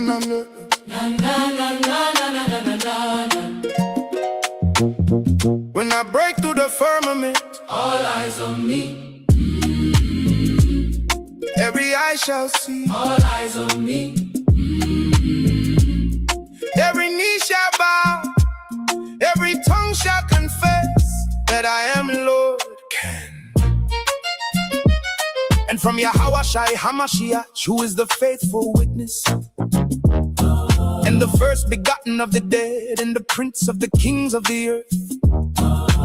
na na na na na na na na. When I break through the firmament, all eyes on me. Every eye shall see, all eyes on me. Every knee shall bow, every tongue shall confess that I am Lord. And from Yahweh Shai HaMashiach, who is the faithful witness, and the first begotten of the dead, and the prince of the kings of the earth,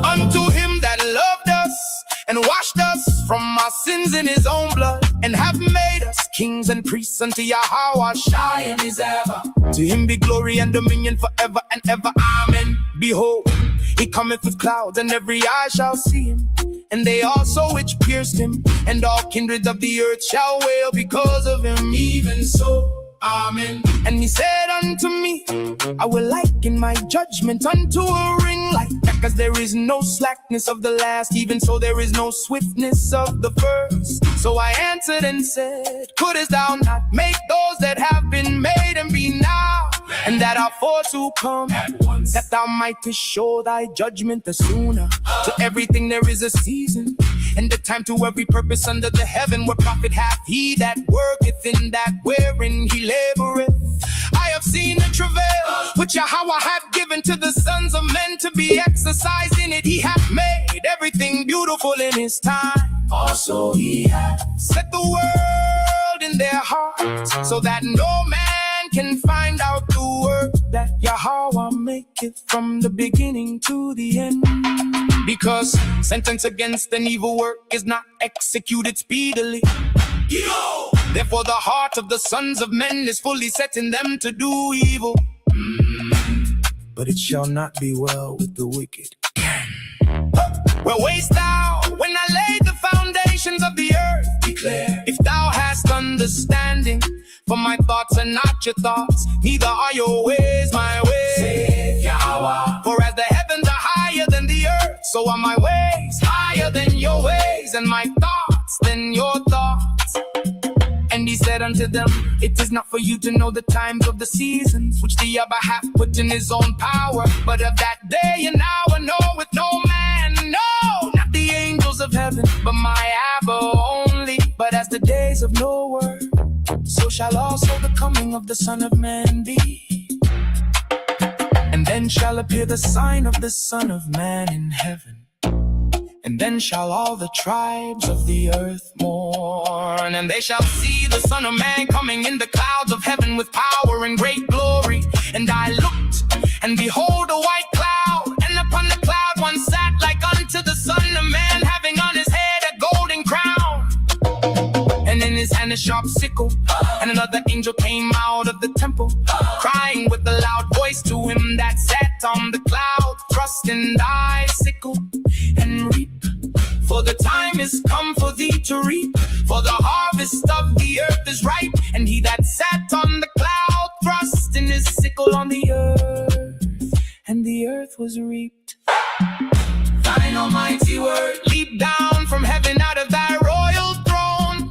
unto him that loved us and washed us from our sins in his own blood, and have made us kings and priests unto Yahweh Shai and his ever. To him be glory and dominion forever and ever. Amen. Behold, he cometh with clouds, and every eye shall see him, and they also which pierced him, and all kindred of the earth shall wail because of him. Even so, amen. And he said unto me, I will liken my judgment unto a ring light, because there is no slackness of the last, even so there is no swiftness of the first. So I answered and said, couldest thou not make those that have been made and be now, and that are for to come, at once, that thou mightest show thy judgment the sooner? To everything there is a season, and a time to every purpose under the heaven. What profit hath he that worketh in that wherein he laboreth? I have seen the travail which Yahweh hath given to the sons of men to be exercised in it. He hath made everything beautiful in his time. Also he hath set the world in their hearts, so that no man can find out the work that Yahweh maketh from the beginning to the end. Because sentence against an evil work is not executed speedily. Yo! Therefore the heart of the sons of men is fully set in them to do evil. But it shall not be well with the wicked. Where wast thou when I laid the foundations of the earth? Declare, if thou hast understanding, for my thoughts are not your thoughts, neither are your ways my ways, saith Yahweh. For as the heavens are higher than the earth, so are my ways higher than your ways, and my thoughts than your thoughts. And he said unto them, it is not for you to know the times of the seasons, which the Abba hath put in his own power. But of that day and hour knoweth no man, no, not the angels of heaven, but my Abba only. But as the days of Noah, so shall also the coming of the Son of Man be. And then shall appear the sign of the Son of Man in heaven. And then shall all the tribes of the earth mourn, and they shall see the Son of Man coming in the clouds of heaven with power and great glory. And I looked, and behold a white cloud, and upon the cloud one sat like unto the Son of Man, having on his head a golden crown, and in his hand a sharp sickle. And another angel came out of the temple, crying with a loud voice to him that sat on the cloud, thrust in thy sickle and reap, for the time is come for thee to reap, for the harvest of the earth is ripe. And he that sat on the cloud thrust in his sickle on the earth, and the earth was reaped. Thine almighty word leaped down from heaven out of thy royal throne,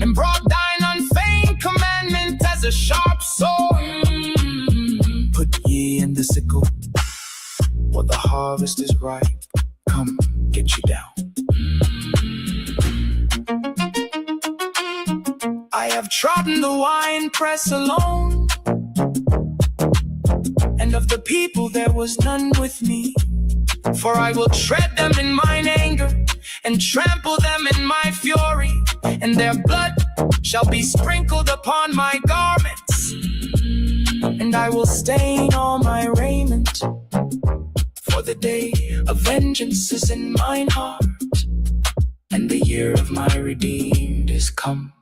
and brought thine unfeigned commandment as a sharp sword. Put ye in the sickle, for the harvest is ripe. Come, get you down. I have trodden the winepress alone, and of the people there was none with me. For I will tread them in mine anger, and trample them in my fury, and their blood shall be sprinkled upon my garments, and I will stain all my raiment. For the day of vengeance is in mine heart, and the year of my redeemed is come.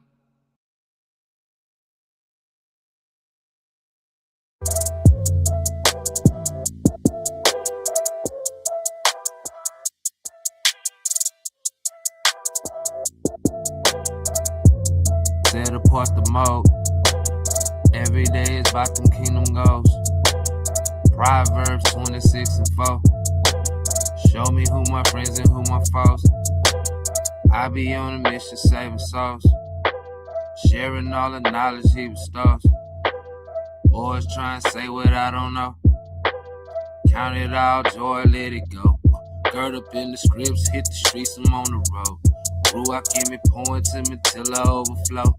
Set apart the mode. Every day is about them kingdom goals. Proverbs 26 and 4. Show me who my friends and who my foes. I be on a mission saving souls. sharing all the knowledge he bestows. Always trying to say what I don't know. Count it all joy, let it go. Gird up in the scripts, hit the streets, I'm on the road. Ruach in me, pouring to me till I overflow.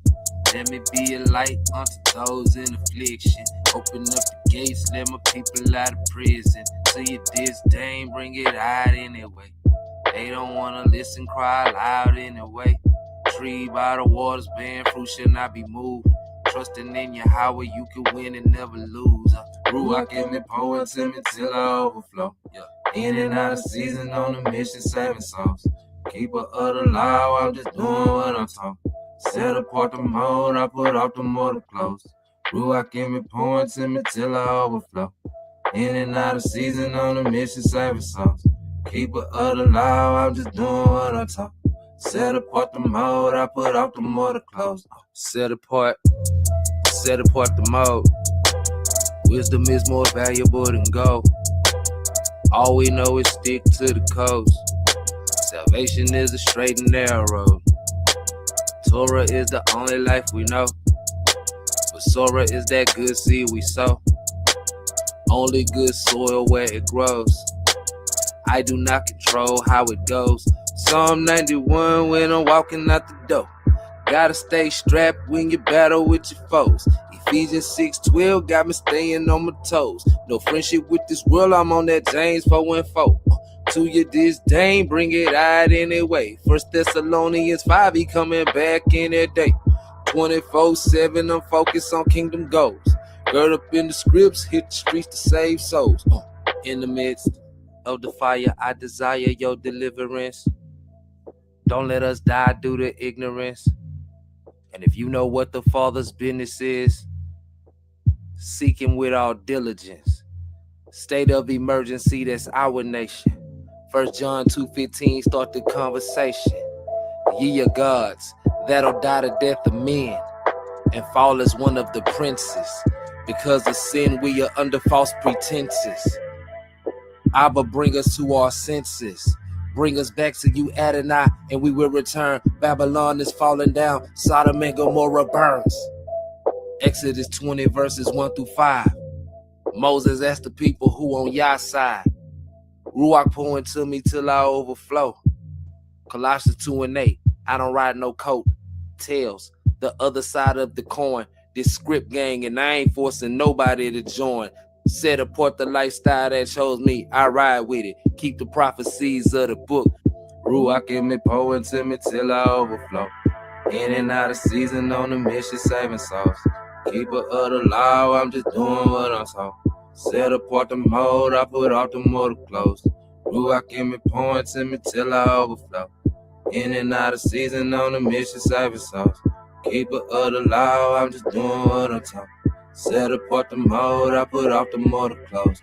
Let me be a light unto those in affliction. Open up the gates, let my people out of prison. See you disdain, bring it out anyway. They don't wanna listen, cry loud anyway. Tree by the waters, bearing fruit shall not be moved. Trusting in Yahweh, you can win and never lose. Ruach in me, pouring to me till I overflow. In and out of season, on a mission, saving souls. Keeper of the law, I'm just doing what I'm taught. Set apart the mode, I put off the mortal clothes. Ruach in me, pouring to me till I overflow. In and out of season, on a mission, saving souls. Keeper of the law, I'm just doing what I'm taught. Set apart the mode, I put off the mortal clothes. Set apart the mode. Wisdom is more valuable than gold. All we know is stick to the coast. Salvation is a straight and narrow road. Torah is the only life we know. But Sorah is that good seed we sow. Only good soil where it grows. I do not control how it goes. Psalm 91 when I'm walking out the door. Gotta stay strapped when you battle with your foes. Ephesians 6:12 got me staying on my toes. No friendship with this world, I'm on that James 4:4. To your disdain, bring it out anyway. 1 Thessalonians 5, he coming back in that day. 24/7, I'm focused on kingdom goals. Gird up in the scripts, hit the streets to save souls. In the midst of the fire, I desire your deliverance. Don't let us die due to ignorance. And if you know what the Father's business is, seek him with all diligence. State of emergency, that's our nation. 1 John 2:15, start the conversation. Ye are gods, that'll die the death of men, and fall as one of the princes. Because of sin, we are under false pretenses. Abba, bring us to our senses. Bring us back to you, Adonai, and we will return. Babylon is falling down, Sodom and Gomorrah burns. Exodus 20 verses 1-5. Moses asked the people who on Yah's side. Ruach pouring to me till I overflow. Colossians 2:8. I don't ride no coat. Tails, the other side of the coin. This script gang, and I ain't forcing nobody to join. Set apart the lifestyle that chose me. I ride with it. Keep the prophecies of the book. Ruach in me, pouring to me till I overflow. In and out of season, on the mission, saving souls. Keeper of the law, I'm just doing what I'm taught. Set apart the mode, I put off the mortal clothes. Ruach in me, pouring to me till I overflow. In and out of season, on the mission, saving souls. Keeper of the law, I'm just doing what I'm taught. Set apart the mode, I put off the mortal clothes.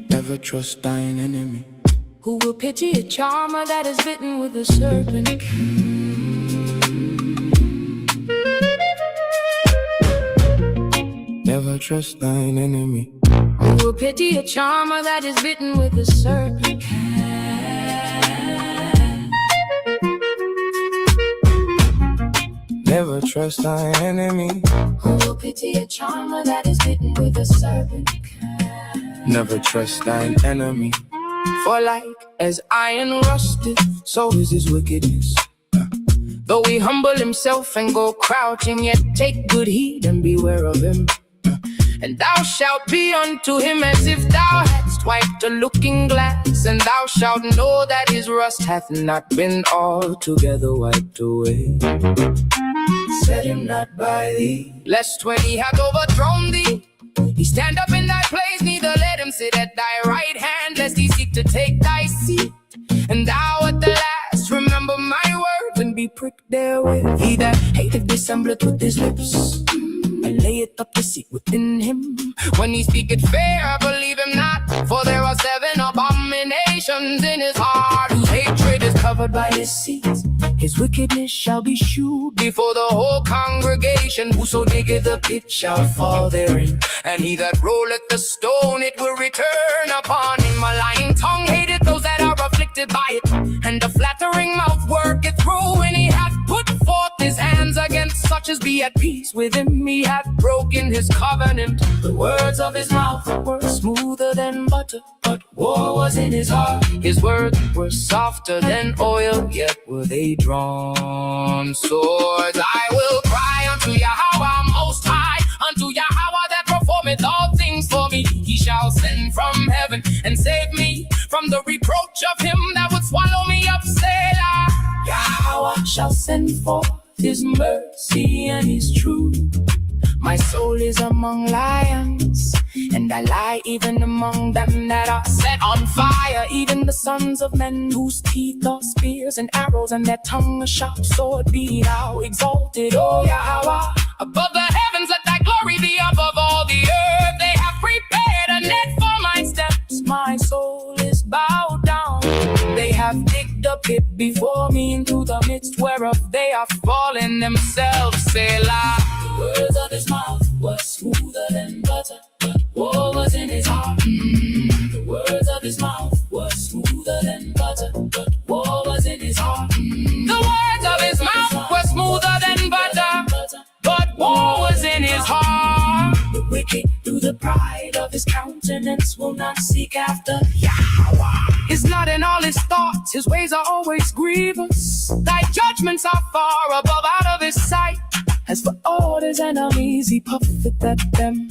Never trust thine enemy. Who will pity a charmer that is bitten with a serpent? Never trust thine enemy. Who will pity a charmer that is bitten with a serpent? Never trust thine enemy. Who will pity a charmer that is bitten with a serpent? Never trust thine enemy. For like as iron rusted, so is his wickedness. Though he humble himself and go crouching, yet take good heed and beware of him. And thou shalt be unto him as if thou hadst wiped a looking glass, and thou shalt know that his rust hath not been altogether wiped away. Set him not by thee, lest when he hath overthrown thee, he stand up in thy place, neither let him sit at thy right hand, lest he seek to take thy seat. And thou at the last remember my words and therewith. He that hateth dissembleth with his lips, and layeth up deceit within him. When he speaketh fair, believe him not, for there are 7 abominations in his heart, whose hatred is covered by deceit. His wickedness shall be shewed before the whole congregation. Whoso diggeth the pit shall fall therein, and he that rolleth the stone, it will return upon him. A lying tongue hateth those that are afflicted by it, and a flattering mouth worketh ruin. He hath put forth his hands against such as be at peace with him. He hath broken his covenant. The words of his mouth were smoother than butter, but war was in his heart. His words were softer than oil, yet were they drawn swords. I will cry unto Yahweh Most High, unto Yahweh that performeth all things for me. He shall send from heaven and save me from the reproach of him that would swallow me up. Selah. Yahweh shall send forth his mercy and his truth. My soul is among lions, and I lie even among them that are set on fire. Even the sons of men whose teeth are spears and arrows, and their tongue a sharp sword. Be thou exalted, O Yahweh, above the heavens. Let thy glory be above all the earth. They have prepared a net for my steps. My soul is bowed down. They have digged a pit before me, into the midst whereof they are fallen themselves. Selah. The words of his mouth were smoother than butter, but war was in his heart. The words of his mouth were smoother than butter, but war was in his heart. The words of his mouth were smoother than butter, but war was in his heart. The wicked, through the pride of his countenance, will not seek after Yahweh. Is not in all his thoughts, his ways are always grievous. Thy judgments are far above out of his sight. As for all his enemies, he puffeth at them.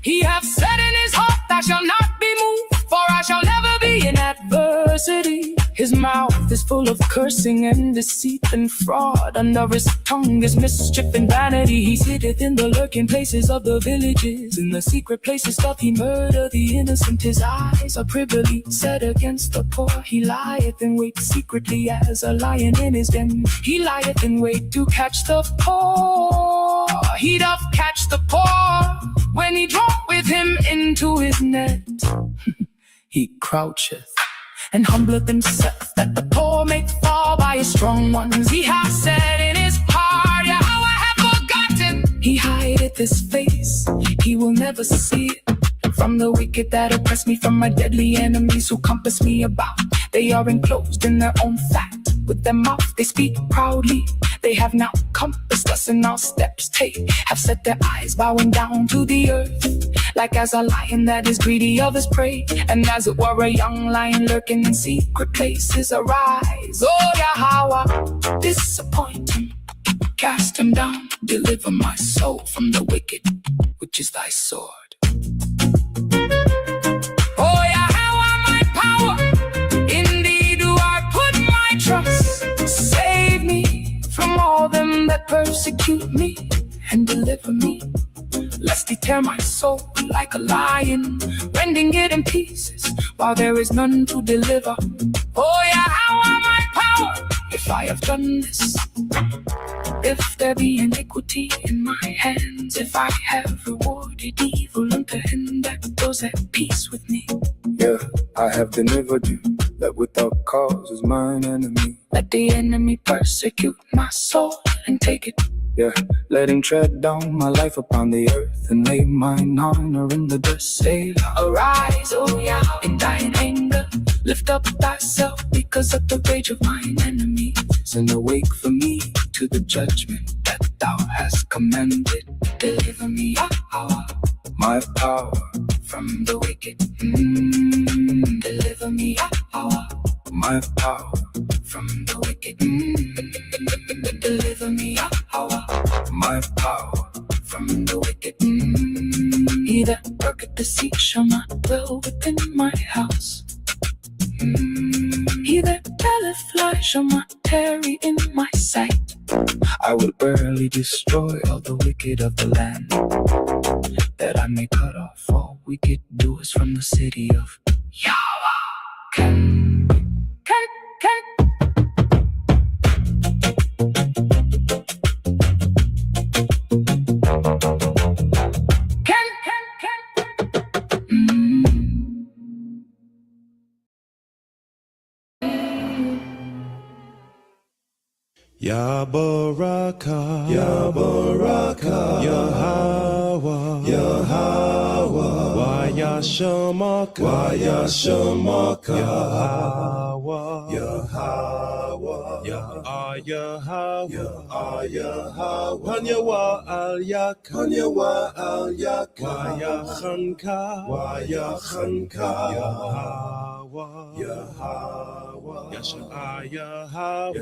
He hath said in his heart, I shall not be moved, for I shall never be in adversity. His mouth is full of cursing and deceit and fraud. Under his tongue is mischief and vanity. He sitteth in the lurking places of the villages. In the secret places doth he murder the innocent. His eyes are privily set against the poor. He lieth in wait secretly as a lion in his den. He lieth in wait to catch the poor. He doth catch the poor when he draweth with him into his net. He croucheth and humbleth himself, that the poor may fall by his strong ones. He hath said in his heart, Yahweh hath forgotten. He hideth his face, he will never see it. From the wicked that oppress me, from my deadly enemies who compass me about. They are enclosed in their own fat. With their mouth they speak proudly. They have now compassed us in our steps take. Have set their eyes bowing down to the earth. Like as a lion that is greedy of his prey, and as it were a young lion lurking in secret places. Arise, O Yahweh, disappoint him, cast him down. Deliver my soul from the wicked, which is thy sword. Oh Yahweh, my power, in thee do I put my trust. Save me from all them that persecute me, and deliver me, lest he tear my soul like a lion, rending it in pieces, while there is none to deliver. Oh Yahweh, my power, if I have done this, if there be iniquity in my hands, if I have rewarded evil unto him that goes at peace with me. Yeah, I have delivered you, that without cause is mine enemy. Let the enemy persecute my soul and take it. Yeah, let him tread down my life upon the earth, and lay mine honor in the dust. Selah. Arise, O Yahweh, in thine anger, lift up thyself because of the rage of mine enemies, and awake for me to the judgment that thou hast commanded. Deliver me, Yahweh, my power from the wicked. Deliver me, Yahweh, my power from the wicked. Deliver me, Yahweh, my power from the wicked. He that worketh deceit shall not dwell within my house. He that telleth lies shall not tarry in my sight. I will barely destroy all the wicked of the land, that I may cut off all wicked doers from the city of Yahweh. Ya Baraka, Ya Baraka, Yahweh, Yahweh, Waya Shamaka, Waya Shamaka, Yahweh, Yahweh, Yahweh, Yahweh, Hanyawa Al Yak, Hanyawa Al Yak, Waya Khanka, Waya Khanka, Yahweh, Yahweh, Yahweh, Yahweh,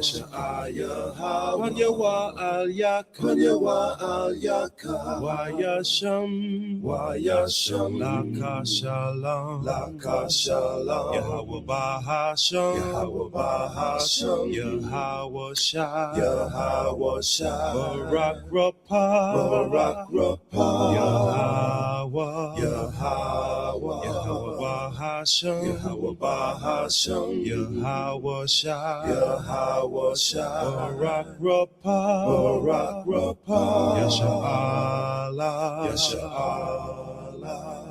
Wanyawa Al Yak, Wanyawa Al Yak, Wayasham, Wayasham, Laka Shalom, Laka Shalom, Yahweh Bahasham, Yahweh Bahasham, Yahweh Shah, Yahweh Shah, Barak Rapah, Barak Rapah, Yahweh, Yahweh, Yahweh Bahasham, Yahweh Bahasham, Yahweh Shah, Yahweh Shah, Barak Rapah, Barak Rapah, Yasha Allah, Yasha Allah.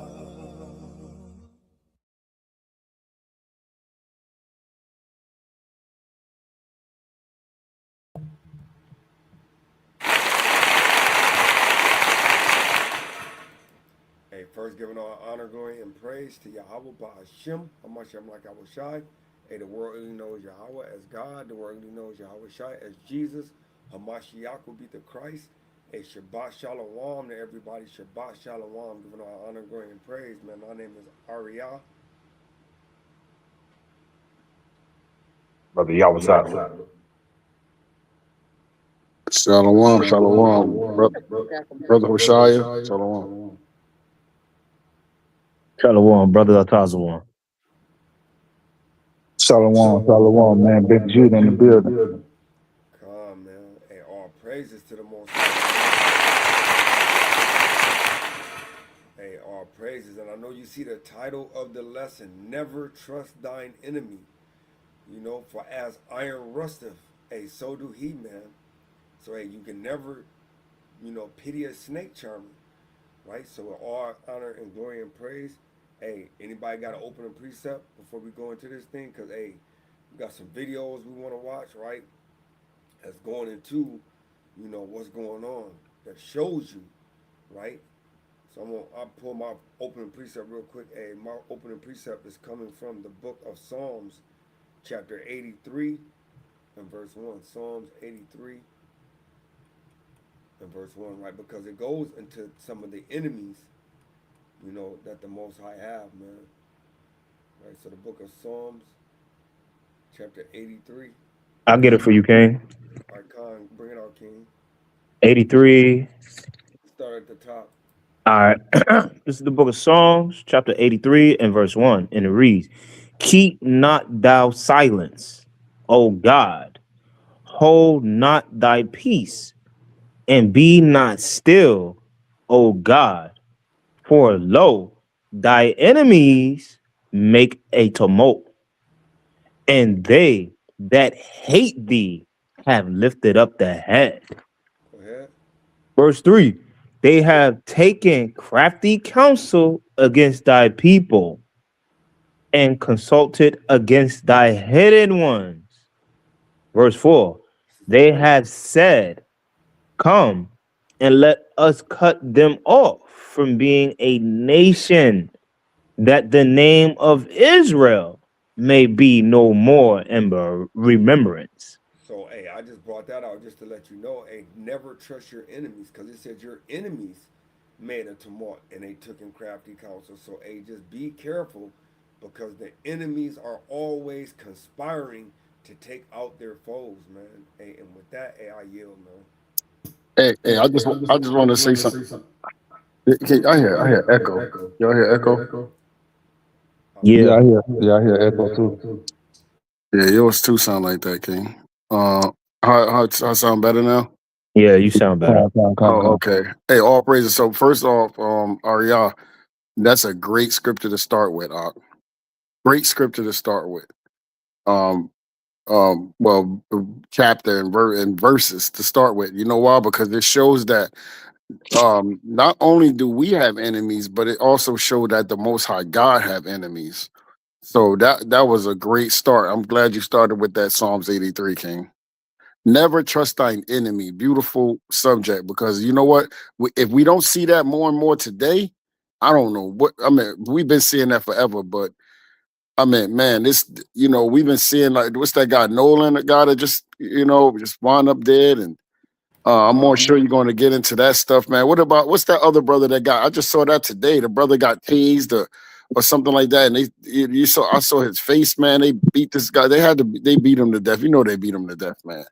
Hey, first giving all honor, glory, and praise to Yahweh Ba'ashem, Hamashem like I was shy. Hey, the world only knows Yahweh as God. The world only knows Yahweh Shai as Jesus. Hamashiach will be the Christ. Hey, Shabbat Shalom to everybody. Shabbat Shalom. Giving all honor, glory, and praise, man. My name is Ariyah. Brother Yawasat. Shalom, shalom, brother Hoshaya, shalom. Shalom, brother Atazawan. Shalom, shalom, man. Big Jude in the building. Come, man. Hey, all praises to the Most High. Hey, all praises. And I know you see the title of the lesson, Never Trust Thine Enemy. You know, for as iron rusteth, hey, so do he, man. So, hey, you can never, pity a snake charmer, right? So, with all honor and glory and praise, hey, anybody got an opening precept before we go into this thing? Because, hey, we got some videos we want to watch, right? That's going into, what's going on that shows you, right? So I'll pull my opening precept real quick. Hey, my opening precept is coming from the book of Psalms, chapter 83 and verse 1. Psalms 83 and verse 1, right? Because it goes into some of the enemies, that the Most High have, man. Right? So the book of Psalms, chapter 83. I'll get it for you, King. All right, Khan, bring it out, King. 83. Start at the top. All right. This is the book of Psalms, chapter 83 and verse 1. And it reads, Keep not thou silence, O God. Hold not thy peace, and be not still, O God. For lo, thy enemies make a tumult, and they that hate thee have lifted up the head. Go ahead. Verse 3, they have taken crafty counsel against thy people and consulted against thy hidden ones. Verse 4, they have said, Come and let us cut them off from being a nation, that the name of Israel may be no more in remembrance. So, hey, I just brought that out just to let you know, hey, never trust your enemies, because it said your enemies made a tumult and they took in crafty counsel. So, hey, just be careful, because the enemies are always conspiring to take out their foes, man. Hey, and with that, hey, I yield, man. Hey, I just want to say something. Okay, I hear echo. Y'all hear echo? Yeah, I hear echo too. Yeah, yours too sound like that, King. How sound better now? yeah, you sound better. Oh, okay. Hey, all praises. So first off, Arya, that's a great scripture to start with. Great scripture to start with. Um, well, chapter and verses to start with. You know why? Because it shows that not only do we have enemies, but it also showed that the Most High God have enemies. So that was a great start. I'm glad you started with that Psalms 83, King. Never trust thine enemy. Beautiful subject, because you know what? If we don't see that more and more today, I don't know what. I mean, we've been seeing that forever, but I mean, man, this, we've been seeing, like, what's that guy, Nolan, the guy that just, just wound up dead. And I'm more sure you're going to get into that stuff, man. What's that other brother that got, I just saw that today. The brother got tased or something like that. And I saw his face, man. They beat this guy. They beat him to death. They beat him to death, man.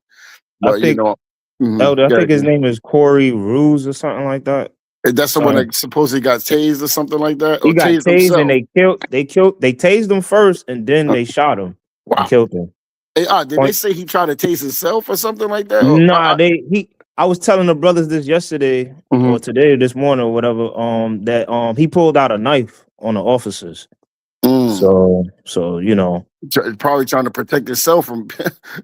I But, think Elder, I yeah, think his name is Corey Ruse or something like that. that's the one that supposedly got tased or something like that, He or got tased tased himself. and they tased him first and then they shot him and killed him. Hey, did they say he tried to tase himself or something like that? Nah, I was telling the brothers this yesterday or today, this morning or whatever, that he pulled out a knife on the officers. So probably trying to protect himself from,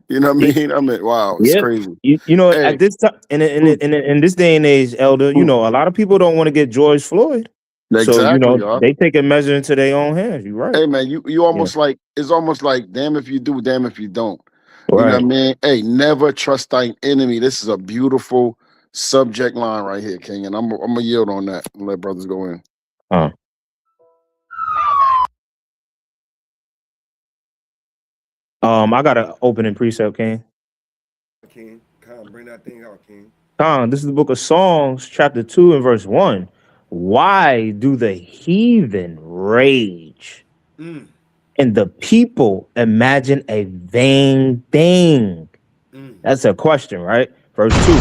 you know what I mean? I mean, wow, it's crazy. At this time, in this day and age, Elder, a lot of people don't want to get George Floyd. Exactly, so they take a measure into their own hands. You're right. Hey man, you almost like, it's almost like damn if you do, damn if you don't. Right. You know what I mean? Hey, never trust thine enemy. This is a beautiful subject line right here, King, and I'm gonna yield on that and let brothers go in. I got an opening precept, King. King, bring that thing out, King. This is the book of Songs, chapter 2 and verse 1. Why do the heathen rage and the people imagine a vain thing? That's a question, right? Verse 2.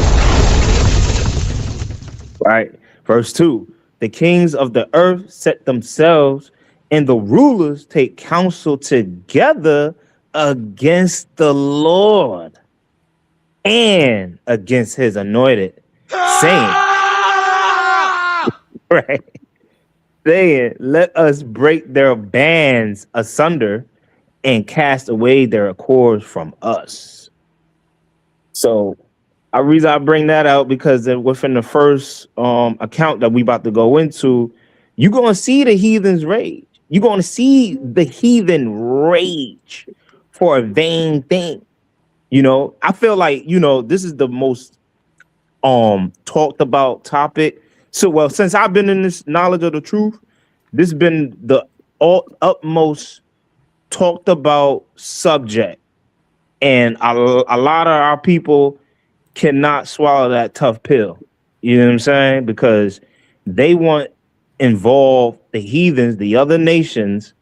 Right. Verse 2. The kings of the earth set themselves, and the rulers take counsel together against the Lord and against his anointed, saying, right, saying, let us break their bands asunder and cast away their accords from us. So the reason I bring that out, because within the first account that we about to go into, you're going to see the heathens rage. You're going to see the heathen rage for a vain thing. I feel like, this is the most talked about topic. So, since I've been in this knowledge of the truth, this has been the utmost talked about subject. And a lot of our people cannot swallow that tough pill. You know what I'm saying? Because they want involve the heathens, the other nations,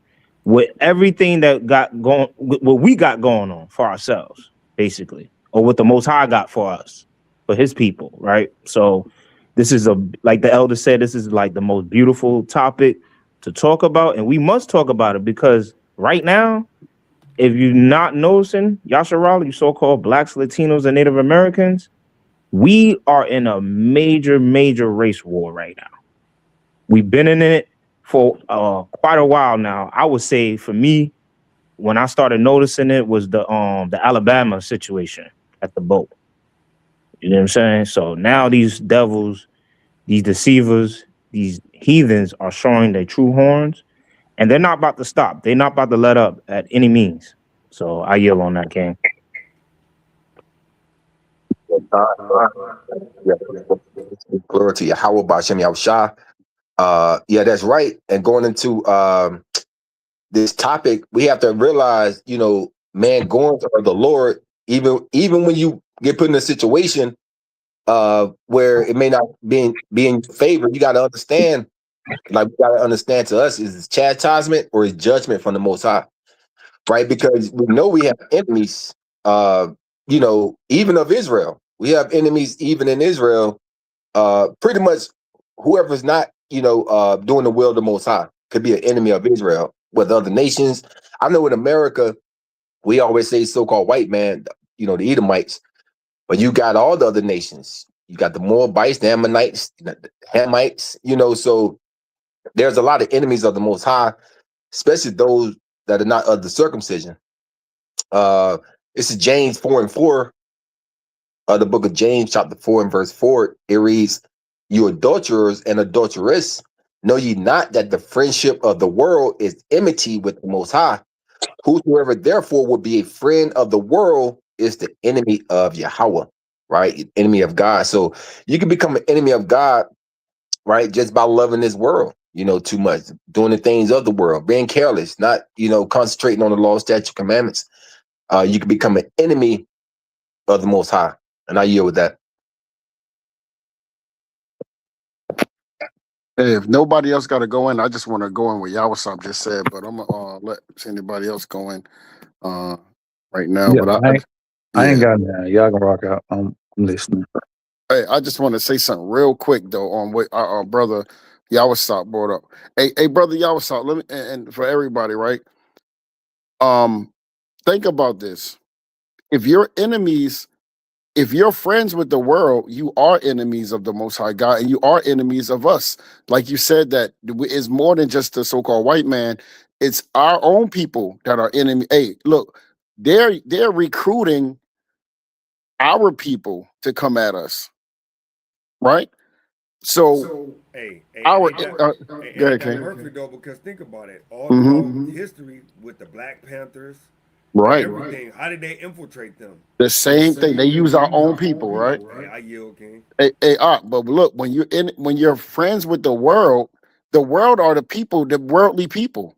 with everything that got going, what we got going on for ourselves, basically, or what the Most High got for us, for His people, right? So this is like the elder said, this is like the most beautiful topic to talk about, and we must talk about it because right now, if you're not noticing, Yasharal, you so-called blacks, Latinos, and Native Americans, we are in a major, major race war right now. We've been in it for quite a while now. I would say for me, when I started noticing it was the Alabama situation at the boat. You know what I'm saying? So now these devils, these deceivers, these heathens are showing their true horns, and they're not about to stop. They're not about to let up at any means. So I yield on that, King. Glory to Yahweh B'Shem Yahushua. Yeah, that's right. And going into this topic, we have to realize, man, going to the Lord, even when you get put in a situation where it may not be in favor, you got to understand. Like, we got to understand, to us, is chastisement or is judgment from the Most High, right? Because we know we have enemies, even of Israel. We have enemies even in Israel. Pretty much whoever's not, doing the will of the Most High could be an enemy of Israel. With other nations, I know in America, we always say so-called white man, the Edomites, but you got all the other nations. You got the Moabites, the Ammonites, the Hamites, so there's a lot of enemies of the Most High, especially those that are not of the circumcision. This is James 4:4. The book of James, chapter 4 and verse 4, it reads, "You adulterers and adulteress, know ye not that the friendship of the world is enmity with the Most High? Whosoever therefore would be a friend of the world is the enemy of Yahweh, right? Enemy of God. So you can become an enemy of God, right? Just by loving this world, too much, doing the things of the world, being careless, not, concentrating on the law, statute, commandments. You can become an enemy of the Most High. And I yield with that. Hey, if nobody else got to go in, I just want to go in what Yawasop just said, but I'm gonna let anybody else go in right now. Yeah, But I ain't yeah. got that. Y'all can rock out. I'm listening. Hey, I just want to say something real quick though on what our brother Yawasop brought up. Hey, brother Yawasop, let me and for everybody, right? Think about this. If you're enemies, if you're friends with the world, you are enemies of the Most High God, and you are enemies of us. Like you said, that it's more than just the so-called white man. It's our own people that are enemy. Hey, look, they're recruiting our people to come at us, right? So Hey, our ain't that go ahead, ain't that King. perfect though? Because think about it. All throughout Mm-hmm. history with the Black Panthers and Right. everything, how did they infiltrate them? The same thing. They use our own people, right? Hey, I yield, King. But look, when you're friends with the world are the people, the worldly people.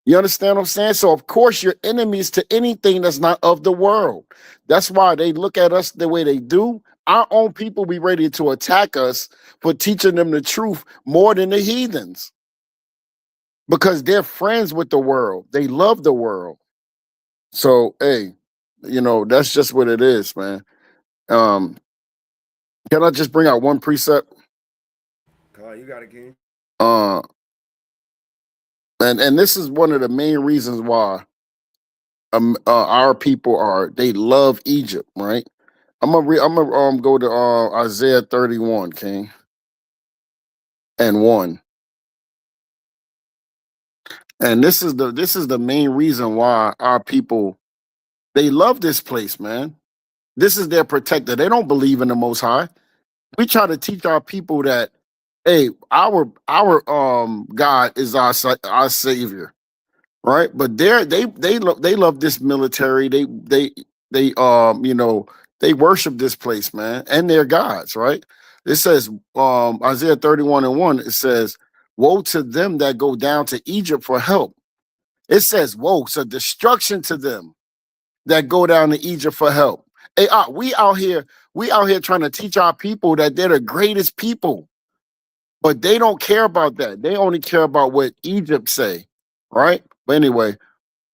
You understand what I'm saying? So of course you're enemies to anything that's not of the world. That's why they look at us the way they do. Our own people be ready to attack us for teaching them the truth more than the heathens because they're friends with the world. They love the world. So hey, that's just what it is, man. Um, can I just bring out one precept? Come on, you got it, King. Uh, and this is one of the main reasons why our people they love Egypt, right? I'm gonna go to Isaiah 31, King, and 1. And this is the main reason why our people they love this place, man. This is their protector. They don't believe in the Most High. We try to teach our people that, hey, our God is our savior, right? But they love this military. They worship this place, man, and their gods, right? It says Isaiah 31 and 1, it says, woe to them that go down to Egypt for help. It says, woe, so destruction to them that go down to Egypt for help. Hey, we out here trying to teach our people that they're the greatest people, but they don't care about that. They only care about what Egypt say, right? But anyway,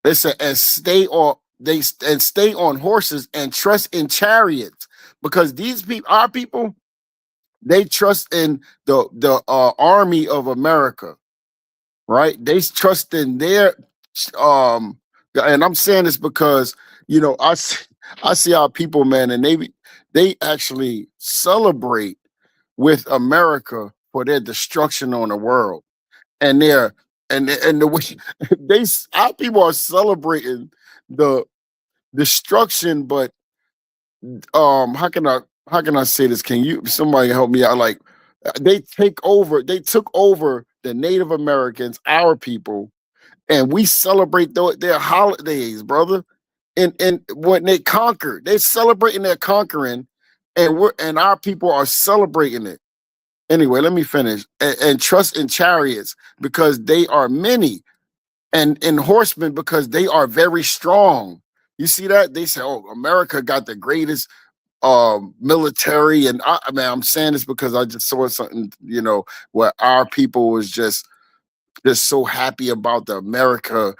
they said, and stay on horses and trust in chariots, because these people, our people, they trust in the army of America, right? They trust in their um, and I'm saying this because I see our people, man, and they actually celebrate with America for their destruction on the world, and the way our people are celebrating the destruction, but how can I say this? Can you somebody help me out? Like they took over the Native Americans, our people, and we celebrate their holidays, brother. And when they conquered, they're celebrating their conquering, and our people are celebrating it. Anyway, let me finish. And trust in chariots because they are many, and in horsemen because they are very strong. You see that? They say, "Oh, America got the greatest military," and I mean, I'm saying this because I just saw something, where our people was just so happy about the America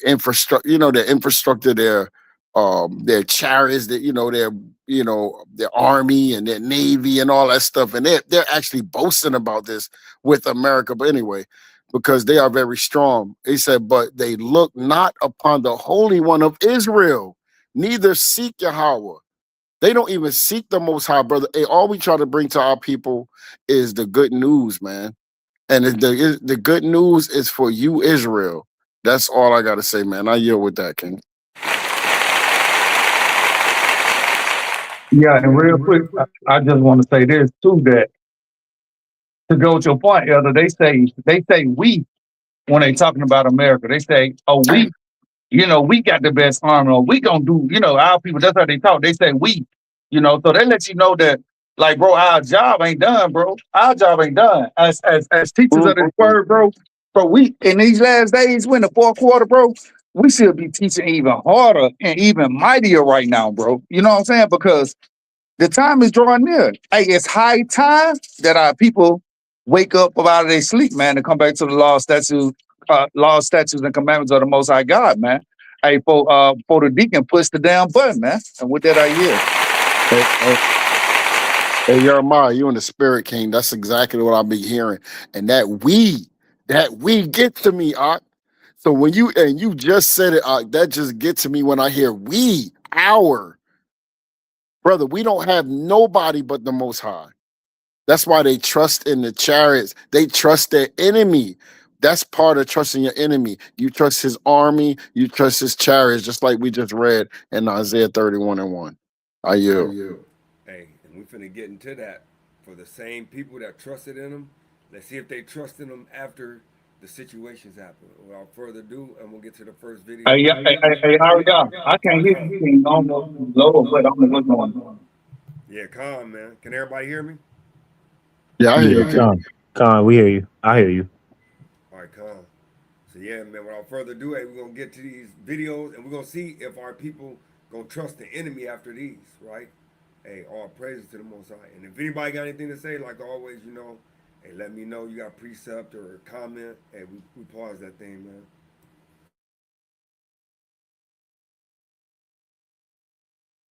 infrastructure, the infrastructure, their chariots, their army and their navy and all that stuff, and they're actually boasting about this with America. But anyway, because they are very strong, he said, but they look not upon the Holy One of Israel, neither seek Yahweh. They don't even seek the Most High, brother. Hey, all we try to bring to our people is the good news, man. And the good news is for you, Israel. That's all I got to say, man. I yield with that, King. Yeah, and real quick, I just want to say this too, that to go to your point, Elder, they say we when they talking about America. They say, oh, we. we got the best armor. Or we gonna do, our people. That's how they talk. They say we, so they let you know that, like, bro, our job ain't done, bro. Our job ain't done. As teachers of this word, bro. Bro, we in these last days, we in the fourth quarter, bro. We should be teaching even harder and even mightier right now, bro. You know what I'm saying? Because the time is drawing near. Hey, it's high time that our people wake up out of their sleep, man, and come back to the law, statutes, and commandments of the Most High God, man. Hey, for the deacon, push the damn button, man. And with that, I yield. Hey, Jeremiah, you in the spirit, King. That's exactly what I be hearing. And that we get to me, Art. So when you just said it, that just gets to me when I hear we, our brother. We don't have nobody but the Most High. That's why they trust in the chariots. They trust their enemy. That's part of trusting your enemy. You trust his army. You trust his chariots, just like we just read in Isaiah 31:1. I yield. Hey, and we finna get into that for the same people that trusted in him. Let's see if they trust in him after the situations happen. Without further ado, and we'll get to the first video. Hey, Ariana, I can't hear you, King. I don't know if it's low, but I'm gonna look on. Yeah, calm, man. Can everybody hear me? Yeah, I hear you. Con, we hear you. I hear you. All right, calm. So yeah, man, without further ado, hey, we're gonna get to these videos and we're gonna see if our people gonna trust the enemy after these, right? Hey, all praises to the Most High. And if anybody got anything to say, like always, hey, let me know. You got precept or a comment. Hey, we pause that thing,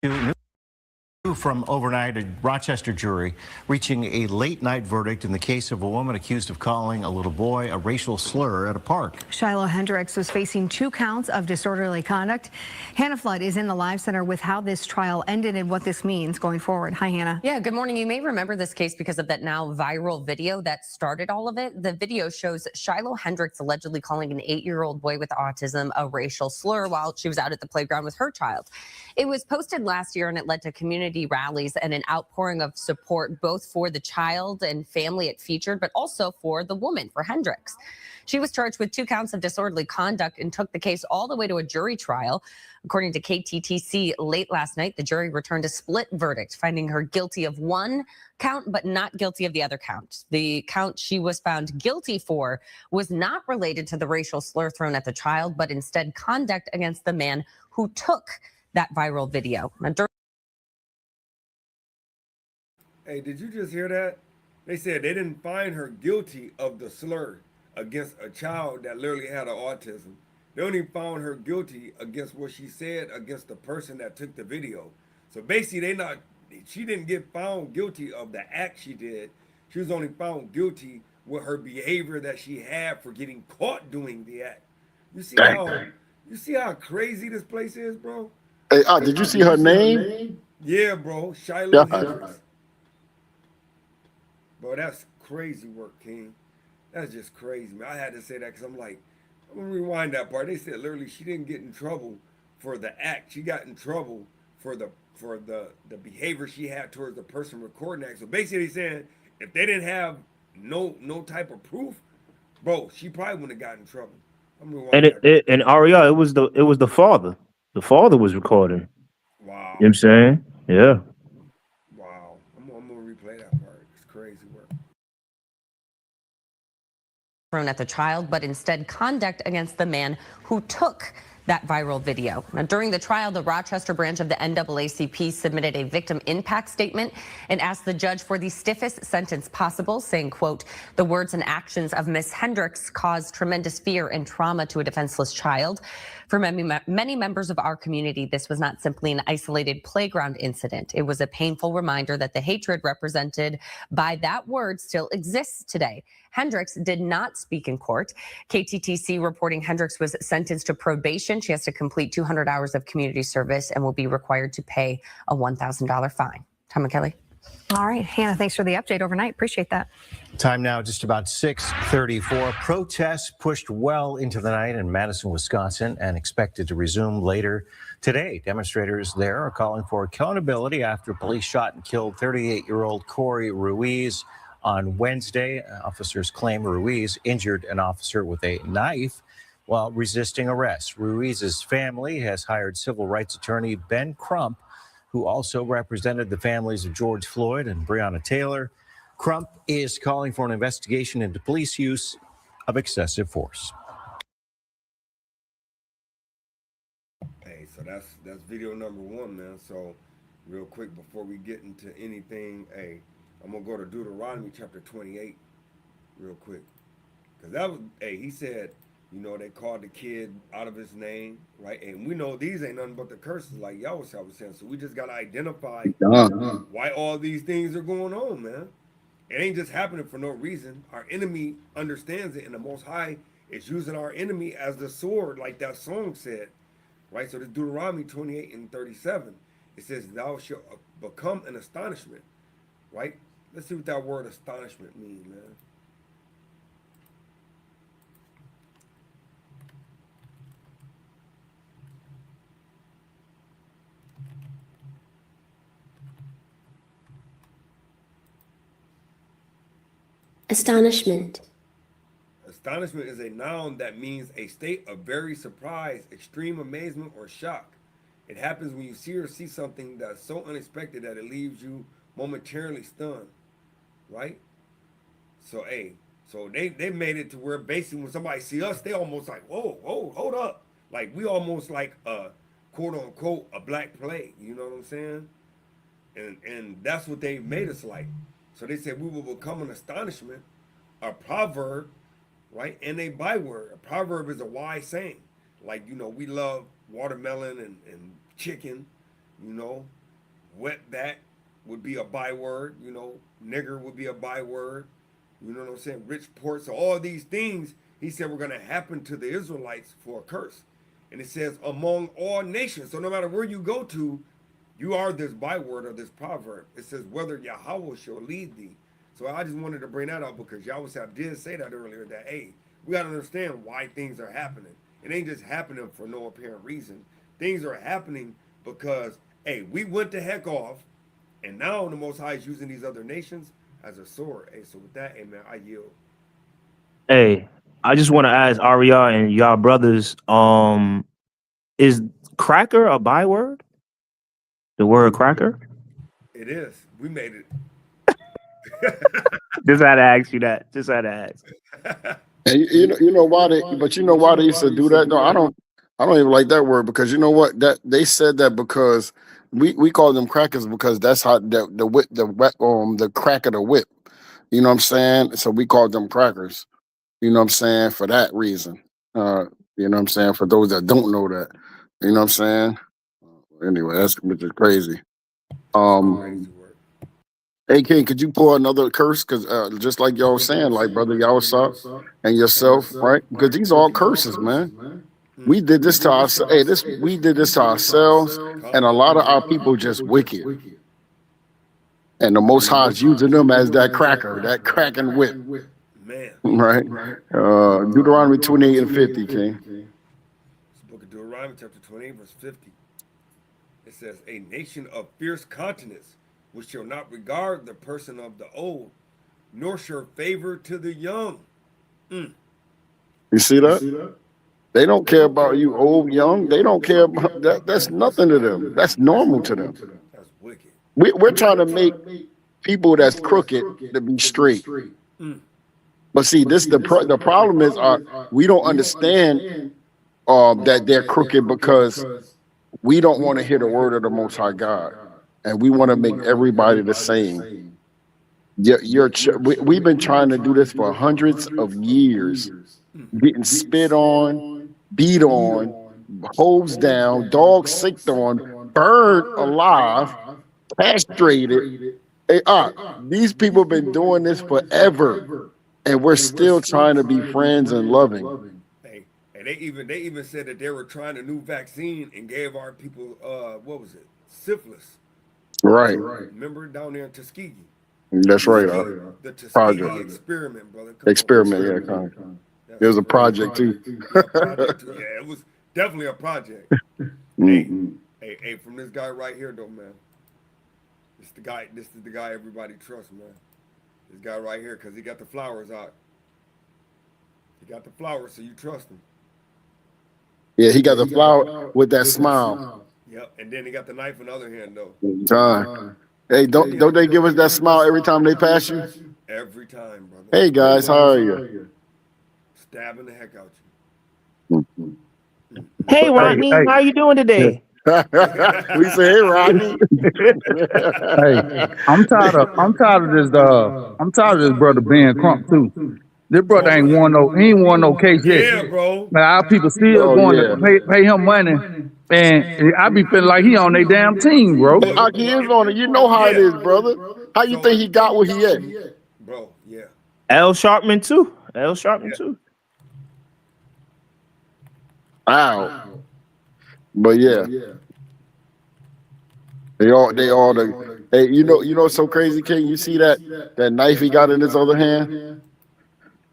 man. From overnight, a Rochester jury reaching a late-night verdict in the case of a woman accused of calling a little boy a racial slur at a park. Shiloh Hendricks was facing 2 counts of disorderly conduct. Hannah Flood is in the live center with how this trial ended and what this means going forward. Hi, Hannah. Yeah, good morning. You may remember this case because of that now viral video that started all of it. The video shows Shiloh Hendricks allegedly calling an 8-year-old boy with autism a racial slur while she was out at the playground with her child. It was posted last year and it led to community rallies and an outpouring of support both for the child and family it featured, but also for the woman, for Hendricks. She was charged with 2 counts of disorderly conduct and took the case all the way to a jury trial. According to KTTC, late last night, the jury returned a split verdict, finding her guilty of 1 count, but not guilty of the other count. The count she was found guilty for was not related to the racial slur thrown at the child, but instead conduct against the man who took that viral video. Hey, did you just hear that? They said they didn't find her guilty of the slur against a child that literally had autism. They only found her guilty against what she said against the person that took the video. So basically, she didn't get found guilty of the act she did. She was only found guilty with her behavior that she had for getting caught doing the act. You see how crazy this place is, bro? Hey, did you see her name? Yeah, bro. Shiloh Hendricks. Bro, that's crazy work, King. That's just crazy, man. I had to say that because I'm like, I'm going to rewind that part. They said literally she didn't get in trouble for the act. She got in trouble for the behavior she had towards the person recording that. So basically saying if they didn't have no type of proof, bro, she probably wouldn't have gotten in trouble. And Aria, it was the father. The father was recording. Wow. You know what I'm saying? Yeah. Wow. I'm gonna replay that part. It's crazy work. Thrown at the child, but instead conduct against the man who took that viral video. Now, during the trial, the Rochester branch of the NAACP submitted a victim impact statement and asked the judge for the stiffest sentence possible, saying, quote, the words and actions of Ms. Hendricks caused tremendous fear and trauma to a defenseless child. For many members of our community, this was not simply an isolated playground incident. It was a painful reminder that the hatred represented by that word still exists today. Hendricks did not speak in court. KTTC reporting Hendricks was sentenced to probation. She has to complete 200 hours of community service and will be required to pay a $1,000 fine. Tom and Kelly. All right, Hannah, thanks for the update overnight. Appreciate that. Time now just about 6:34. Protests pushed well into the night in Madison, Wisconsin, and expected to resume later today. Demonstrators there are calling for accountability after police shot and killed 38-year-old Corey Ruiz on Wednesday. Officers claim Ruiz injured an officer with a knife. while resisting arrest. Ruiz's family has hired civil rights attorney Ben Crump, who also represented the families of George Floyd and Breonna Taylor. Crump is calling for an investigation into police use of excessive force. Hey, so that's video number 1, man. So real quick before we get into anything, hey, I'm gonna go to Deuteronomy chapter 28 real quick. Cause that was, hey, he said, you know, they called the kid out of his name, right? And we know these ain't nothing but the curses, like Yahweh was saying. So we just gotta identify why all these things are going on, man. It ain't just happening for no reason. Our enemy understands it, and the Most High is using our enemy as the sword, like that song said, right? So this Deuteronomy 28 and 37, it says, "Thou shalt become an astonishment," right? Let's see what that word astonishment means, man. Astonishment. Astonishment is a noun that means a state of very surprise, extreme amazement, or shock. It happens when you see or see something that's so unexpected that it leaves you momentarily stunned, right? So, hey, so they made it to where basically when somebody see us, they almost like, whoa, whoa, hold up. Like we almost like quote unquote a black plague, you know what I'm saying? And that's what they made us like. So they said we will become an astonishment, a proverb, right? And a byword. A proverb is a wise saying. Like, you know, we love watermelon and chicken, you know. Wetback would be a byword, you know. Nigger would be a byword. You know what I'm saying? Rich port. So all these things, he said, were going to happen to the Israelites for a curse. And it says, among all nations. So no matter where you go to, you are this byword or this proverb. It says, whether Yahweh shall lead thee. So I just wanted to bring that up because Yahweh did say that earlier, that, hey, we got to understand why things are happening. It ain't just happening for no apparent reason. Things are happening because, hey, we went the heck off, and now the Most High is using these other nations as a sword. Hey, so with that, hey, man, I yield. Hey, I just want to ask Aria and y'all brothers, is cracker a byword? The word cracker? It is. We made it. Just had to ask you that. Just had to ask. And you know why they, but you know why they used to do that though. I don't even like that word because you know what, that they said that because we call them crackers because that's how the whip the crack of the whip. You know what I'm saying? So we called them crackers. You know what I'm saying, for that reason. You know what I'm saying, for those that don't know that. You know what I'm saying? Anyway, that's which is crazy. Crazy word. Hey King, could you pour another curse? Because just like y'all was saying, like brother y'all saw and yourself, right? Because these are all curses, man. We did this to ourselves. Hey, we did this to ourselves, and a lot of our people just wicked. And the Most High is using them as that cracker, that cracking whip, Man. right? Deuteronomy 28 and 50, King. It's the book of Deuteronomy, chapter 28, verse 50. It says, a nation of fierce countenance, which shall not regard the person of the old, nor show favor to the young. You see that? They don't care about you, old, young. They don't care about that. That's nothing to them. That's normal to them. That's wicked. We're trying to make people that's crooked to be straight. But see, this the problem is we don't understand that they're crooked because we don't want to hear the word of the Most High God, and we want to make everybody the same. We've been trying to do this for hundreds of years, getting spit on, beat on, hosed down, dogs sicked on, burned alive, castrated. Hey, these people have been doing this forever, and we're still trying to be friends and loving. Hey, and they even said that they were trying a new vaccine and gave our people what was it? Syphilis. Right. Remember down there in Tuskegee? That's right. The Tuskegee Project. experiment, brother. Come Experiment, on. yeah. It was a project too. Yeah, project too. Yeah, it was definitely a project. Hey, from this guy right here though, man. This is the guy everybody trusts, man. This guy right here, because he got the flowers out. He got the flowers, so you trust him. Yeah, he got the flower with that smile. Yep, and then he got the knife in the other hand though. John. Hey, don't they give us that smile every time they pass you? Every time, brother. Hey guys, how are you? Stabbing the heck out you. Hey, Rodney, how you doing today? We say, hey, Rodney. Hey, I'm tired of this brother being crump too. This brother ain't won no case yet. Yeah, bro. But our people still Oh going to yeah. pay him money, and I be feeling like he on their damn team, bro. Hey, Aki is on it. You know how it is, brother. How you think he got where he at? Bro, yeah. L Sharpman too. L Sharpman too. Wow. But yeah. They all the hey, you know what's so crazy, King? You see that knife he got in his other hand?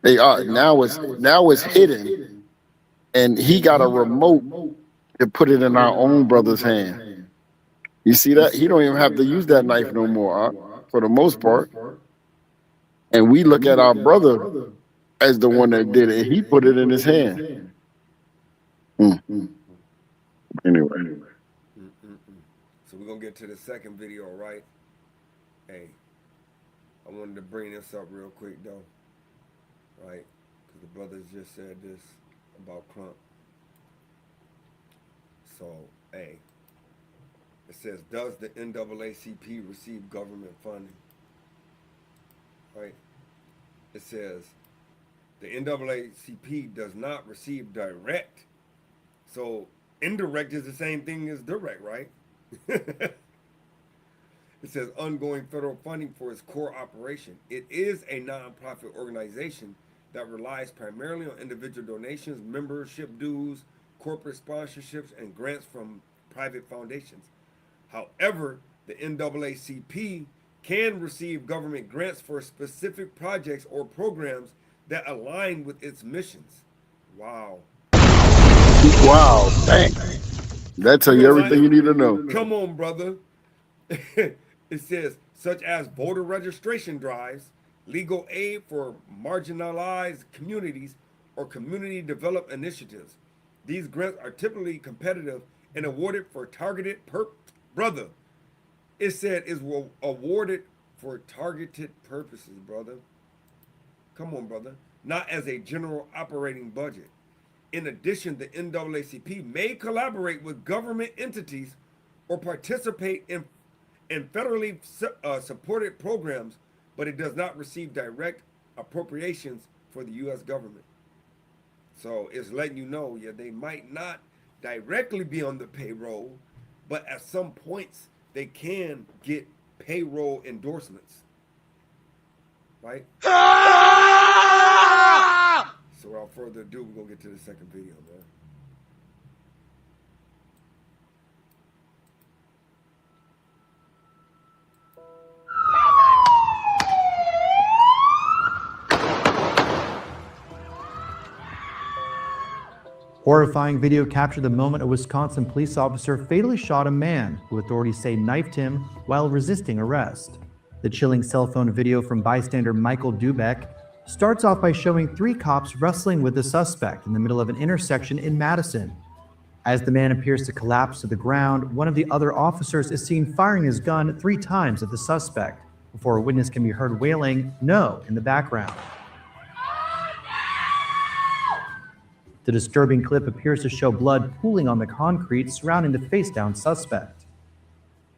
They now it's hidden, and he got a remote to put it in our own brother's hand. You see that? He don't even have to use that knife no more, for the most part. And we look at our brother as the one that did it, and he put it in his hand. Anyway. So we're gonna get to the second video, right? Hey, I wanted to bring this up real quick though, right? Because the brothers just said this about Crump. So, hey, it says, does the NAACP receive government funding? Right? It says, the NAACP does not receive direct. So, indirect is the same thing as direct, right? It says ongoing federal funding for its core operation. It is a nonprofit organization that relies primarily on individual donations, membership dues, corporate sponsorships, and grants from private foundations. However, the NAACP can receive government grants for specific projects or programs that align with its missions. Wow. Wow, thanks. That tell you everything you need to know. Come on, brother. It says, such as voter registration drives, legal aid for marginalized communities, or community development initiatives. These grants are typically competitive and awarded for targeted brother. It said is awarded for targeted purposes, brother. Come on, brother. Not as a general operating budget. In addition, the NAACP may collaborate with government entities or participate in federally supported programs, but it does not receive direct appropriations for the U.S. government. So it's letting you know, yeah, they might not directly be on the payroll, but at some points they can get payroll endorsements, right? So without further ado, we're gonna get to the second video, man. Horrifying video captured the moment a Wisconsin police officer fatally shot a man who authorities say knifed him while resisting arrest. The chilling cell phone video from bystander Michael Dubeck starts off by showing 3 cops wrestling with the suspect in the middle of an intersection in Madison. As the man appears to collapse to the ground, one of the other officers is seen firing his gun 3 times at the suspect before a witness can be heard wailing "no" in the background. The disturbing clip appears to show blood pooling on the concrete surrounding the face-down suspect.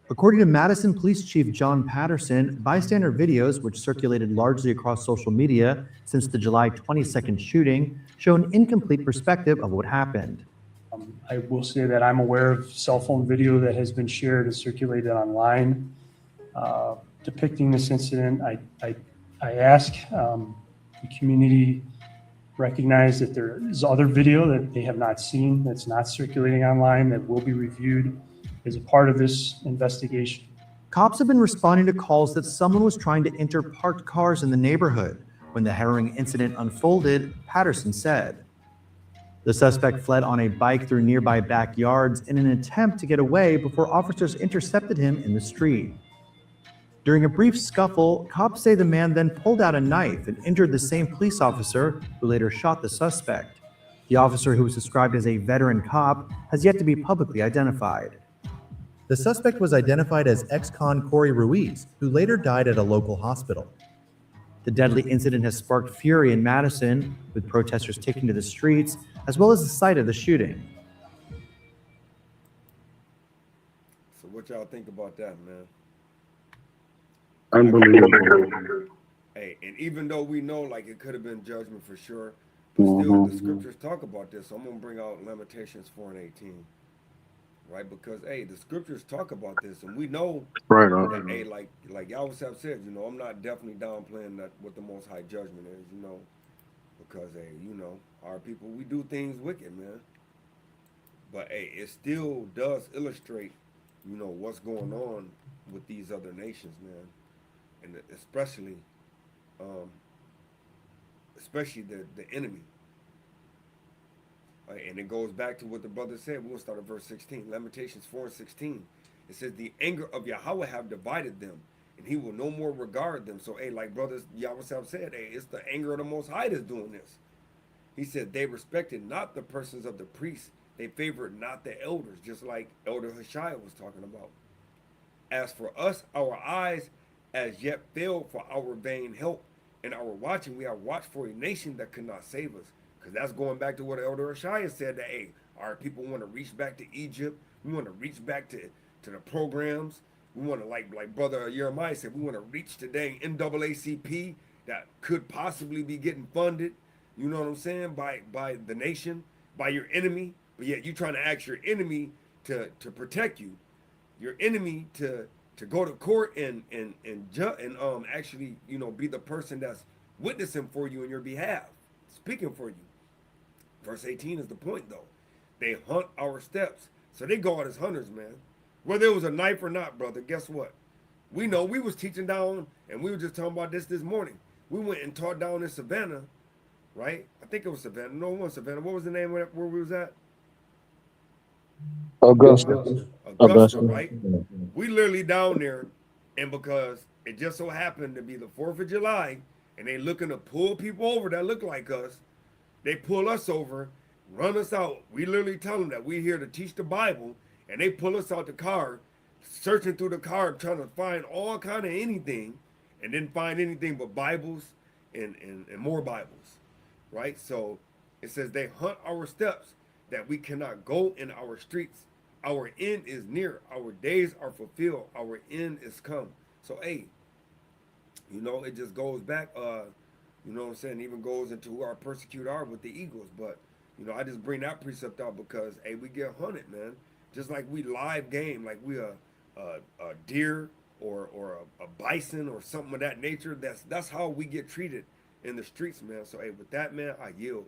According to Madison Police Chief John Patterson, bystander videos, which circulated largely across social media since the July 22nd shooting, show an incomplete perspective of what happened. I will say that I'm aware of cell phone video that has been shared and circulated online depicting this incident. I ask the community recognize that there is other video that they have not seen that's not circulating online that will be reviewed as a part of this investigation. Cops have been responding to calls that someone was trying to enter parked cars in the neighborhood. When the harrowing incident unfolded, Patterson said. The suspect fled on a bike through nearby backyards in an attempt to get away before officers intercepted him in the street. During a brief scuffle, cops say the man then pulled out a knife and injured the same police officer who later shot the suspect. The officer, who was described as a veteran cop, has yet to be publicly identified. The suspect was identified as ex-con Corey Ruiz, who later died at a local hospital. The deadly incident has sparked fury in Madison, with protesters taking to the streets, as well as the site of the shooting. So what y'all think about that, man? Unbelievable. Hey, and even though we know like it could have been judgment for sure, but still the scriptures talk about this. So I'm gonna bring out Lamentations 4:18. Right? Because hey, the scriptures talk about this, and we know Right that on. hey, like y'all have said, you know, I'm not definitely downplaying that what the Most High judgment is, you know, because hey, you know, our people we do things wicked, man. But hey, it still does illustrate, you know, what's going on with these other nations, man, and um, especially the enemy. And it goes back to what the brother said. We're going to start at verse 16. Lamentations 4:16. It says, the anger of Yahweh have divided them, and he will no more regard them. So, hey, like brothers Yahweh said, hey, it's the anger of the Most High that's doing this. He said, they respected not the persons of the priests. They favored not the elders, just like Elder Hashai was talking about. As for us, our eyes as yet failed for our vain help. In our watching, we have watched for a nation that could not save us. Because that's going back to what Elder Ashaya said, that, hey, our people want to reach back to Egypt. We want to reach back to the programs. We want to, like Brother Jeremiah said, we want to reach to dang NAACP that could possibly be getting funded, you know what I'm saying, by the nation, by your enemy. But yet you trying to ask your enemy to protect you, your enemy to go to court and actually, you know, be the person that's witnessing for you in your behalf, speaking for you. Verse 18 is the point, though. They hunt our steps. So they go out as hunters, man. Whether it was a knife or not, brother, guess what? We know we was teaching down, and we were just talking about this morning. We went and taught down in Savannah, right? I think it was Savannah. No, it wasn't Savannah. What was the name of that, where we was at? Augusta, right? We literally down there, and because it just so happened to be the 4th of July, and they looking to pull people over that look like us, they pull us over, run us out. We literally tell them that we're here to teach the Bible, and they pull us out the car, searching through the car, trying to find all kind of anything, and didn't find anything but Bibles and more Bibles, right? So it says they hunt our steps, that we cannot go in our streets. Our end is near. Our days are fulfilled. Our end is come. So, hey, you know, it just goes back, you know what I'm saying, even goes into who our persecute are with the Eagles. But, you know, I just bring that precept out because, hey, we get hunted, man. Just like we live game, like we a deer or a bison or something of that nature. That's how we get treated in the streets, man. So, hey, with that, man, I yield.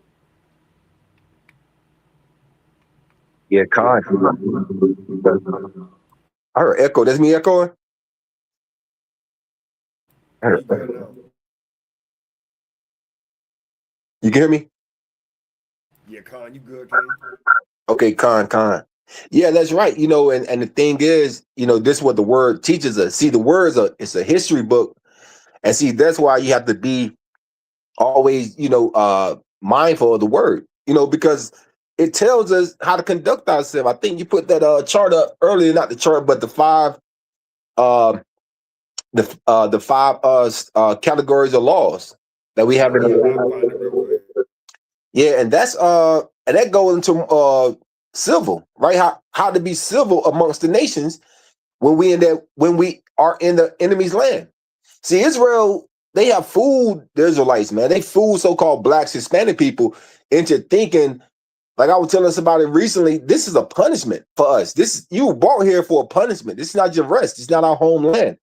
Yeah, Con. I heard echo. That's me echoing? I heard echo. You can hear me? Yeah, Con, you good, King? Okay, Con. Yeah, that's right. You know, and the thing is, you know, this is what the word teaches us. See, the word it's a history book. And see, that's why you have to be always, you know, mindful of the word, you know, because it tells us how to conduct ourselves. I think you put that chart up earlier, not the chart, but the five categories of laws that we have in yeah, and that's and that goes into civil, right? How to be civil amongst the nations when we are in the enemy's land. See, Israel, they have fooled the Israelites, man. They fooled so-called blacks, Hispanic people into thinking, like I was telling us about it recently, this is a punishment for us. You were brought here for a punishment. This is not your rest. It's not our homeland.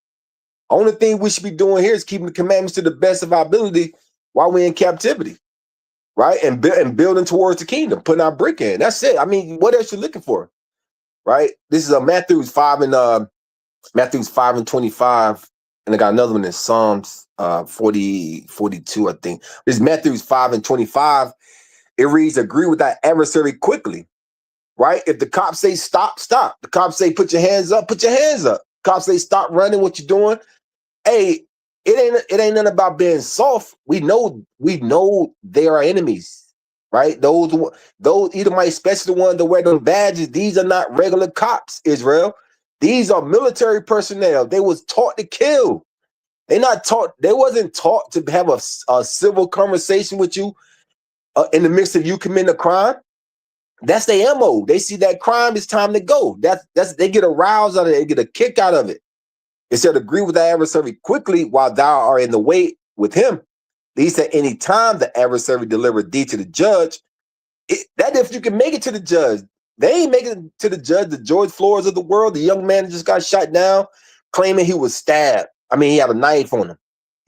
Only thing we should be doing here is keeping the commandments to the best of our ability while we're in captivity, right? And building towards the kingdom, putting our brick in. That's it. I mean, what else you looking for, right? This is Matthews 5 and 25. And I got another one in Psalms 42, I think. This is Matthews 5 and 25. It reads, agree with that adversary quickly, right? If the cops say stop, stop. The cops say put your hands up, put your hands up. Cops say stop running, what you doing? Hey, it ain't nothing about being soft. We know they are enemies, right? Those Edomites, especially the ones that wear them badges, these are not regular cops, Israel. These are military personnel. They was taught to kill. They wasn't taught to have a civil conversation with you in the midst of you committing a crime. That's their MO. They see that crime, it's time to go. They get aroused out of it, they get a kick out of it. It said, agree with the adversary quickly while thou art in the way with him. He said, any time the adversary delivered thee to the judge, that if you can make it to the judge, they ain't making it to the judge. The George Floyds of the world, the young man that just got shot down, claiming he was stabbed. I mean, he had a knife on him.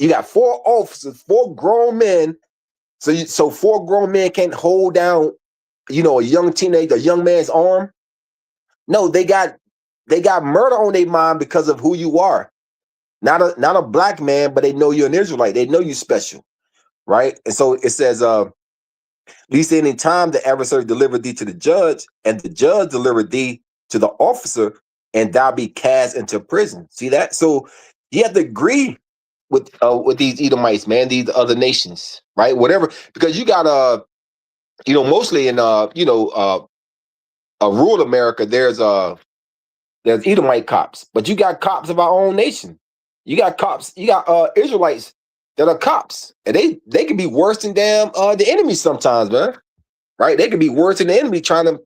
You got 4 officers, 4 grown men. So 4 grown men can't hold down, a young teenager, a young man's arm. No, they got murder on their mind because of who you are. Not a black man, but they know you're an Israelite. They know you special, right? And so it says, least any time the adversary delivered thee to the judge, and the judge delivered thee to the officer, and thou be cast into prison. See that? So you have to agree with these Edomites, man, these other nations, right? Whatever, because you got mostly in rural America, there's Edomite cops, but you got cops of our own nation. You got cops, you got Israelites that are cops, and they can be worse than the enemy sometimes, man. Right? They can be worse than the enemy trying to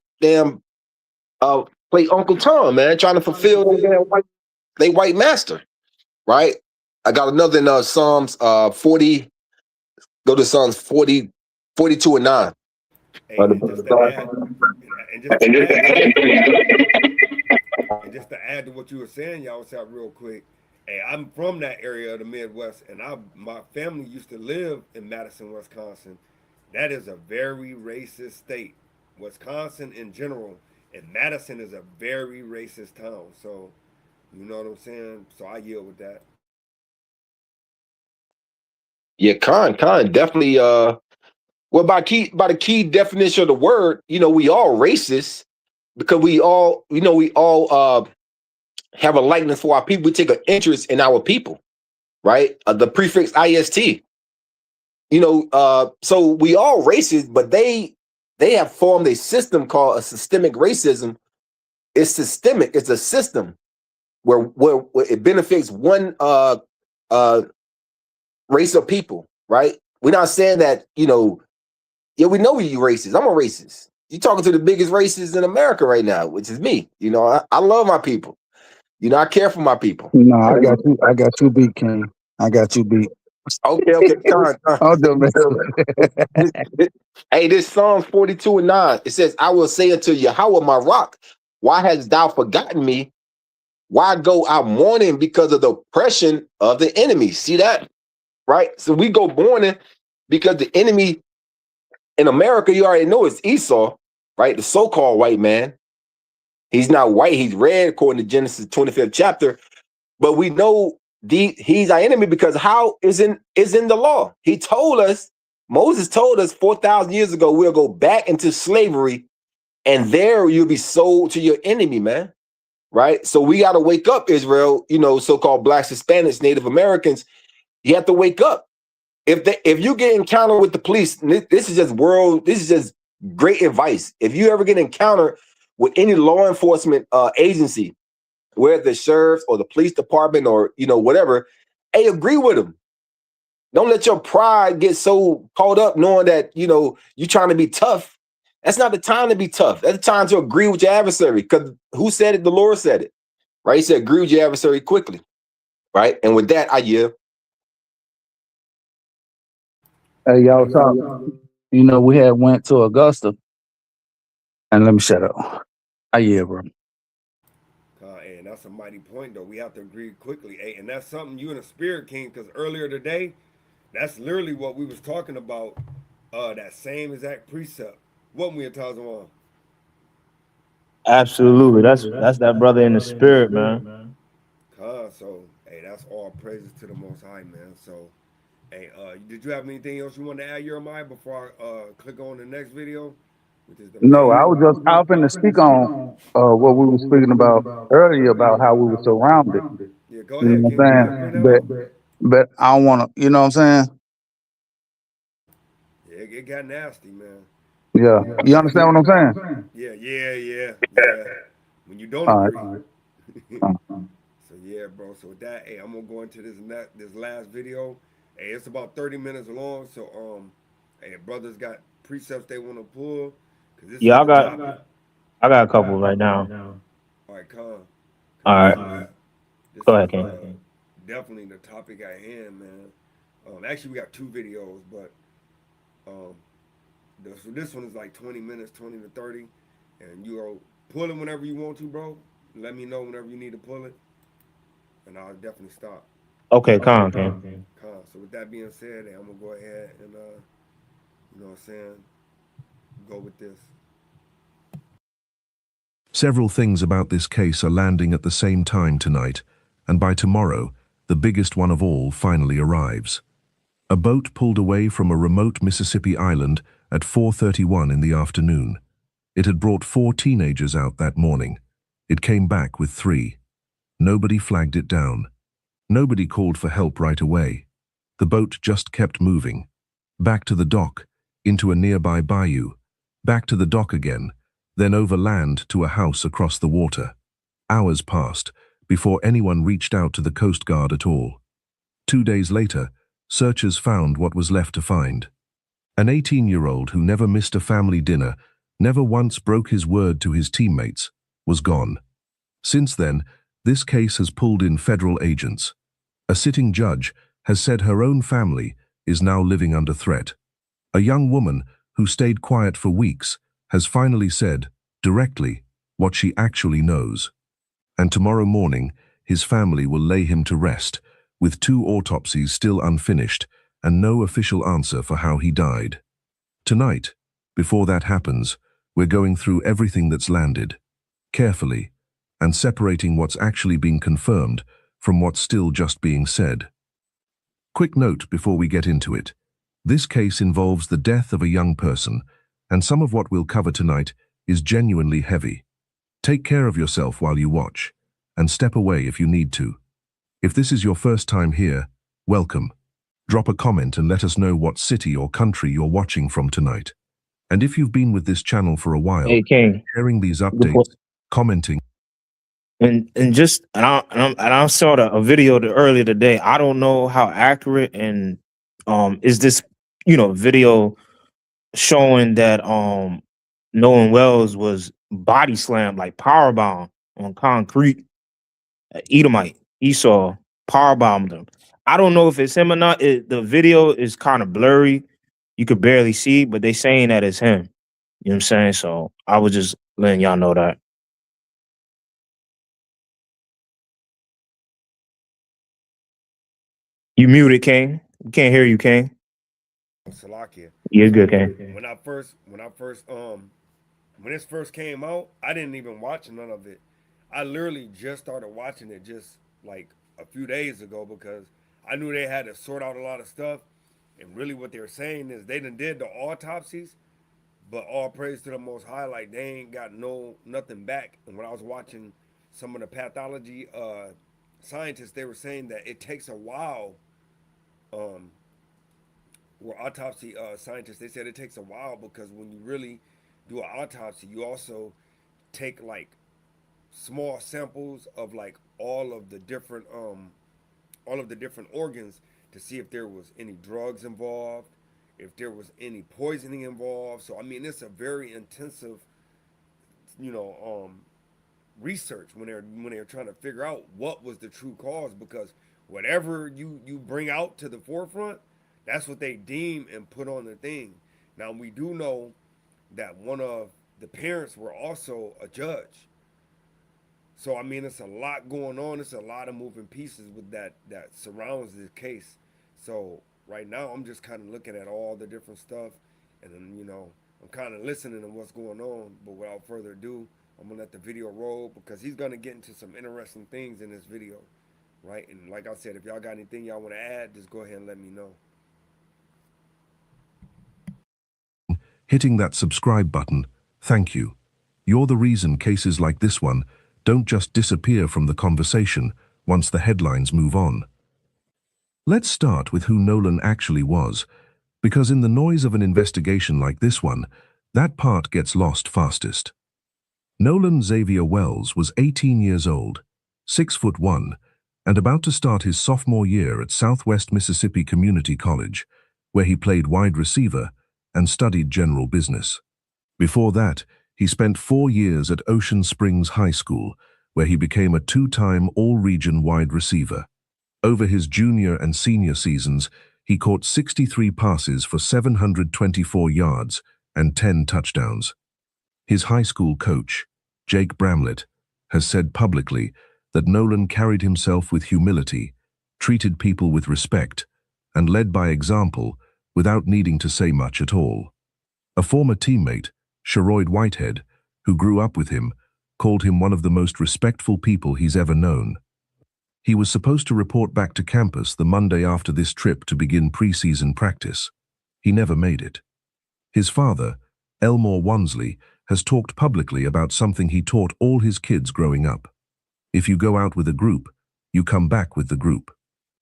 play Uncle Tom, man, trying to fulfill their white master. Right? I got another in Psalms 40. Go to Psalms 40, 42 and 9. Hey, and just to add to what you were saying, y'all was out real quick. Hey, I'm from that area of the Midwest, and my family used to live in Madison, Wisconsin. That is a very racist state. Wisconsin in general, and Madison is a very racist town. So, you know what I'm saying? So I yield with that. Yeah, Khan definitely. Well, by the key definition of the word, we all racist because we all have a likeness for our people. We take an interest in our people, right? The prefix ist. So we all racist, but they have formed a system called a systemic racism. It's systemic. It's a system where it benefits one race of people, right? We're not saying that, we know you racist. I'm a racist. You're talking to the biggest racist in America right now, which is me. I love my people. I care for my people. No, I got you beat, King. I got you beat. Okay, Con. Hey, this Psalms 42 and 9. It says, I will say unto Yahweh, my rock, why hast thou forgotten me? Why go out mourning because of the oppression of the enemy? See that? Right? So we go mourning because the enemy in America, you already know, it's Esau, right? The so-called white man. He's not white, he's red, according to Genesis 25th chapter. But we know he's our enemy because how is in the law. He told us, Moses told us 4,000 years ago, we'll go back into slavery and there you'll be sold to your enemy, man. Right? So we got to wake up, Israel, so-called blacks, Hispanics, Native Americans. You have to wake up. If you get encountered with the police, this is just great advice. If you ever get encountered with any law enforcement agency, whether the sheriffs or the police department or whatever, hey, agree with them. Don't let your pride get so caught up knowing that you're trying to be tough. That's not the time to be tough. That's the time to agree with your adversary. Because who said it? The Lord said it. Right? He said, agree with your adversary quickly. Right? And with that, I yield. Hey, y'all talk. We had went to Augusta. And let me shut up. I yield, bro. And that's a mighty point, though. We have to agree quickly. Hey, and that's something you and the Spirit King, because earlier today, that's literally what we was talking about. That same exact precept. What we are talking about? Absolutely. That's that brother in the spirit, man. So, hey, that's all praises to the Most High, man. So, hey, did you have anything else you want to add, Jeremiah, before I click on the next video? No, I was going to speak on what we were speaking about earlier about how we were surrounded. Yeah, go ahead. You know what I'm saying? But I don't want to, you know what I'm saying? Yeah, it got nasty, man. Yeah. You understand what I'm saying? Yeah. When you don't All right. agree. Uh, So yeah, bro. So with that, hey, I'm gonna go into this last video. Hey, it's about 30 minutes long. So hey, brothers got precepts they want to pull, cause this is Yeah, the topic. I got a couple right now. All right, con. Cause All right, this go is ahead, King. definitely the topic at hand, man. Actually, we got two videos, but um, so this one is like 20 minutes, 20 to 30, and you go pull it whenever you want to, bro. Let me know whenever you need to pull it, and I'll definitely stop. Okay, calm, King. Con. So with that being said, I'm gonna go ahead and you know what I'm saying, go with this. Several things about this case are landing at the same time tonight, and by tomorrow, the biggest one of all finally arrives. A boat pulled away from a remote Mississippi island at 4:31 in the afternoon. It had brought 4 teenagers out that morning. It came back with 3. Nobody flagged it down. Nobody called for help right away. The boat just kept moving. Back to the dock, into a nearby bayou, back to the dock again, then over land to a house across the water. Hours passed before anyone reached out to the Coast Guard at all. 2 days later, searchers found what was left to find. An 18-year-old who never missed a family dinner, never once broke his word to his teammates, was gone. Since then, this case has pulled in federal agents. A sitting judge has said her own family is now living under threat. A young woman who stayed quiet for weeks has finally said, directly, what she actually knows. And tomorrow morning, his family will lay him to rest, with 2 autopsies still unfinished and no official answer for how he died. Tonight, before that happens, we're going through everything that's landed, carefully, and separating what's actually been confirmed from what's still just being said. Quick note before we get into it. This case involves the death of a young person, and some of what we'll cover tonight is genuinely heavy. Take care of yourself while you watch, and step away if you need to. If this is your first time here, welcome. Drop a comment and let us know what city or country you're watching from tonight. And if you've been with this channel for a while, Hey, King. sharing these updates, commenting, I saw a video earlier today. I don't know how accurate and is this video showing that Nolan Wells was body slammed like power bomb on concrete. Edomite Esau power bombed him. I don't know if it's him or not. The video is kind of blurry. You could barely see, but they saying that it's him. You know what I'm saying? So I was just letting y'all know that. You muted, King. We can't hear you, King. Salakia. You're good, King. When this first came out, I didn't even watch none of it. I literally just started watching it just like a few days ago because I knew they had to sort out a lot of stuff. And really what they're saying is they done did the autopsies, but all praise to the Most High, like they ain't got nothing back. And when I was watching some of the pathology scientists, they were saying that it takes a while. Were autopsy scientists, they said it takes a while because when you really do an autopsy, you also take like small samples of like all of the different organs to see if there was any drugs involved, if there was any poisoning involved. So I mean, it's a very intensive, you know, research when they're trying to figure out what was the true cause, because whatever you bring out to the forefront, that's what they deem and put on the thing. Now we do know that one of the parents were also a judge. So I mean, it's a lot going on. It's a lot of moving pieces with that surrounds this case. So right now, I'm just kind of looking at all the different stuff, and then I'm kind of listening to what's going on. But without further ado, I'm gonna let the video roll because he's gonna get into some interesting things in this video, right? And like I said, if y'all got anything y'all want to add, just go ahead and let me know. hitting that subscribe button. Thank you. You're the reason cases like this one don't just disappear from the conversation once the headlines move on. Let's start with who Nolan actually was, because in the noise of an investigation like this one, That part gets lost fastest. Nolan Xavier Wells was 18 years old, 6'1", and about to start his sophomore year at Southwest Mississippi Community College, where he played wide receiver and studied general business. Before that, he spent 4 years at Ocean Springs High School, where he became a 2-time all-region wide receiver. Over his junior and senior seasons, he caught 63 passes for 724 yards and 10 touchdowns. His high school coach, Jake Bramlett, has said publicly that Nolan carried himself with humility, treated people with respect, and led by example without needing to say much at all. A former teammate, Sheroyd Whitehead, who grew up with him, called him one of the most respectful people he's ever known. He was supposed to report back to campus the Monday after this trip to begin preseason practice. He never made it. His father, Elmore Wansley, has talked publicly about something he taught all his kids growing up. If you go out with a group, you come back with the group.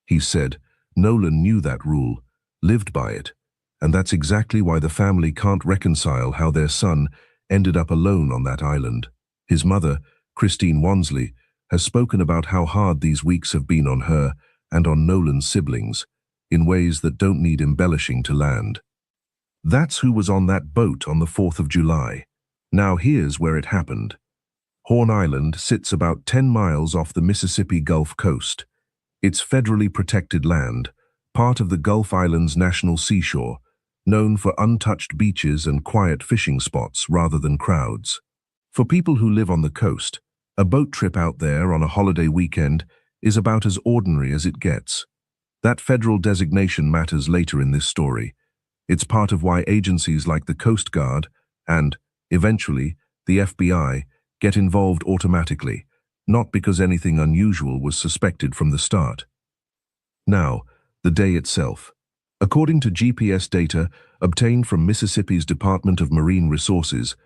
He said Nolan knew that rule, lived by it, and that's exactly why the family can't reconcile how their son ended up alone on that island. His mother, Christine Wansley, has spoken about how hard these weeks have been on her and on Nolan's siblings, in ways that don't need embellishing to land. That's who was on that boat on the 4th of July. Now here's where it happened. Horn Island sits about 10 miles off the Mississippi Gulf Coast. It's federally protected land, part of the Gulf Islands National Seashore, known for untouched beaches and quiet fishing spots rather than crowds. For people who live on the coast, a boat trip out there on a holiday weekend is about as ordinary as it gets. That federal designation matters later in this story. It's part of why agencies like the Coast Guard and, eventually, the FBI get involved automatically, not because anything unusual was suspected from the start. Now, the day itself. According to GPS data obtained from Mississippi's Department of Marine Resources,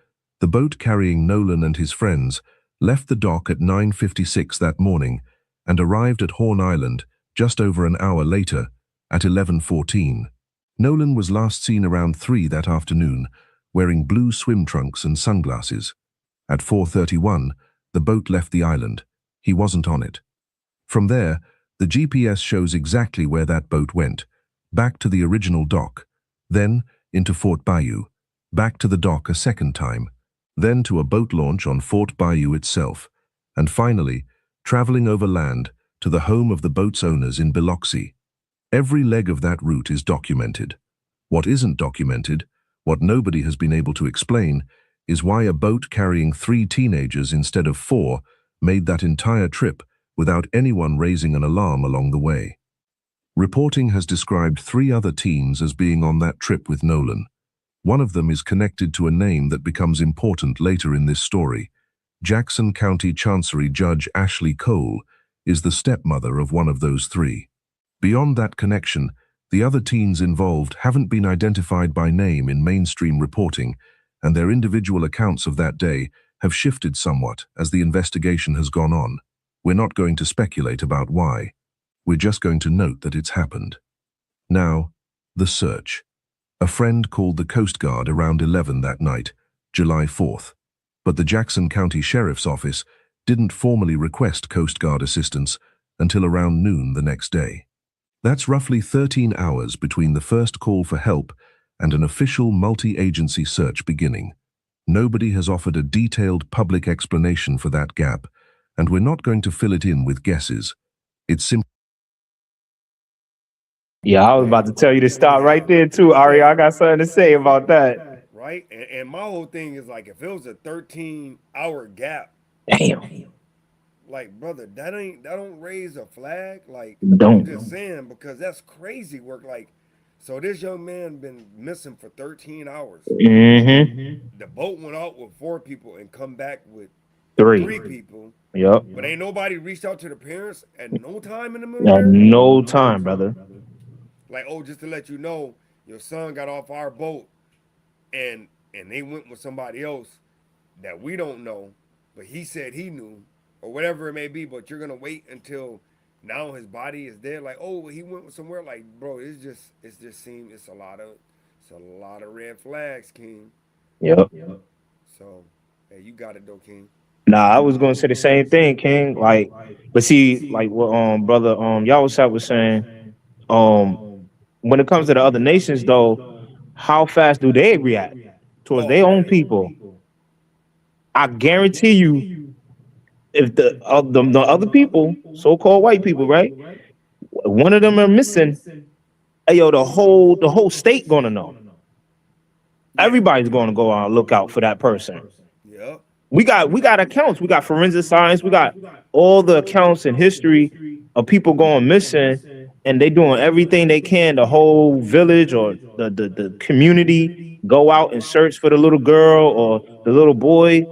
the boat carrying Nolan and his friends left the dock at 9:56 that morning and arrived at Horn Island just over an hour later at 11:14. Nolan was last seen around 3 that afternoon, wearing blue swim trunks and sunglasses. At 4:31, the boat left the island. He wasn't on it. From there, the GPS shows exactly where that boat went, back to the original dock, then into Fort Bayou, back to the dock a second time, then to a boat launch on Fort Bayou itself, and finally, traveling over land to the home of the boat's owners in Biloxi. Every leg of that route is documented. What isn't documented, what nobody has been able to explain, is why a boat carrying 3 teenagers instead of 4 made that entire trip without anyone raising an alarm along the way. Reporting has described 3 other teens as being on that trip with Nolan. One of them is connected to a name that becomes important later in this story. Jackson County Chancery Judge Ashley Cole is the stepmother of one of those 3. Beyond that connection, the other teens involved haven't been identified by name in mainstream reporting, and their individual accounts of that day have shifted somewhat as the investigation has gone on. We're not going to speculate about why. We're just going to note that it's happened. Now, the search. A friend called the Coast Guard around 11 that night, July 4th, but the Jackson County Sheriff's Office didn't formally request Coast Guard assistance until around noon the next day. That's roughly 13 hours between the first call for help and an official multi-agency search beginning. Nobody has offered a detailed public explanation for that gap, and we're not going to fill it in with guesses. It's simple. Yeah, I was about to tell you to stop right there too, Ari. I got something to say about that. Right? And my whole thing is like, if it was a 13-hour gap, Damn. like, brother, that don't raise a flag. Like, Don't. I'm just saying, because that's crazy work. Like, so this young man been missing for 13 hours. Mm-hmm. The boat went out with 4 people and come back with 3. 3 people. Yep. But ain't nobody reached out to the parents at no time in the middle At there. no time, brother. Like, oh, just to let you know, your son got off our boat and they went with somebody else that we don't know, but he said he knew, or whatever it may be, but you're gonna wait until now his body is dead. Like, oh, he went somewhere. Like, bro, it's just a lot of red flags, King. Yep. So, hey, you got it though, King. Nah, I was gonna say the same thing, King. Like, but see, like what brother Yawasat was saying, when it comes to the other nations though, how fast do they react towards Oh their own man, people? I guarantee you, if the other people, so-called white people, right? One of them are missing, hey yo, the whole state gonna know. yeah, Everybody's gonna go out and look out for that person. yep, We got accounts. We got forensic science. We got all the accounts in history of people going missing, and they doing everything they can. The whole village or the community go out and search for the little girl or the little boy.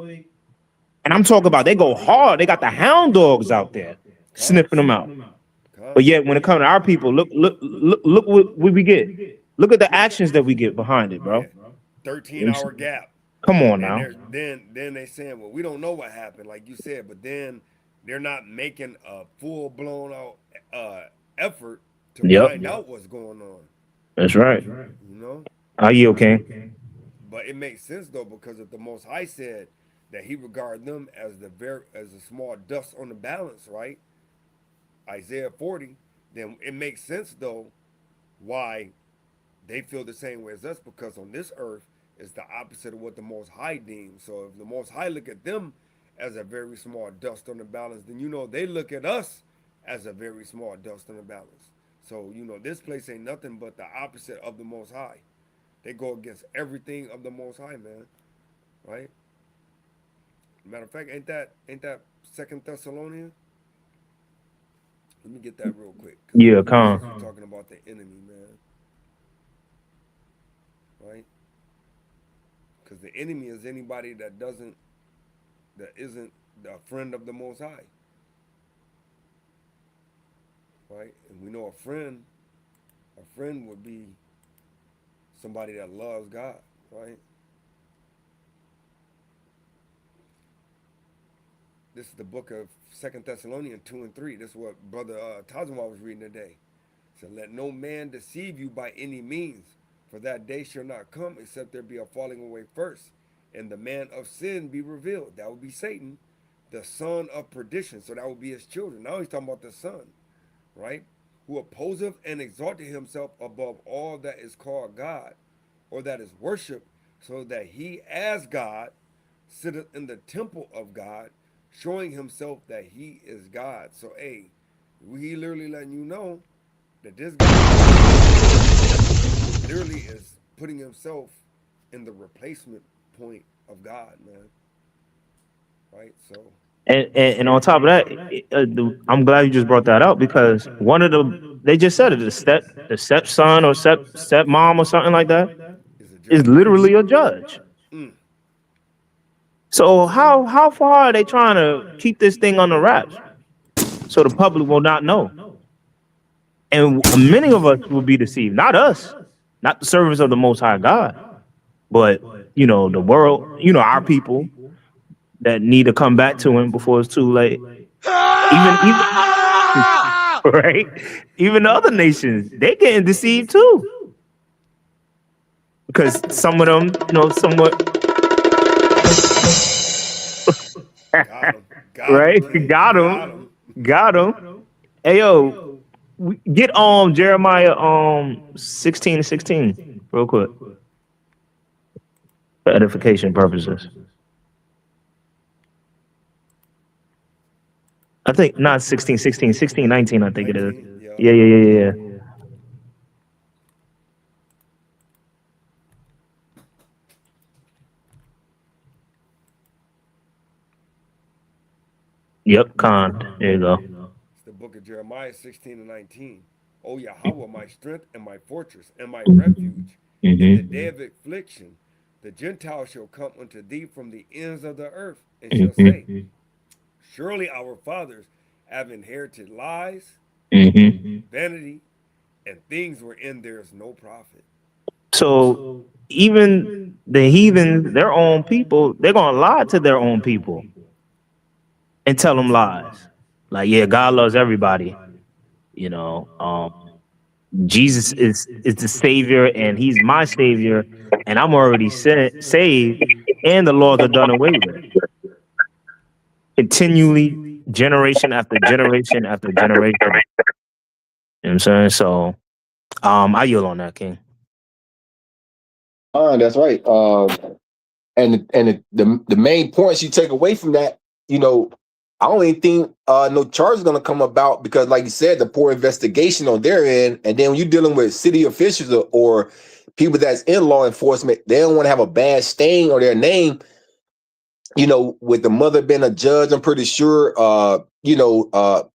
And I'm talking about they go hard. They got the hound dogs out there con, sniffing them out. But con, yet, when it comes to our people, look what we get. Look at the actions that we get behind it, bro. yeah, 13-hour gap. Come on And now. then they saying, well, we don't know what happened, like you said, but then they're not making a full blown out effort to Yep, find out what's going on. that's right. You know, Are you okay? but it makes sense though because if the Most High said that He regard them as as a small dust on the balance, right? Isaiah 40, then it makes sense though why they feel the same way as us because on this earth it's the opposite of what the Most High deems. So if the Most High look at them as a very small dust on the balance, then they look at us as a very small dust on the balance. So this place ain't nothing but the opposite of the Most High. They go against everything of the Most High, man. Right? Matter of fact, ain't that Second Thessalonians? Let me get that real quick. Yeah, Since we're con. talking about the enemy, man. Right? Because the enemy is anybody that isn't a friend of the Most High, right? And we know a friend would be somebody that loves God, right? This is the book of Second Thessalonians 2 and 3. This is what Brother Tazawah was reading today. It said, "Let no man deceive you by any means, for that day shall not come except there be a falling away first, and the man of sin be revealed." That would be Satan, the son of perdition. So that would be his children. Now he's talking about the son, right? Who opposeth and exalted himself above all that is called God, or that is worship, so that he as God sitteth in the temple of God, showing himself that he is God. So he literally letting you know that this guy literally is putting himself in the replacement point of God, man. Right? So And on top of that, I'm glad you just brought that up because one of they just said it, the stepson or stepmom or something like that is a is judge. literally a judge. Mm. So how far are they trying to keep this thing on the wraps so the public will not know? And many of us will be deceived. Not us, not the servants of the Most High God, but the world, our people that need to come back to Him before it's too late. Even right, even the other nations, they getting deceived too, because some of them, somewhat Got him. Got him, right, King. got Got them, him. got them. Hey yo, get Jeremiah 16:16 real quick for edification purposes. I think not 16:16, 16:19. I think it is. 19. Yeah. Yeah. Yep, Khan. There you go. It's the book of Jeremiah 16 and 19. O Yahweh, my strength and my fortress and my refuge, in the day of affliction, the Gentiles shall come unto thee from the ends of the earth, and shall say, Mm-hmm. surely our fathers have inherited lies, Mm-hmm. vanity, and things wherein there is no profit. So even the heathen, their own people, they're gonna lie to their own people and tell them lies. Like, yeah, God loves everybody. You know, Jesus is the savior, and he's my savior, and I'm already saved, and the laws are done away with. Continually, generation after generation after generation. You know what I'm saying? So, I yield on that, King. That's right. And the main points you take away from that, you know, I don't even think no charge is gonna come about because, like you said, the poor investigation on their end, and then when you're dealing with city officials or people that's in law enforcement, they don't want to have a bad stain on their name. You know, with the mother being a judge, I'm pretty sure. The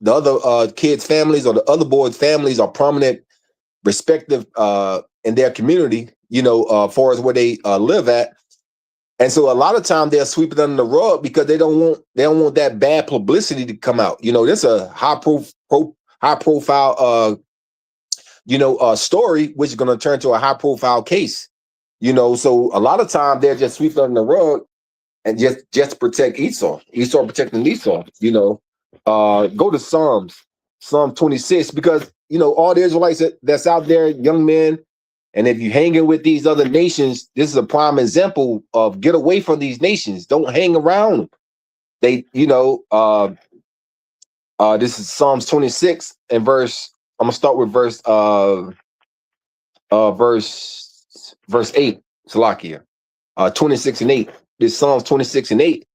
other kids' families or the other boys' families are prominent, respective in their community. You know, as far as where they live at. And so a lot of time they'll sweep it under the rug because they don't want that bad publicity to come out. You know, this is a high profile story, which is going to turn to a high profile case. You know, so a lot of time they're just sweep it under the rug and just to protect Esau protecting Esau. You know, go to Psalm 26 because you know all the Israelites that's out there, young men. And if you're hanging with these other nations, this is a prime example of get away from these nations. Don't hang around them. They, this is Psalms 26 and verse. I'm gonna start with verse 8, Salakia. 26 and 8. This Psalms 26 and 8.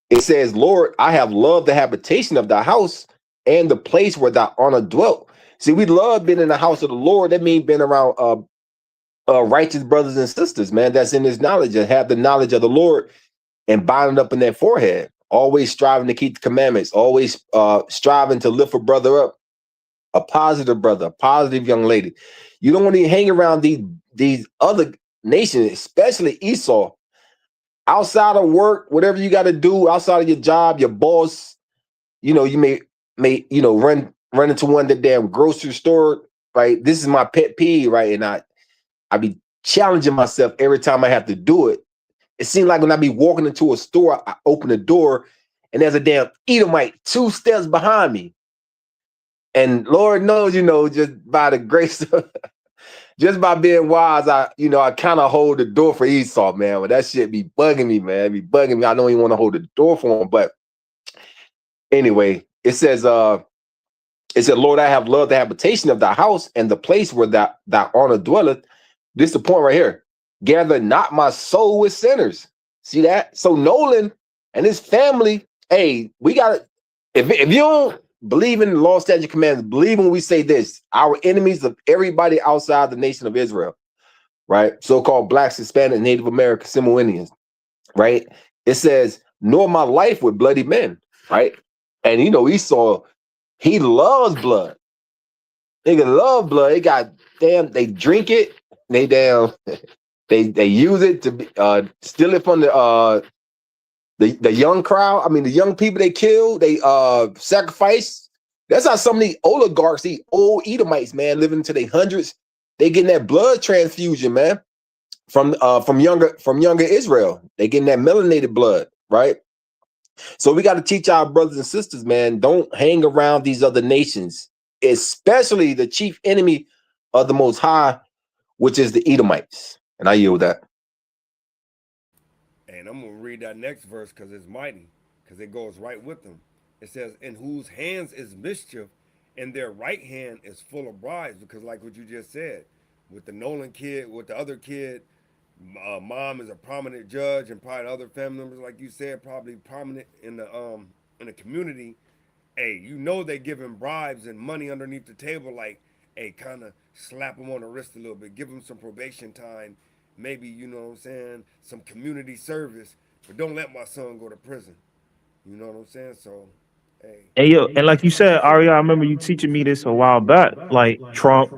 It says, Lord, I have loved the habitation of thy house and the place where thy honor dwelt. See, we love being in the house of the Lord. That means being around righteous brothers and sisters, man, that's in his knowledge and have the knowledge of the Lord and bind it up in their forehead. Always striving to keep the commandments, always striving to lift a brother up, a positive brother, a positive young lady. You don't want to hang around these other nations, especially Esau. Outside of work, whatever you got to do, outside of your job, your boss, you know, you may run into one of the damn grocery store, right? This is my pet peeve, right? And I be challenging myself every time I have to do it. It seems like when I be walking into a store, I open the door and there's a damn Edomite 2 steps behind me. And Lord knows, you know, just by the grace of, just by being wise, I kind of hold the door for Esau, man. But that shit be bugging me, man. It be bugging me. I don't even want to hold the door for him. But anyway, it said, Lord, I have loved the habitation of thy house and the place where thy honor dwelleth. This is the point right here. Gather not my soul with sinners. See that? So Nolan and his family, hey, we got to, if you don't believe in the law, statute, commandments, believe when we say this, our enemies of everybody outside the nation of Israel, right? So-called blacks, Hispanic, Native American, Samoanians, right? It says, nor my life with bloody men, right? And you know, Esau, he loves blood. Nigga love blood. They drink it. They use it to steal it from the young crowd. I mean, the young people they kill, they sacrifice. That's how some of the oligarchs, the old Edomites, man, living into their hundreds, they getting that blood transfusion, man, from younger Israel. They getting that melanated blood, right? So we got to teach our brothers and sisters, man, don't hang around these other nations, especially the chief enemy of the Most High, which is the Edomites. And I yield that. And I'm going to read that next verse because it's mighty, because it goes right with them. It says, in whose hands is mischief, and their right hand is full of bribes. Because like what you just said, with the Nolan kid, with the other kid, mom is a prominent judge, and probably other family members, like you said, probably prominent in the community. Hey, you know they giving bribes and money underneath the table, like, hey, kind of slap them on the wrist a little bit, give them some probation time, maybe, you know what I'm saying, some community service, but don't let my son go to prison. You know what I'm saying? So, hey. And yo, and like you said, Ari, I remember you teaching me this a while back. Like Trump,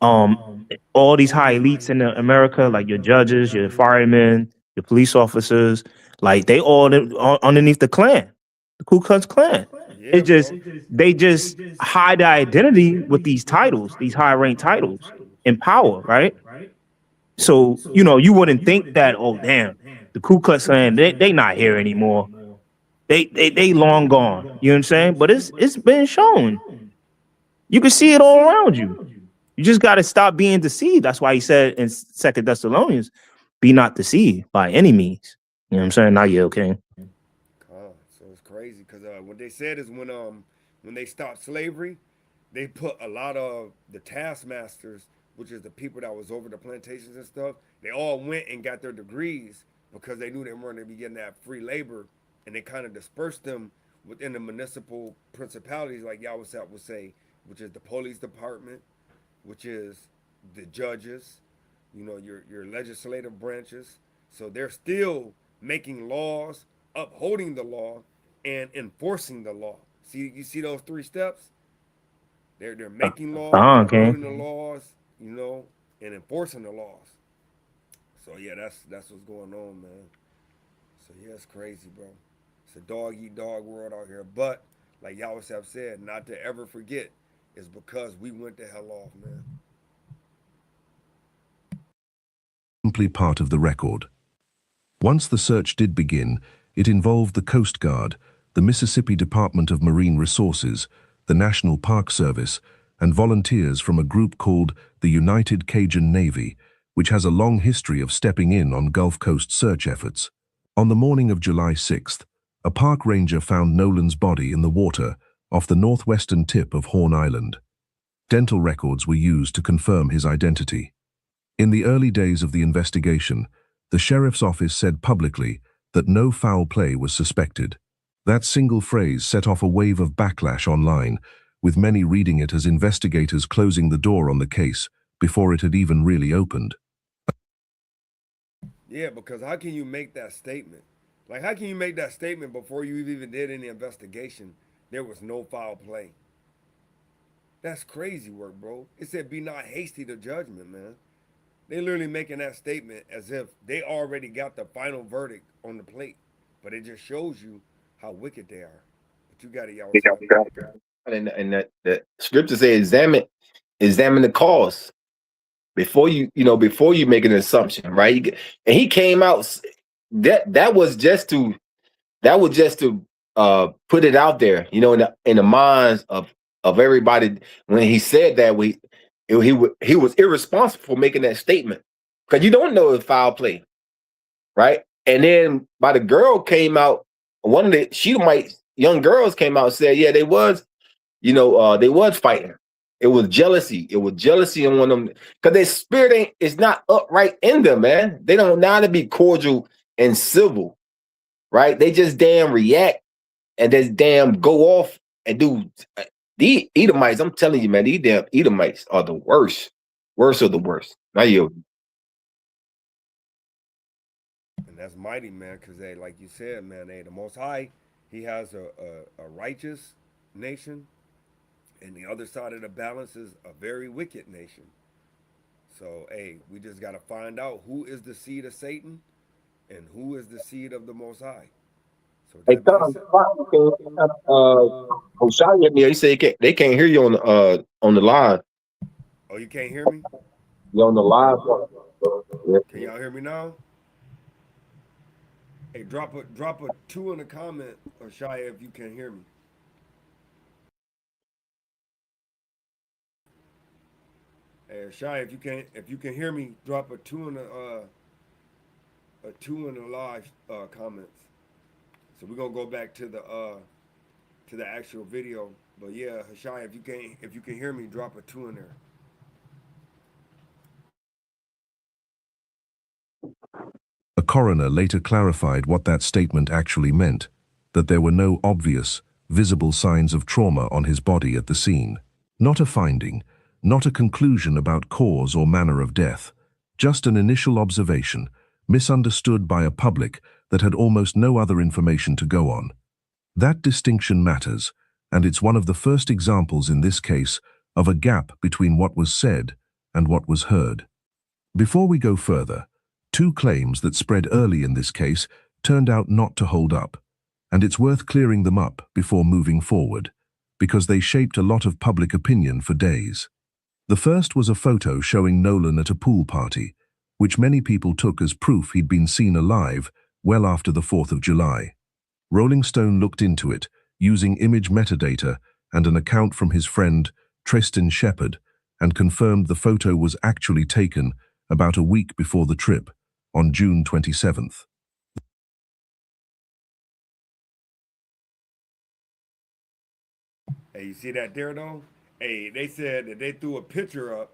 all these high elites in America, like your judges, your firemen, your police officers, like they all underneath the Klan, the Ku Klux Klan. Yeah, They just hide their identity with these titles, these high rank titles in power, right? So you know you wouldn't think that. Oh damn, the Ku Klux Klan, they not here anymore. They long gone. You know what I'm saying? But it's been shown. You can see it all around you. You just got to stop being deceived. That's why he said in 2 Thessalonians, be not deceived by any means. You know what I'm saying? Not you, okay? So it's crazy because what they said is when they stopped slavery, they put a lot of the taskmasters, which is the people that was over the plantations and stuff, they all went and got their degrees because they knew they weren't going to be getting that free labor, and they kind of dispersed them within the municipal principalities, like y'all would say, which is the police department, which is the judges, you know, your legislative branches. So they're still making laws, upholding the law, and enforcing the law. See, you see those 3 steps? They're making laws, Okay. upholding the laws, you know, and enforcing the laws. So yeah, that's what's going on, man. So yeah, it's crazy, bro. It's a dog eat dog world out here. But like y'all have said, not to ever forget, it's because we went the hell off, man. Simply part of the record. Once the search did begin, it involved the Coast Guard, the Mississippi Department of Marine Resources, the National Park Service, and volunteers from a group called the United Cajun Navy, which has a long history of stepping in on Gulf Coast search efforts. On the morning of July 6th, a park ranger found Nolan's body in the water off the northwestern tip of Horn Island. Dental records were used to confirm his identity. In the early days of the investigation, the sheriff's office said publicly that no foul play was suspected. That single phrase set off a wave of backlash online, with many reading it as investigators closing the door on the case before it had even really opened. Yeah, because how can you make that statement? Like, how can you make that statement before you even did any investigation? There was no foul play. That's crazy work, bro. It said be not hasty to judgment, man. They literally making that statement as if they already got the final verdict on the plate. But it just shows you how wicked they are. But you got it, y'all. And that scripture says examine the cause before you make an assumption, right? And he came out that was just to put it out there, you know, in the minds of everybody. When he said that, he was irresponsible for making that statement, because you don't know if foul play, right? And then by the girl came out, one of the Shedomite young girls came out and said, yeah, they was fighting. It was jealousy. It was jealousy in one of them, because their spirit is not upright in them, man. They don't know how to be cordial and civil, right? They just damn react and just damn go off and do. The Edomites, I'm telling you, man, these damn Edomites are the worst. Worst of the worst. Now you. And that's mighty, man, because they, like you said, man, the Most High, he has a righteous nation, and the other side of the balance is a very wicked nation. So, hey, we just got to find out who is the seed of Satan and who is the seed of the Most High. So Hey, Tom, Oshai hit me. He said they can't hear you on the line. Oh, you can't hear me? You're on the live. Can y'all hear me now? Hey, drop a 2 in the comment, Oshai, if you can hear me. Hey, Oshai, if you can hear me, drop a 2 in the live comments. So we're gonna go back to the actual video. But yeah, Hashai, if you can hear me, drop a 2 in there. A coroner later clarified what that statement actually meant, that there were no obvious, visible signs of trauma on his body at the scene. Not a finding, not a conclusion about cause or manner of death, just an initial observation, misunderstood by a public that had almost no other information to go on. That distinction matters, and it's one of the first examples in this case of a gap between what was said and what was heard. Before we go further, 2 claims that spread early in this case turned out not to hold up, and it's worth clearing them up before moving forward, because they shaped a lot of public opinion for days. The first was a photo showing Nolan at a pool party, which many people took as proof he'd been seen alive well after the 4th of July. Rolling Stone looked into it, using image metadata and an account from his friend Tristan Shepard, and confirmed the photo was actually taken about a week before the trip, on June 27th. Hey, you see that there though? Hey, they said that they threw a picture up,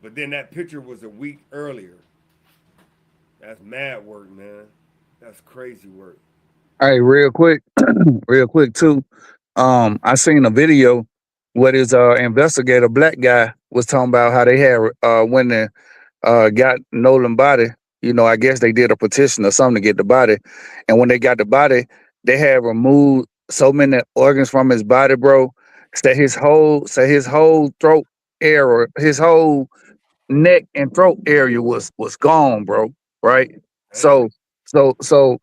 but then that picture was a week earlier. That's mad work, man. That's crazy work. Hey, real quick too. I seen a video where this investigator, black guy, was talking about how they had when they got Nolan body. You know, I guess they did a petition or something to get the body, and when they got the body, they had removed so many organs from his body, bro. His whole throat area, his whole neck and throat area was gone, bro. Right. Damn. So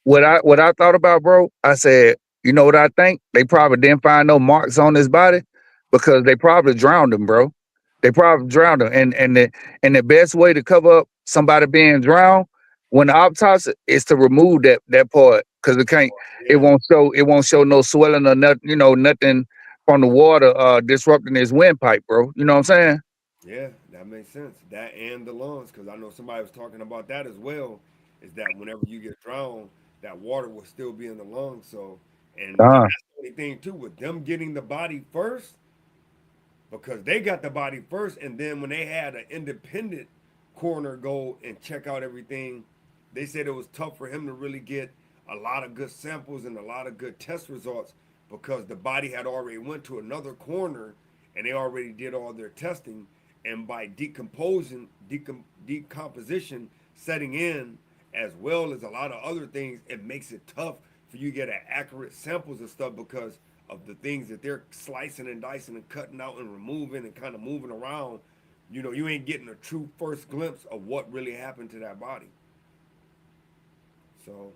what I thought about, bro, I said, you know what I think? They probably didn't find no marks on his body because they probably drowned him, bro. They probably drowned him. And the best way to cover up somebody being drowned when the autopsy is to remove that part. Cause Yeah. it won't show no swelling or nothing, nothing from the water disrupting his windpipe, bro. You know what I'm saying? Yeah, that makes sense. That and the lungs, because I know somebody was talking about that as well. Is that whenever you get drowned, that water will still be in the lungs. So, and Uh, that's the only thing too with them getting the body first, because they got the body first, and then when they had an independent coroner go and check out everything, they said it was tough for him to really get a lot of good samples and a lot of good test results because the body had already went to another coroner and they already did all their testing, and by decomposition setting in as well as a lot of other things, it makes it tough for you to get accurate samples of stuff because of the things that they're slicing and dicing and cutting out and removing and kind of moving around. You know, you ain't getting a true first glimpse of what really happened to that body. So,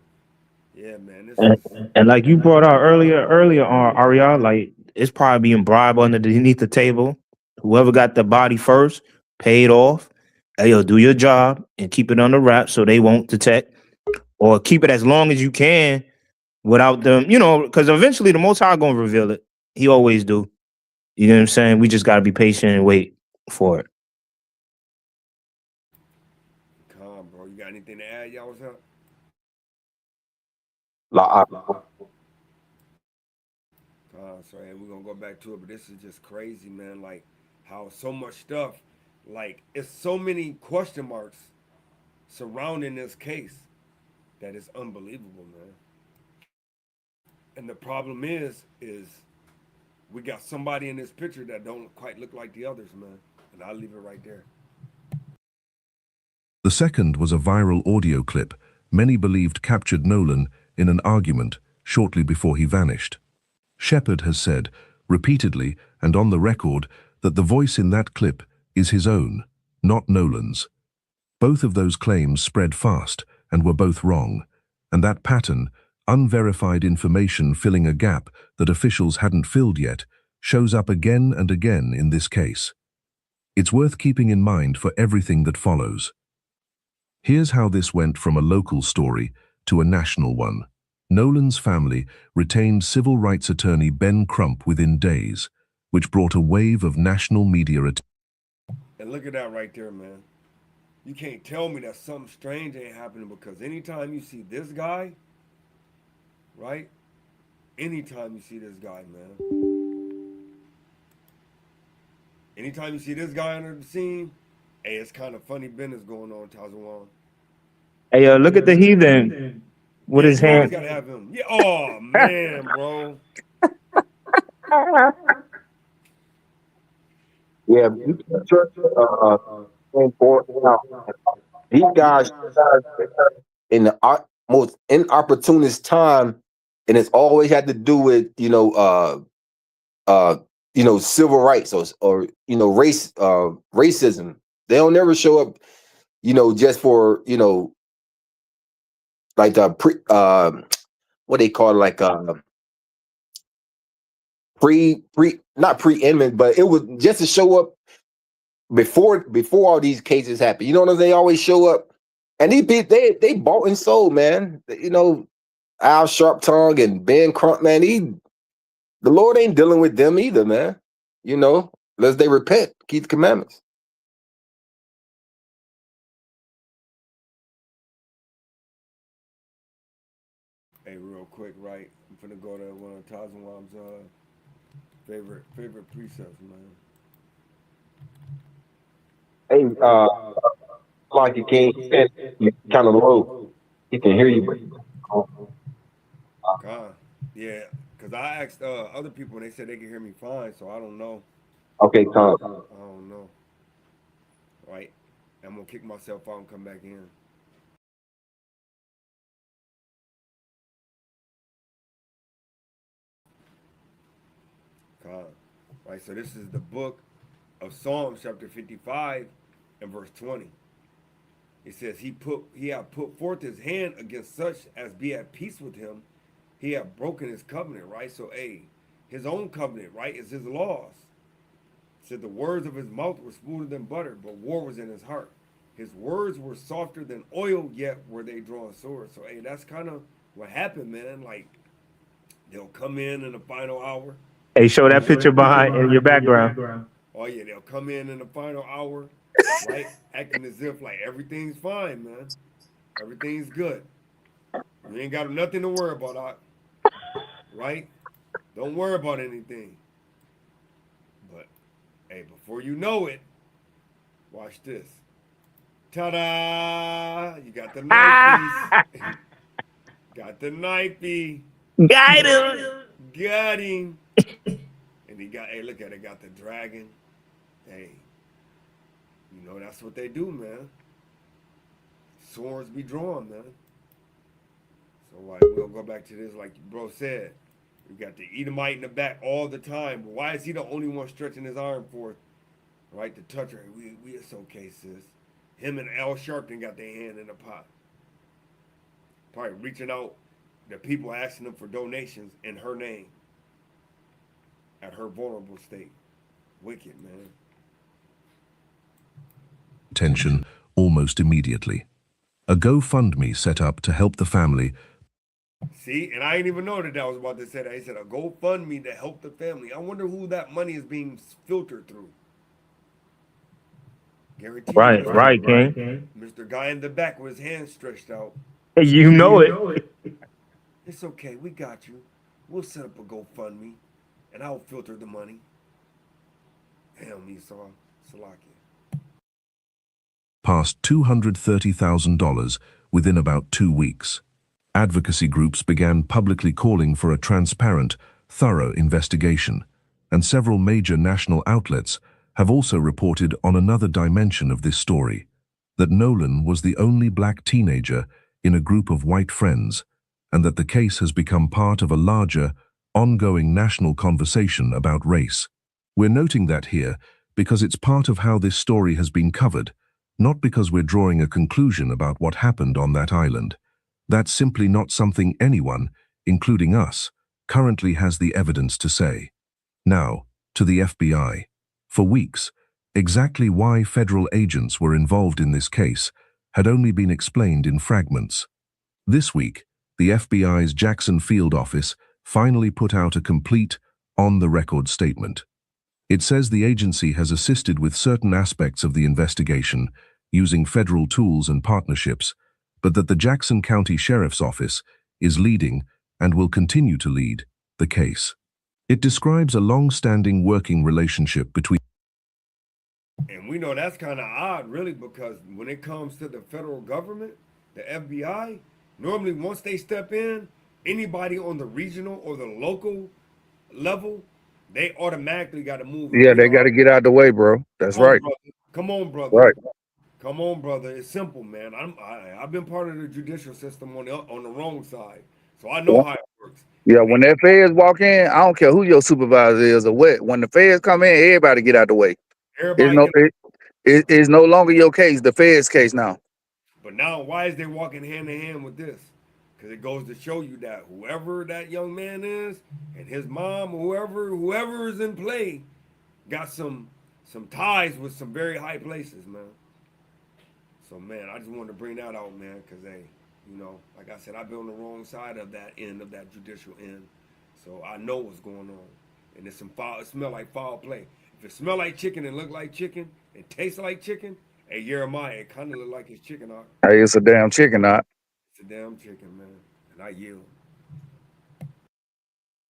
yeah, man, this And, is and like you brought out earlier on Aria, like it's probably being bribed underneath the table. Whoever got the body first, paid off. Hey, yo, do your job and keep it under wraps so they won't detect, or keep it as long as you can without them. Because eventually the Most High gonna reveal it. He always do. You know what I'm saying? We just gotta be patient and wait for it. calm, bro. You got anything to add, y'all? What's up? Sorry, we're gonna go back to it, but this is just crazy, man. Like how so much stuff, like it's so many question marks surrounding this case that is unbelievable, man. And the problem is we got somebody in this picture that don't quite look like the others, man. And I'll leave it right there. The second was a viral audio clip many believed captured Nolan in an argument shortly before he vanished. Shepard has said, repeatedly and on the record, that the voice in that clip is his own, not Nolan's. Both of those claims spread fast and were both wrong, and that pattern, unverified information filling a gap that officials hadn't filled yet, shows up again and again in this case. It's worth keeping in mind for everything that follows. Here's how this went from a local story to a national one. Nolan's family retained civil rights attorney Ben Crump within days, which brought a wave of national media attention. And look at that right there, man. You can't tell me that something strange ain't happening because anytime you see this guy, right? Anytime you see this guy, man. Anytime you see this guy under the scene, hey, it's kind of funny business going on, Tazwan. Hey, look at the heathen with Yeah, his you always hand. gotta have him. Yeah. Oh man, bro. Yeah, these guys in the most inopportunist time, and it's always had to do with civil rights or racism. They don't never show up, just for like what they call it, like not preeminent, but it was just to show up before all these cases happen. You know what I'm saying? They always show up, and they bought and sold, man. Al Sharptongue and Ben Crump, man. The Lord ain't dealing with them either, man. You know, unless they repent, keep the commandments. Hey, real quick, right? I'm finna go to one of Tazawam's favorite precepts, man. Hey, like you can't, you kind of low. He can hear you, but God, yeah, cause I asked other people and they said they can hear me fine, so I don't know. okay, Tom. I don't know. Right? I'm gonna kick myself out and come back in. God. Right. So this is the book of Psalms, chapter 55, and verse 20. It says, he had put forth his hand against such as be at peace with him. He had broken his covenant, right? So his own covenant, right, is his laws. It said the words of his mouth were smoother than butter, but war was in his heart. His words were softer than oil, yet were they drawing swords. So that's kind of what happened, man. Like they'll come in the final hour. Hey, show that picture behind in your background. Oh yeah, they'll come in the final hour, right? Acting as if like everything's fine, man. Everything's good. You ain't got nothing to worry about, right? Don't worry about anything. But hey, before you know it, watch this. Ta-da! You got the knife piece. Got the knifey. Got him. Got him. And he got, hey, look at it, got the dragon. Hey, you know that's what they do, man. Swords be drawn, man. So like we'll go back to this, like bro said. We got the Edomite in the back all the time. But why is he the only one stretching his arm forth, right, to touch her? We it's okay, sis. Him and Al Sharpton got their hand in the pot. Probably reaching out, the people asking them for donations in her name. At her vulnerable state. Wicked, man. Attention almost immediately. A GoFundMe set up to help the family. See, and I didn't even know that I was about to say that. He said a GoFundMe to help the family. I wonder who that money is being filtered through. Guaranteed. Right, King. Mr. Guy in the back with his hands stretched out. Hey, you know it. It's okay, we got you. We'll set up a GoFundMe, and I'll filter the money. Damn, Esau, Salakia. Past $230,000 within about 2 weeks. Advocacy groups began publicly calling for a transparent, thorough investigation, and several major national outlets have also reported on another dimension of this story, that Nolan was the only black teenager in a group of white friends, and that the case has become part of a larger, ongoing national conversation about race. We're noting that here because it's part of how this story has been covered, not because we're drawing a conclusion about what happened on that island. That's simply not something anyone, including us, currently has the evidence to say. Now, to the FBI. For weeks, exactly why federal agents were involved in this case had only been explained in fragments. This week, the FBI's Jackson Field office finally put out a complete, on-the-record statement. It says the agency has assisted with certain aspects of the investigation using federal tools and partnerships, but that the Jackson County Sheriff's Office is leading and will continue to lead the case. It describes a long-standing working relationship between. And we know that's kind of odd, really, because when it comes to the federal government, the FBI, normally once they step in, anybody on the regional or the local level, they automatically got to move. Yeah, they got to get out the way, bro. That's right. Come on, brother. Right. Come on, brother. It's simple, man. I've been part of the judicial system on the wrong side, so I know how it works. Yeah, when that feds walk in, I don't care who your supervisor is or what. When the feds come in, everybody get out the way. It's no longer your case, the feds' case now. But now, why is they walking hand in hand with this? Because it goes to show you that whoever that young man is, and his mom, whoever is in play, got some ties with some very high places, man. So, man, I just wanted to bring that out, man, because, hey, you know, like I said, I've been on the wrong side of that end, of that judicial end. So I know what's going on. And there's some foul, it smell like foul play. If it smell like chicken and look like chicken and tastes like chicken, hey Jeremiah, it kind of look like it's chicken. Hey, it's a damn chicken, not. It's a damn chicken, man. And I yield.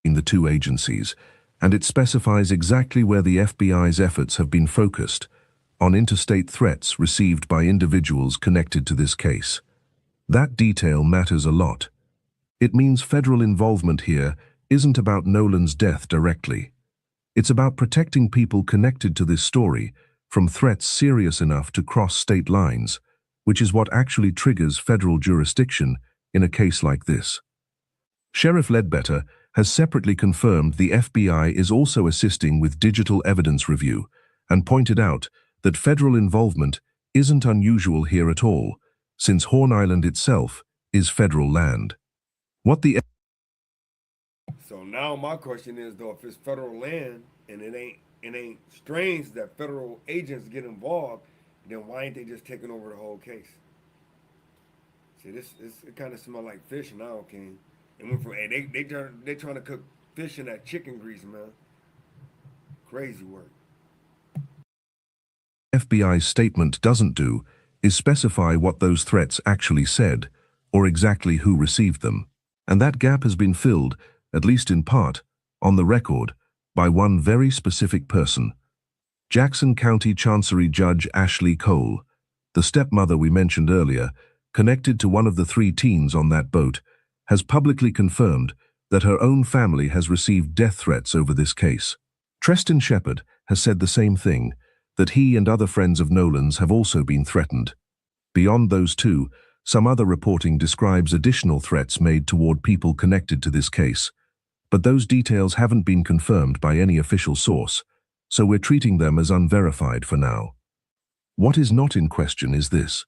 In the two agencies, and it specifies exactly where the FBI's efforts have been focused, on interstate threats received by individuals connected to this case. That detail matters a lot. It means federal involvement here isn't about Nolan's death directly. It's about protecting people connected to this story from threats serious enough to cross state lines, which is what actually triggers federal jurisdiction in a case like this. Sheriff Ledbetter has separately confirmed the FBI is also assisting with digital evidence review and pointed out that federal involvement isn't unusual here at all, since Horn Island itself is federal land. So now my question is though, if it's federal land and it ain't strange that federal agents get involved, then why ain't they just taking over the whole case? See, it kind of smell like fish now, King. And went from hey, they trying to cook fish in that chicken grease, man. Crazy work. FBI's statement doesn't do is specify what those threats actually said, or exactly who received them. And that gap has been filled, at least in part, on the record, by one very specific person. Jackson County Chancery Judge Ashley Cole, the stepmother we mentioned earlier, connected to one of the 3 teens on that boat, has publicly confirmed that her own family has received death threats over this case. Treston Shepard has said the same thing, that he and other friends of Nolan's have also been threatened. Beyond those two, some other reporting describes additional threats made toward people connected to this case, but those details haven't been confirmed by any official source, so we're treating them as unverified for now. What is not in question is this: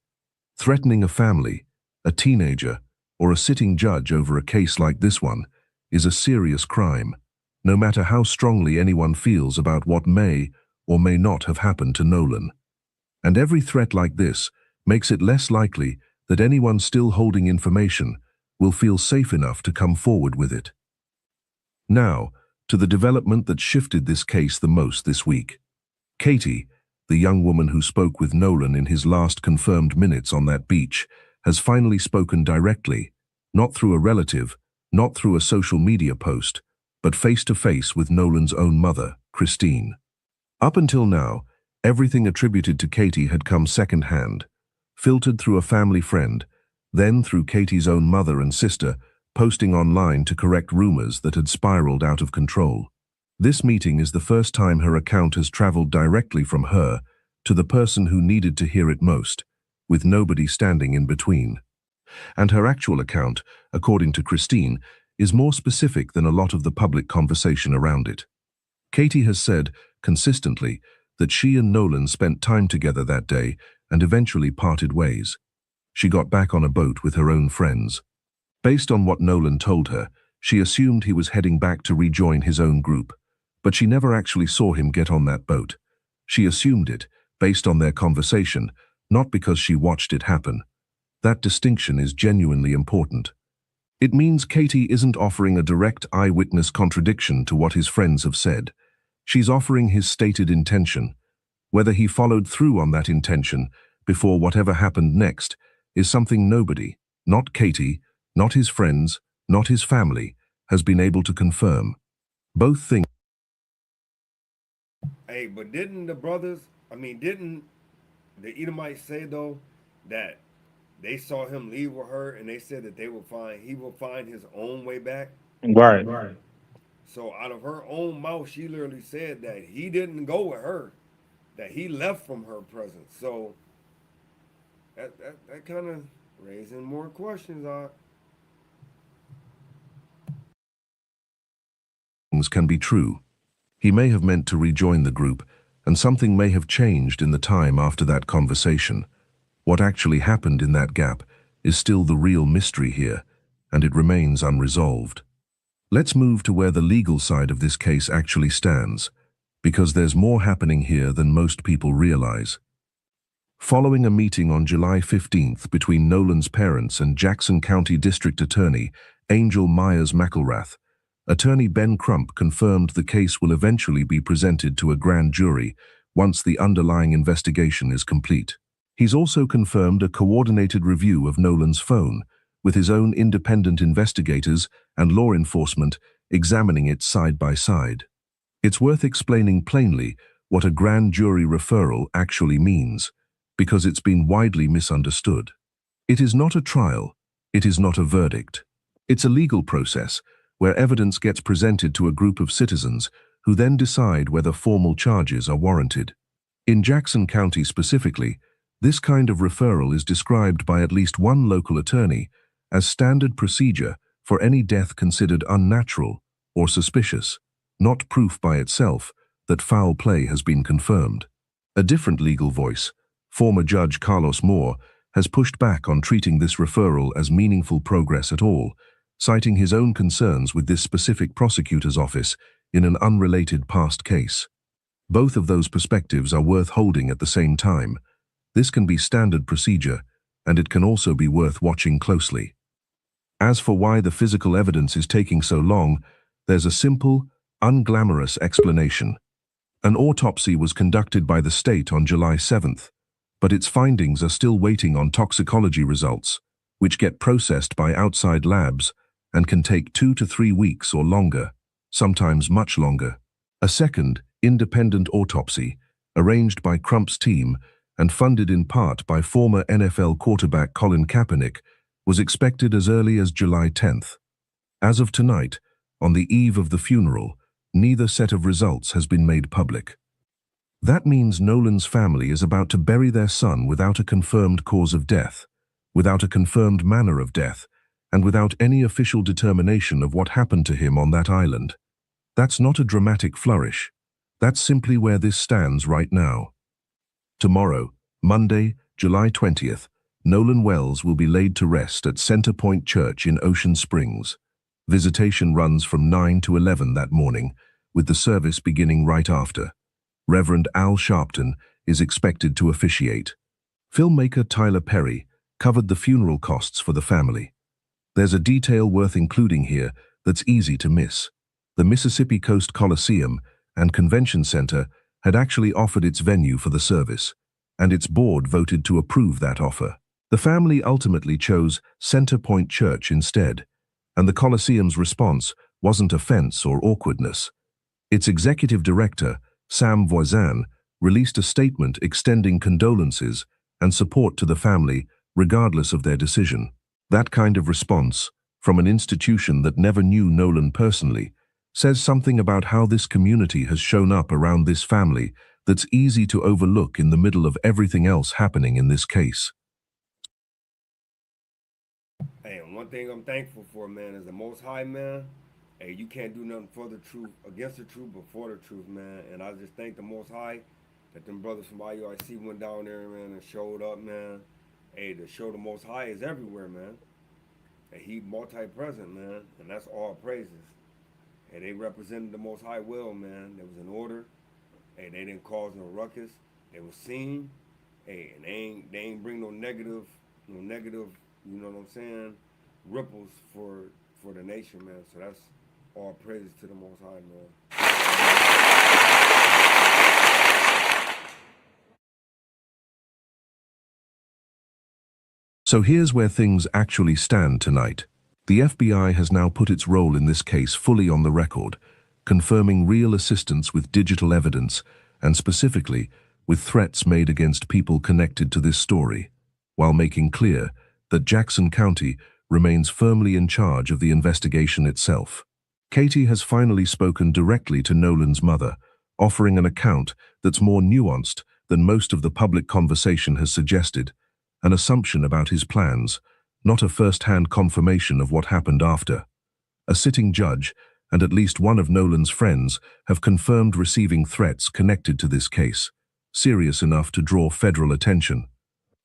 threatening a family, a teenager, or a sitting judge over a case like this one is a serious crime, no matter how strongly anyone feels about what may or may not have happened to Nolan. And every threat like this makes it less likely that anyone still holding information will feel safe enough to come forward with it. Now, to the development that shifted this case the most this week. Katie, the young woman who spoke with Nolan in his last confirmed minutes on that beach, has finally spoken directly, not through a relative, not through a social media post, but face-to-face with Nolan's own mother, Christine. Up until now, everything attributed to Katie had come second-hand, filtered through a family friend, then through Katie's own mother and sister, posting online to correct rumors that had spiraled out of control. This meeting is the first time her account has traveled directly from her to the person who needed to hear it most, with nobody standing in between. And her actual account, according to Christine, is more specific than a lot of the public conversation around it. Katie has said, consistently, that she and Nolan spent time together that day and eventually parted ways. She got back on a boat with her own friends. Based on what Nolan told her, she assumed he was heading back to rejoin his own group, but she never actually saw him get on that boat. She assumed it, based on their conversation, not because she watched it happen. That distinction is genuinely important. It means Katie isn't offering a direct eyewitness contradiction to what his friends have said. She's offering his stated intention. Whether he followed through on that intention before whatever happened next is something nobody, not Katie, not his friends, not his family, has been able to confirm. Both things. Hey, but didn't the Edomites say though that they saw him leave with her and they said that he will find his own way back? Right. So out of her own mouth, she literally said that he didn't go with her, that he left from her presence. So that kind of raising more questions on. Can be true. He may have meant to rejoin the group, and something may have changed in the time after that conversation. What actually happened in that gap is still the real mystery here, and it remains unresolved. Let's move to where the legal side of this case actually stands, because there's more happening here than most people realize. Following a meeting on July 15th between Nolan's parents and Jackson County District Attorney Angel Myers McElrath, Attorney Ben Crump confirmed the case will eventually be presented to a grand jury once the underlying investigation is complete. He's also confirmed a coordinated review of Nolan's phone, with his own independent investigators and law enforcement examining it side by side. It's worth explaining plainly what a grand jury referral actually means, because it's been widely misunderstood. It is not a trial, it is not a verdict. It's a legal process where evidence gets presented to a group of citizens who then decide whether formal charges are warranted. In Jackson County specifically, this kind of referral is described by at least one local attorney as standard procedure for any death considered unnatural or suspicious, not proof by itself that foul play has been confirmed. A different legal voice, former Judge Carlos Moore, has pushed back on treating this referral as meaningful progress at all, citing his own concerns with this specific prosecutor's office in an unrelated past case. Both of those perspectives are worth holding at the same time. This can be standard procedure, and it can also be worth watching closely. As for why the physical evidence is taking so long, there's a simple, unglamorous explanation. An autopsy was conducted by the state on July 7th, but its findings are still waiting on toxicology results, which get processed by outside labs and can take 2 to 3 weeks or longer, sometimes much longer. A second, independent autopsy, arranged by Crump's team and funded in part by former NFL quarterback Colin Kaepernick, was expected as early as July 10th. As of tonight, on the eve of the funeral, neither set of results has been made public. That means Nolan's family is about to bury their son without a confirmed cause of death, without a confirmed manner of death, and without any official determination of what happened to him on that island. That's not a dramatic flourish. That's simply where this stands right now. Tomorrow, Monday, July 20th, Nolan Wells will be laid to rest at Center Point Church in Ocean Springs. Visitation runs from 9 to 11 that morning, with the service beginning right after. Reverend Al Sharpton is expected to officiate. Filmmaker Tyler Perry covered the funeral costs for the family. There's a detail worth including here that's easy to miss. The Mississippi Coast Coliseum and Convention Center had actually offered its venue for the service, and its board voted to approve that offer. The family ultimately chose Center Point Church instead, and the Coliseum's response wasn't offense or awkwardness. Its executive director, Sam Voisin, released a statement extending condolences and support to the family regardless of their decision. That kind of response, from an institution that never knew Nolan personally, says something about how this community has shown up around this family that's easy to overlook in the middle of everything else happening in this case. Hey, and one thing I'm thankful for, man, is the Most High, man. Hey, you can't do nothing for the truth, against the truth, but for the truth, man. And I just thank the Most High that them brothers from IUIC went down there, man, and showed up, man. Hey, to show the Most High is everywhere, man. Hey, he multi-present, man, and that's all praises. Hey, they represented the Most High well, man. There was an order. Hey, they didn't cause no ruckus. They were seen. Hey, and they ain't bring no negative, you know what I'm saying, ripples for the nation, man. So that's all praises to the Most High, man. So here's where things actually stand tonight. The FBI has now put its role in this case fully on the record, confirming real assistance with digital evidence and specifically with threats made against people connected to this story, while making clear that Jackson County remains firmly in charge of the investigation itself. Katie has finally spoken directly to Nolan's mother, offering an account that's more nuanced than most of the public conversation has suggested, an assumption about his plans, not a first-hand confirmation of what happened after. A sitting judge and at least one of Nolan's friends have confirmed receiving threats connected to this case, serious enough to draw federal attention.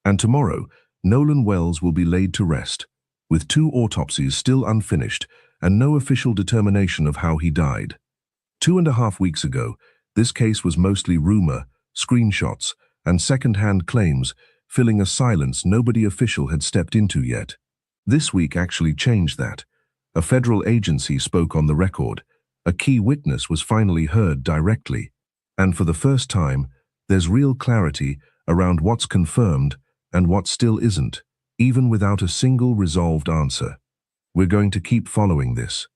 And tomorrow, Nolan Wells will be laid to rest, with 2 autopsies still unfinished and no official determination of how he died. 2.5 weeks ago, this case was mostly rumor, screenshots, and second-hand claims, filling a silence nobody official had stepped into yet. This week actually changed that. A federal agency spoke on the record. A key witness was finally heard directly. And for the first time, there's real clarity around what's confirmed and what still isn't, even without a single resolved answer. We're going to keep following this.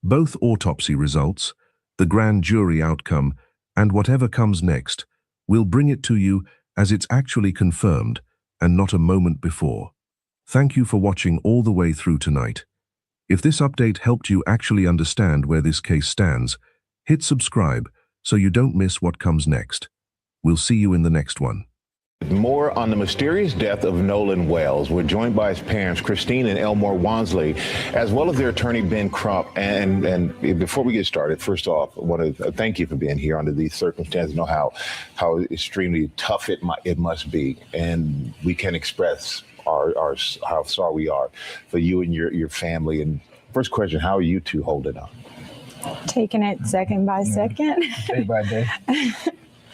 Both autopsy results, the grand jury outcome, and whatever comes next, we'll bring it to you as it's actually confirmed and not a moment before. Thank you for watching all the way through tonight. If this update helped you actually understand where this case stands, hit subscribe so you don't miss what comes next. We'll see you in the next one. More on the mysterious death of Nolan Wells. We're joined by his parents, Christine and Elmore Wansley, as well as their attorney, Ben Crump. And before we get started, first off, I want to thank you for being here under these circumstances. Know how extremely tough it must be, and we can express how sorry we are for you and your family. And first question, how are you two holding up? Taking it second by second. Day by day.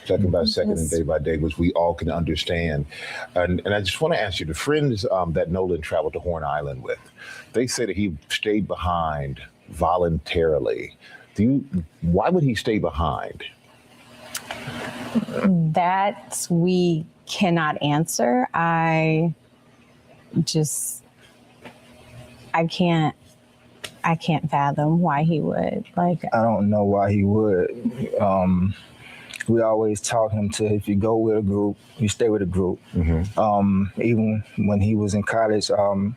Second by second and day by day, which we all can understand. And I just want to ask you, the friends that Nolan traveled to Horn Island with, they say that he stayed behind voluntarily. Why would he stay behind? That we cannot answer. I can't fathom why he would. I don't know why he would. We always taught him to, if you go with a group, you stay with a group. Mm-hmm. Even when he was in college,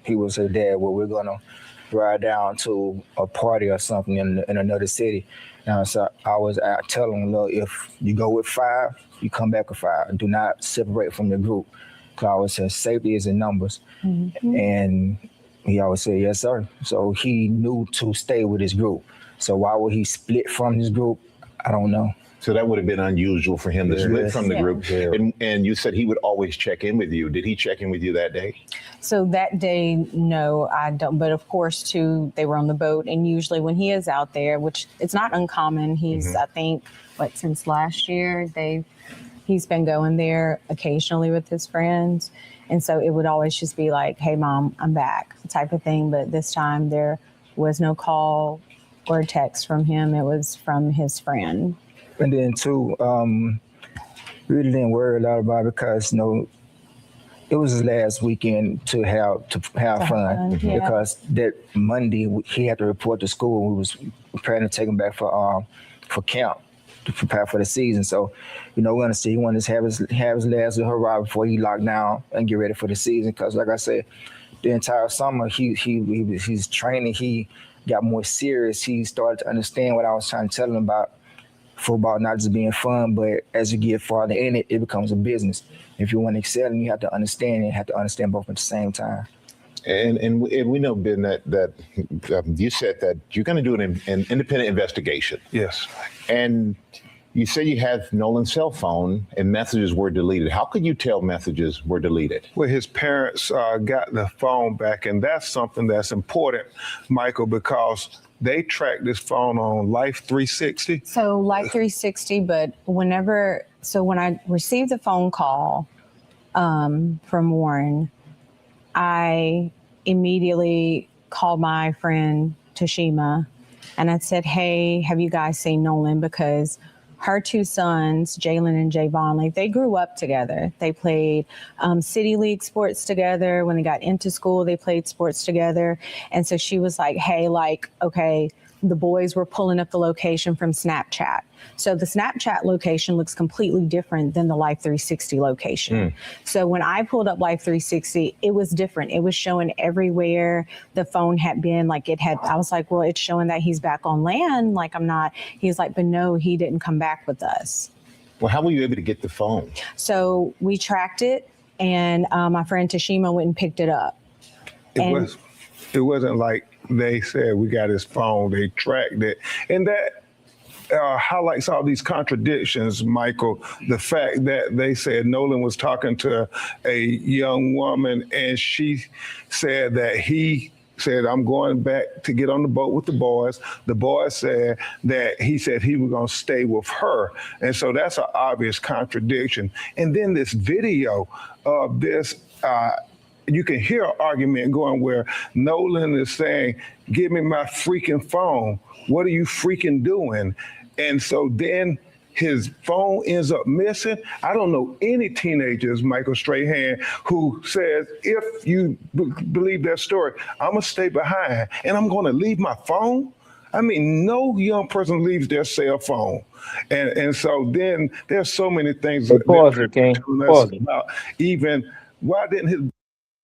he would say, Dad, well, we're gonna ride down to a party or something in another city. So I was telling him, look, if you go with 5, you come back with 5. Do not separate from the group. Because I always said safety is in numbers. Mm-hmm. And he always said, yes, sir. So he knew to stay with his group. So why would he split from his group? I don't know. So that would have been unusual for him to split from the group. Yeah. And you said he would always check in with you. Did he check in with you that day? So that day, no, I don't. But of course, too, they were on the boat. And usually when he is out there, which it's not uncommon, he's, I think, since last year, he's been going there occasionally with his friends. And so it would always just be like, hey, Mom, I'm back, type of thing. But this time there was no call or text from him. It was from his friend. And then too, really didn't worry a lot about it because it was his last weekend to have fun. Yeah. Because that Monday he had to report to school. We was preparing to take him back for camp to prepare for the season. So, we're gonna see. He wanted to have his last hurrah before he locked down and get ready for the season. Because, like I said, the entire summer he's training. He got more serious. He started to understand what I was trying to tell him about. Football not just being fun, but as you get farther in it, it becomes a business. If you want to excel, you have to understand it. You have to understand both at the same time. And we know, Ben, that you said that you're going to do an independent investigation. Yes. And you say you have Nolan's cell phone and messages were deleted. How could you tell messages were deleted? Well, his parents got the phone back, and that's something that's important, Michael, because they tracked this phone on Life 360. So Life 360, but when I received the phone call from Warren, I immediately called my friend Tashima and I said, hey, have you guys seen Nolan? Because her 2 sons, Jalen and Javon, they grew up together. They played City League sports together. When they got into school, they played sports together. And so she was like, hey, okay, the boys were pulling up the location from Snapchat. So the Snapchat location looks completely different than the Life 360 location. So when I pulled up Life 360, it was different. It was showing everywhere the phone had been. I was like, well, it's showing that he's back on land. He's like, but no, he didn't come back with us. Well, how were you able to get the phone? So we tracked it and my friend Tashima went and picked it up. It wasn't like they said we got his phone, they tracked it. And that highlights all these contradictions, Michael. The fact that they said Nolan was talking to a young woman and she said that he said, I'm going back to get on the boat with the boys. The boys said that he said he was going to stay with her. And so that's an obvious contradiction. And then this video of this you can hear an argument going where Nolan is saying, "Give me my freaking phone. What are you freaking doing?" And so then his phone ends up missing. I don't know any teenagers, Michael Strahan, who says, if you believe that story, I'm gonna stay behind and I'm gonna leave my phone. I mean, no young person leaves their cell phone. And so then there's so many things Hey, that pause it, King. telling us Pause it. about even why didn't his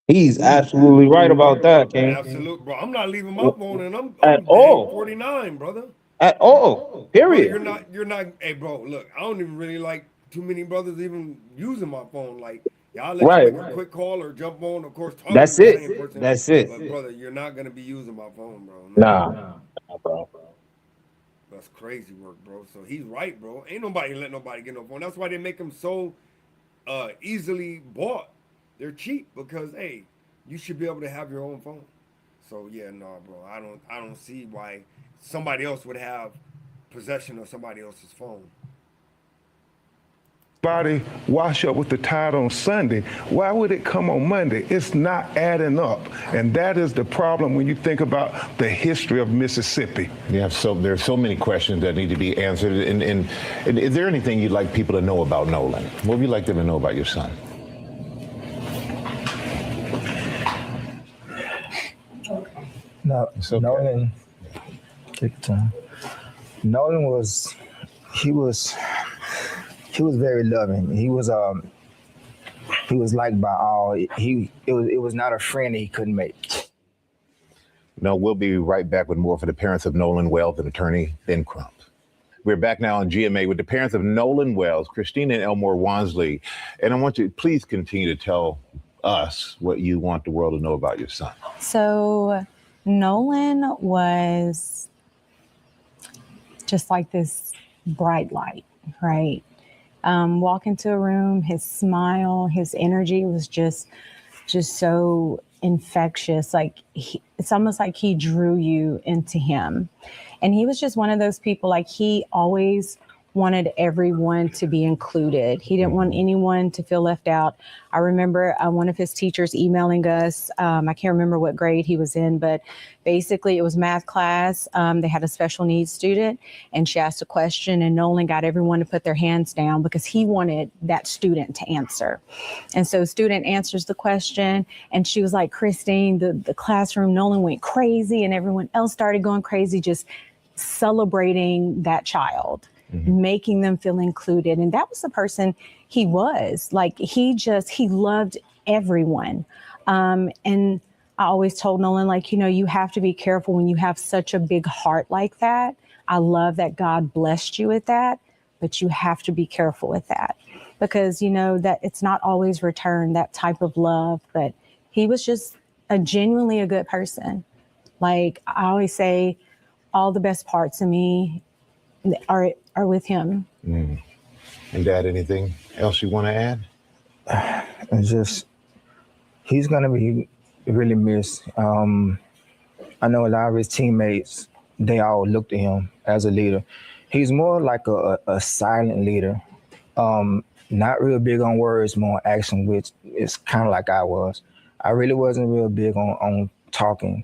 He's absolutely right about that, King. Absolute, bro. I'm not leaving my phone, and At I'm dang all. 49, brother. At all. Brother, Period. you're not. Hey, bro, look, I don't even really like too many brothers even using my phone. Like, y'all let you Right. make a quick call or jump on, of course, talk to That's the it. same person. That's it. But brother, you're not gonna be using my phone, bro. No, Nah. Nah, bro. that's crazy work, bro. So he's right, bro. Ain't nobody let nobody get no phone. That's why they make them so easily bought. They're cheap because hey, you should be able to have your own phone. So yeah, no, bro. I don't see why somebody else would have possession of somebody else's phone. body wash up with the tide on Sunday? Why would it come on Monday? It's not adding up. And that is the problem when you think about the history of Mississippi. Yeah, so there's so many questions that need to be answered. And is there anything you'd like people to know about Nolan? What would you like them to know about your son? No, It's okay. Nolan, take your time. Nolan was, he was very loving. He was liked by all. It was not a friend he couldn't make. No, we'll be right back with more for the parents of Nolan Wells and attorney Ben Crump. We're back now on GMA with the parents of Nolan Wells, Christina and Elmore Wansley. And I want you to please continue to tell us what you want the world to know about your son. So Nolan was just like this bright light, right? Walk into a room, his smile, his energy was just so infectious. Like it's almost like he drew you into him. And he was just one of those people, like he always wanted everyone to be included. He didn't want anyone to feel left out. I remember one of his teachers emailing us. I can't remember what grade he was in, but basically it was math class. They had a special needs student and she asked a question and Nolan got everyone to put their hands down because he wanted that student to answer. And so student answers the question and she was like, Christine, the classroom, Nolan went crazy and everyone else started going crazy, just celebrating that child. Making them feel included. And that was the person he was. Like he loved everyone. And I always told Nolan, like, you have to be careful when you have such a big heart like that. I love that God blessed you with that, but you have to be careful with that because that it's not always returned, that type of love. But he was just genuinely a good person. Like I always say, all the best parts of me are with him. And Dad, anything else you want to add? It's just, he's going to be really missed. I know a lot of his teammates, they all look to him as a leader. He's more like a silent leader. Not real big on words, more action, which is kind of like I was. I really wasn't real big on talking.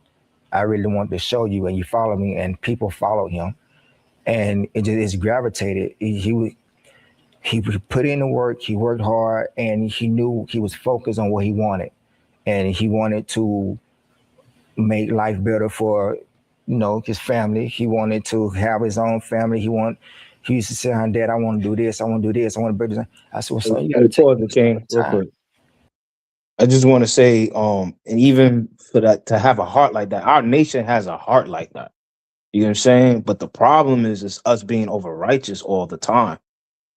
I really wanted to show you and you follow me and people followed him. And it's gravitated. He put in the work, he worked hard, and he knew he was focused on what he wanted. And he wanted to make life better for, his family. He wanted to have his own family. He used to say, Dad, I want to do this, I want to do this, I want to do this. I said, well, son, you got to take Pause it, King, real quick. I just want to say, and even for that to have a heart like that, our nation has a heart like that. You know what I'm saying? But the problem is us being over righteous all the time.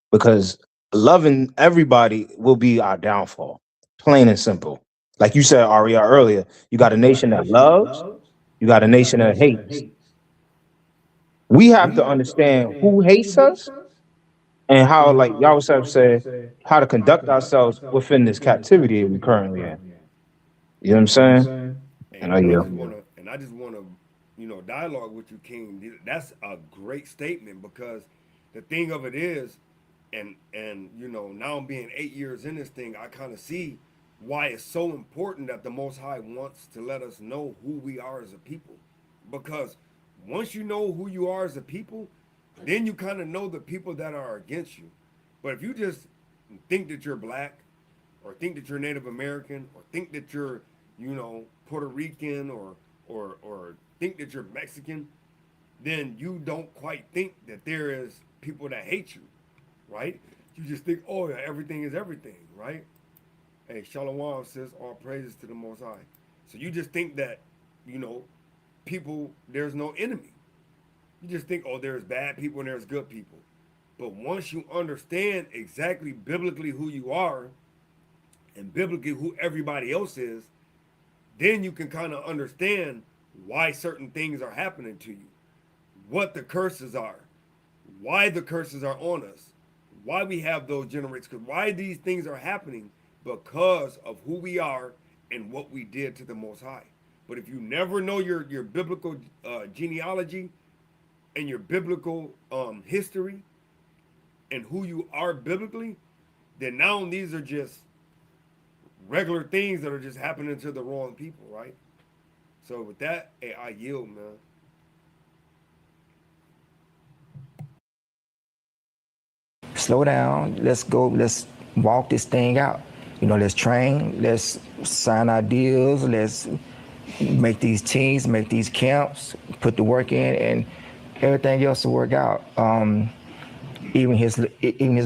Because loving everybody will be our downfall. Plain and simple. Like you said, Aria, earlier, you got a nation that loves, you got a nation that hates. We have to understand who hates us and how, like y'all said, how to conduct ourselves within this captivity we currently in. You know what I'm saying? And I just wanna, dialogue with you, King. That's a great statement because the thing of it is, and now being 8 years in this thing, I kind of see why it's so important that the Most High wants to let us know who we are as a people. Because once you know who you are as a people, then you kind of know the people that are against you. But if you just think that you're black, or think that you're Native American, or think that you're, Puerto Rican, or think that you're Mexican, then you don't quite think that there is people that hate you, right? You just think, oh yeah, everything is everything, right? Hey, Shalom says all praises to the Most High. So you just think that, people, there's no enemy. You just think, oh, there's bad people and there's good people. But once you understand exactly biblically who you are and biblically who everybody else is, then you can kind of understand why certain things are happening to you, what the curses are, why the curses are on us, why we have those generations, why these things are happening, because of who we are and what we did to the Most High. But if you never know your biblical genealogy and your biblical history and who you are biblically, then now these are just regular things that are just happening to the wrong people, right? So with that, hey, I yield, man. Slow down. Let's go. Let's walk this thing out. Let's train. Let's sign our deals. Let's make these teams, make these camps, put the work in, and everything else will work out. Even his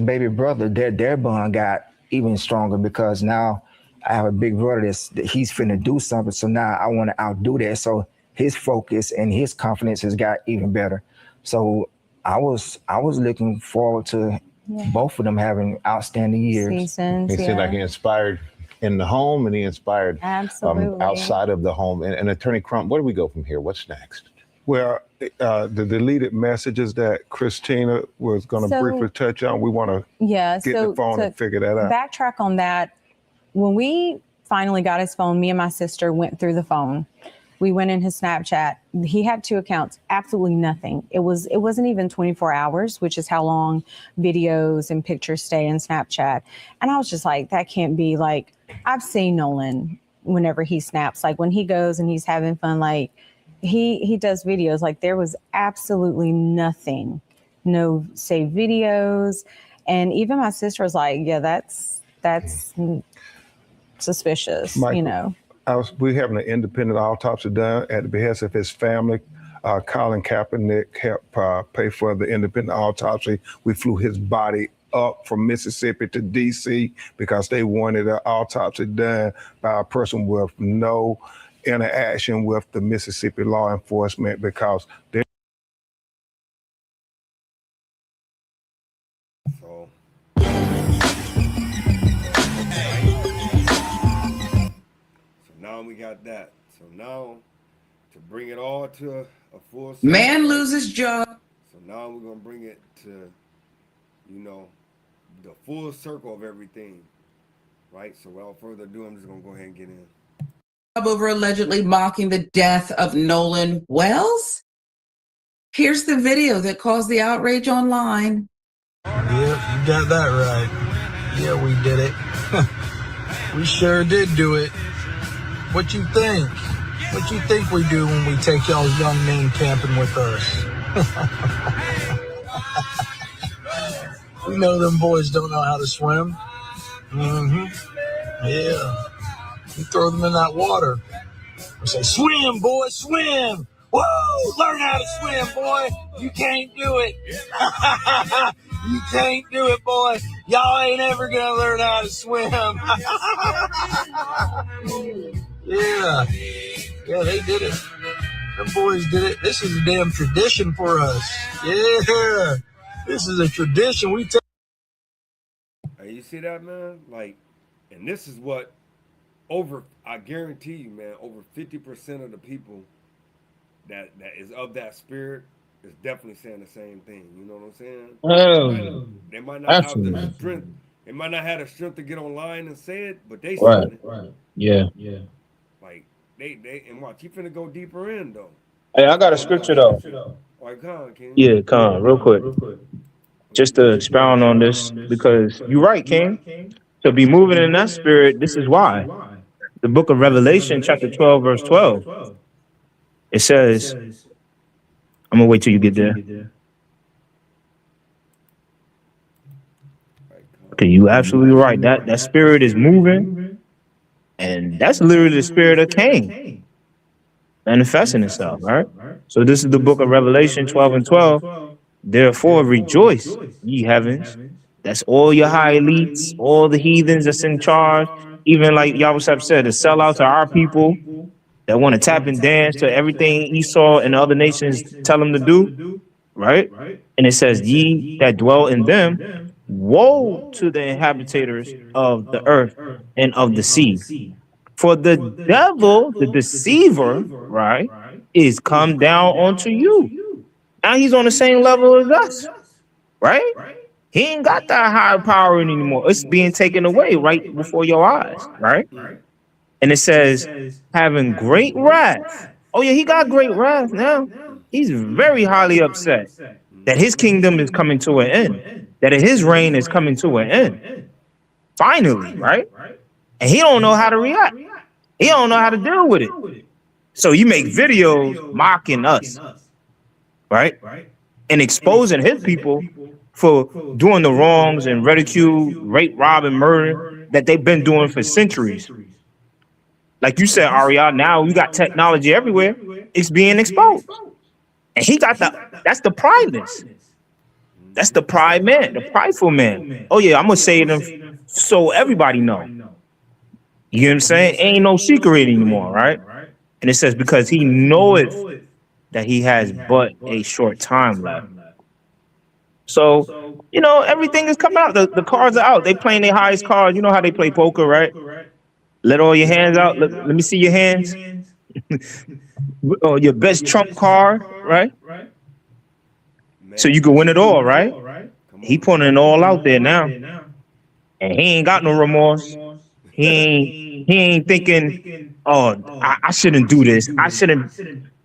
baby brother, their bond got even stronger because now I have a big brother that he's finna do something. So now I want to outdo that. So his focus and his confidence has got even better. So I was looking forward to both of them having outstanding years. Seasons, It seemed like he inspired in the home and he inspired outside of the home. And Attorney Crump, where do we go from here? What's next? Well, the deleted messages that Christina was going to briefly touch on, we want to get the phone and figure that out. Backtrack on that. When we finally got his phone, me and my sister went through the phone. We went in his Snapchat. He had 2 accounts, absolutely nothing. It wasn't even 24 hours, which is how long videos and pictures stay in Snapchat. And I was just like, that can't be. Like, I've seen Nolan whenever he snaps, like when he goes and he's having fun, like he does videos. Like, there was absolutely nothing, no saved videos. And even my sister was like, yeah, that's suspicious, Michael, we having an independent autopsy done at the behest of his family. Colin Kaepernick helped pay for the independent autopsy. We flew his body up from Mississippi to D.C. because they wanted an autopsy done by a person with no interaction with the Mississippi law enforcement because they. Now we got that. So now, to bring it all to a full circle, man loses job. So now we're gonna bring it to, the full circle of everything, right? So without further ado, I'm just gonna go ahead and get in. Over allegedly mocking the death of Nolan Wells. Here's the video that caused the outrage online. Yeah, you got that right. Yeah, we did it. We sure did do it. What you think? What you think we do when we take y'all's young men camping with us? We know them boys don't know how to swim. Yeah. You throw them in that water. We say, swim, boy, swim. Whoa, learn how to swim, boy. You can't do it. You can't do it, boy. Y'all ain't ever going to learn how to swim. Yeah. Yeah, they did it. Them boys did it. This is a damn tradition for us. Yeah. This is a tradition. We take. Hey, you see that, man? Like, and this is what I guarantee you, man, over 50% of the people that is of that spirit is definitely saying the same thing. You know what I'm saying? They might not have the strength. They might not have the strength to get online and say it, but they saying it. Right. Yeah. Like they and watch. You finna go deeper in though. Hey, I got a scripture though. Like, King. Yeah, real quick. Just to expound on this, because you're right, King. So be moving in that spirit. This is why. The book of Revelation, chapter 12, verse 12. It says, I'm gonna wait till you get there. Okay, you absolutely right. That spirit is moving, and that's literally the spirit of Cain manifesting itself, right? So this is the book of Revelation 12 and 12. Therefore rejoice, ye heavens. That's all your high elites, all the heathens that's in charge. Even like Yahweh said, the sellouts are our people that want to tap and dance to everything Esau and the other nations tell them to do, right? And it says, ye that dwell in them, woe to the inhabitants of the earth and of the sea. For the devil, the deceiver, right, is come down onto you. Now he's on the same level as us, right? He ain't got that higher power anymore. It's being taken away right before your eyes, right? And it says, having great wrath. Oh, yeah, he got great wrath now. He's very highly upset that his kingdom is coming to an end, that his reign is coming to an end. Finally, right? And he don't know how to react. He don't know how to deal with it. So you make videos mocking us, right? And exposing his people for doing the wrongs and ridicule, rape, rob, and murder that they've been doing for centuries. Like you said, Ariel, now we got technology everywhere. It's being exposed. And he got that's the prideness. That's the pride man, the prideful man. Oh yeah, I'm gonna say it so everybody know. You know what I'm saying? Ain't no secret anymore, right? And it says, because he knoweth that he has but a short time left. So, you know, everything is coming out. The cards are out. They playing their highest cards. You know how they play poker, right? Let all your hands out. Let me see your hands. Or your best trump card, right? So you can win it all, right? He putting it all out there now. And he ain't got no remorse. He ain't thinking, oh, I shouldn't do this. I shouldn't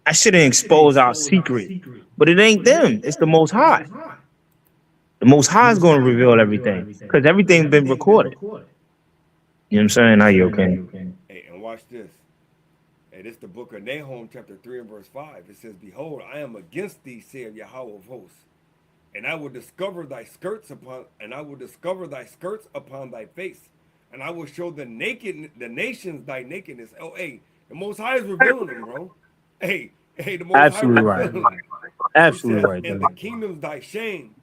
expose our secret. But it ain't them. It's the Most High. The Most High is going to reveal everything because everything's been recorded. You know what I'm saying? Now you okay? Hey, and watch this. Hey, this is the book of Nahum, chapter 3 and verse 5. It says, behold, I am against thee, saith Yahweh of hosts, and I will discover thy skirts upon thy face, and I will show the nations thy nakedness. Oh, hey, the Most High is revealing them, bro. Hey, the Most Absolutely High right. revealing them. Absolutely Says, right. and the kingdoms thy shame,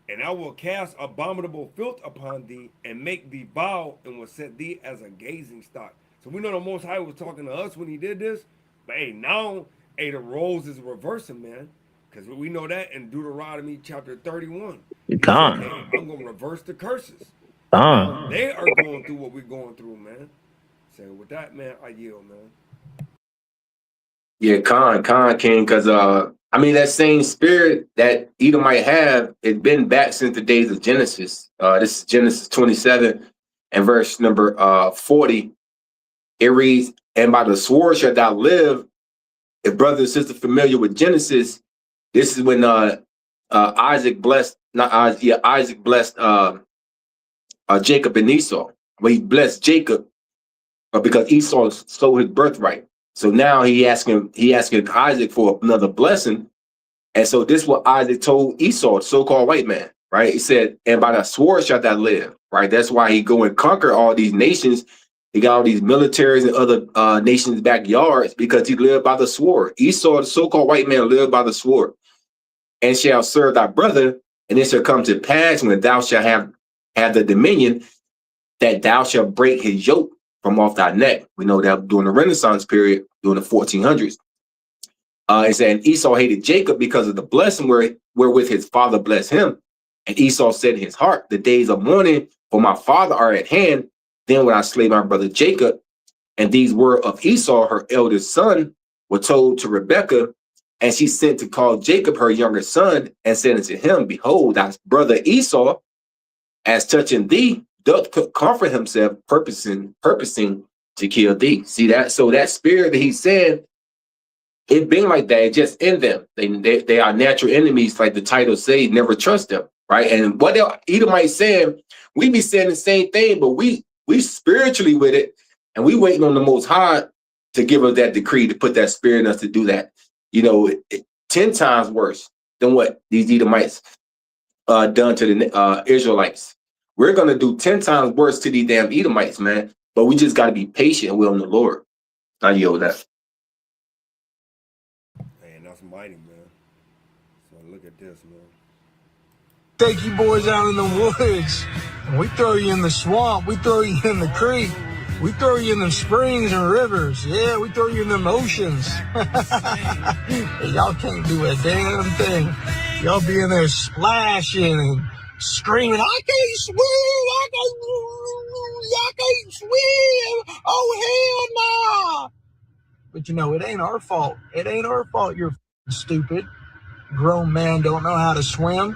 and I will cast abominable filth upon thee, and make thee bow, and will set thee as a gazing stock. So we know the Most High was talking to us when he did this, but hey, now, the roles is reversing, man, because we know that in Deuteronomy chapter 31. He said, hey, I'm going to reverse the curses. Now they are going through what we're going through, man. So with that, man, I yield, man. Yeah, Khan King, because I mean that same spirit that Edom might have, it's been back since the days of Genesis. This is Genesis 27 and verse number 40. It reads, and by the sword shalt thou live. If brother and sister familiar with Genesis, this is when Isaac blessed Jacob and Esau. Well, he blessed Jacob because Esau stole his birthright. So now he asking Isaac for another blessing. And so this is what Isaac told Esau, the so-called white man, right? He said, and by the sword shalt thou live, right? That's why he go and conquer all these nations. He got all these militaries and other nations' backyards because he lived by the sword. Esau, the so-called white man, lived by the sword. And shall serve thy brother, and it shall come to pass when thou shalt have the dominion that thou shalt break his yoke from off thy neck. We know that during the Renaissance period, during the 1400s. It said, and Esau hated Jacob because of the blessing wherewith his father blessed him. And Esau said in his heart, the days of mourning for my father are at hand. Then when I slay my brother Jacob. And these were of Esau, her eldest son, were told to Rebekah. And she sent to call Jacob, her younger son, and said unto him, behold, thy brother Esau, as touching thee, doth comfort himself, purposing to kill thee. See that? So that spirit that he said, it been like that. It just in them. They are natural enemies, like the title says. Never trust them, right? And what Edomite saying, we be saying the same thing, but we spiritually with it, and we waiting on the Most High to give us that decree, to put that spirit in us to do that. 10 times worse than what these Edomites done to the Israelites. We're gonna do 10 times worse to these damn Edomites, man. But we just gotta be patient and will in the Lord. I yield that. Man, that's mighty, man. So look at this, man. Take you boys out in the woods, and we throw you in the swamp, we throw you in the creek, we throw you in the springs and rivers. Yeah, we throw you in them oceans. Y'all can't do a damn thing. Y'all be in there splashing and screaming, I can't swim, I can't swim, oh hell nah. But it ain't our fault. It ain't our fault you're stupid. Grown man don't know how to swim.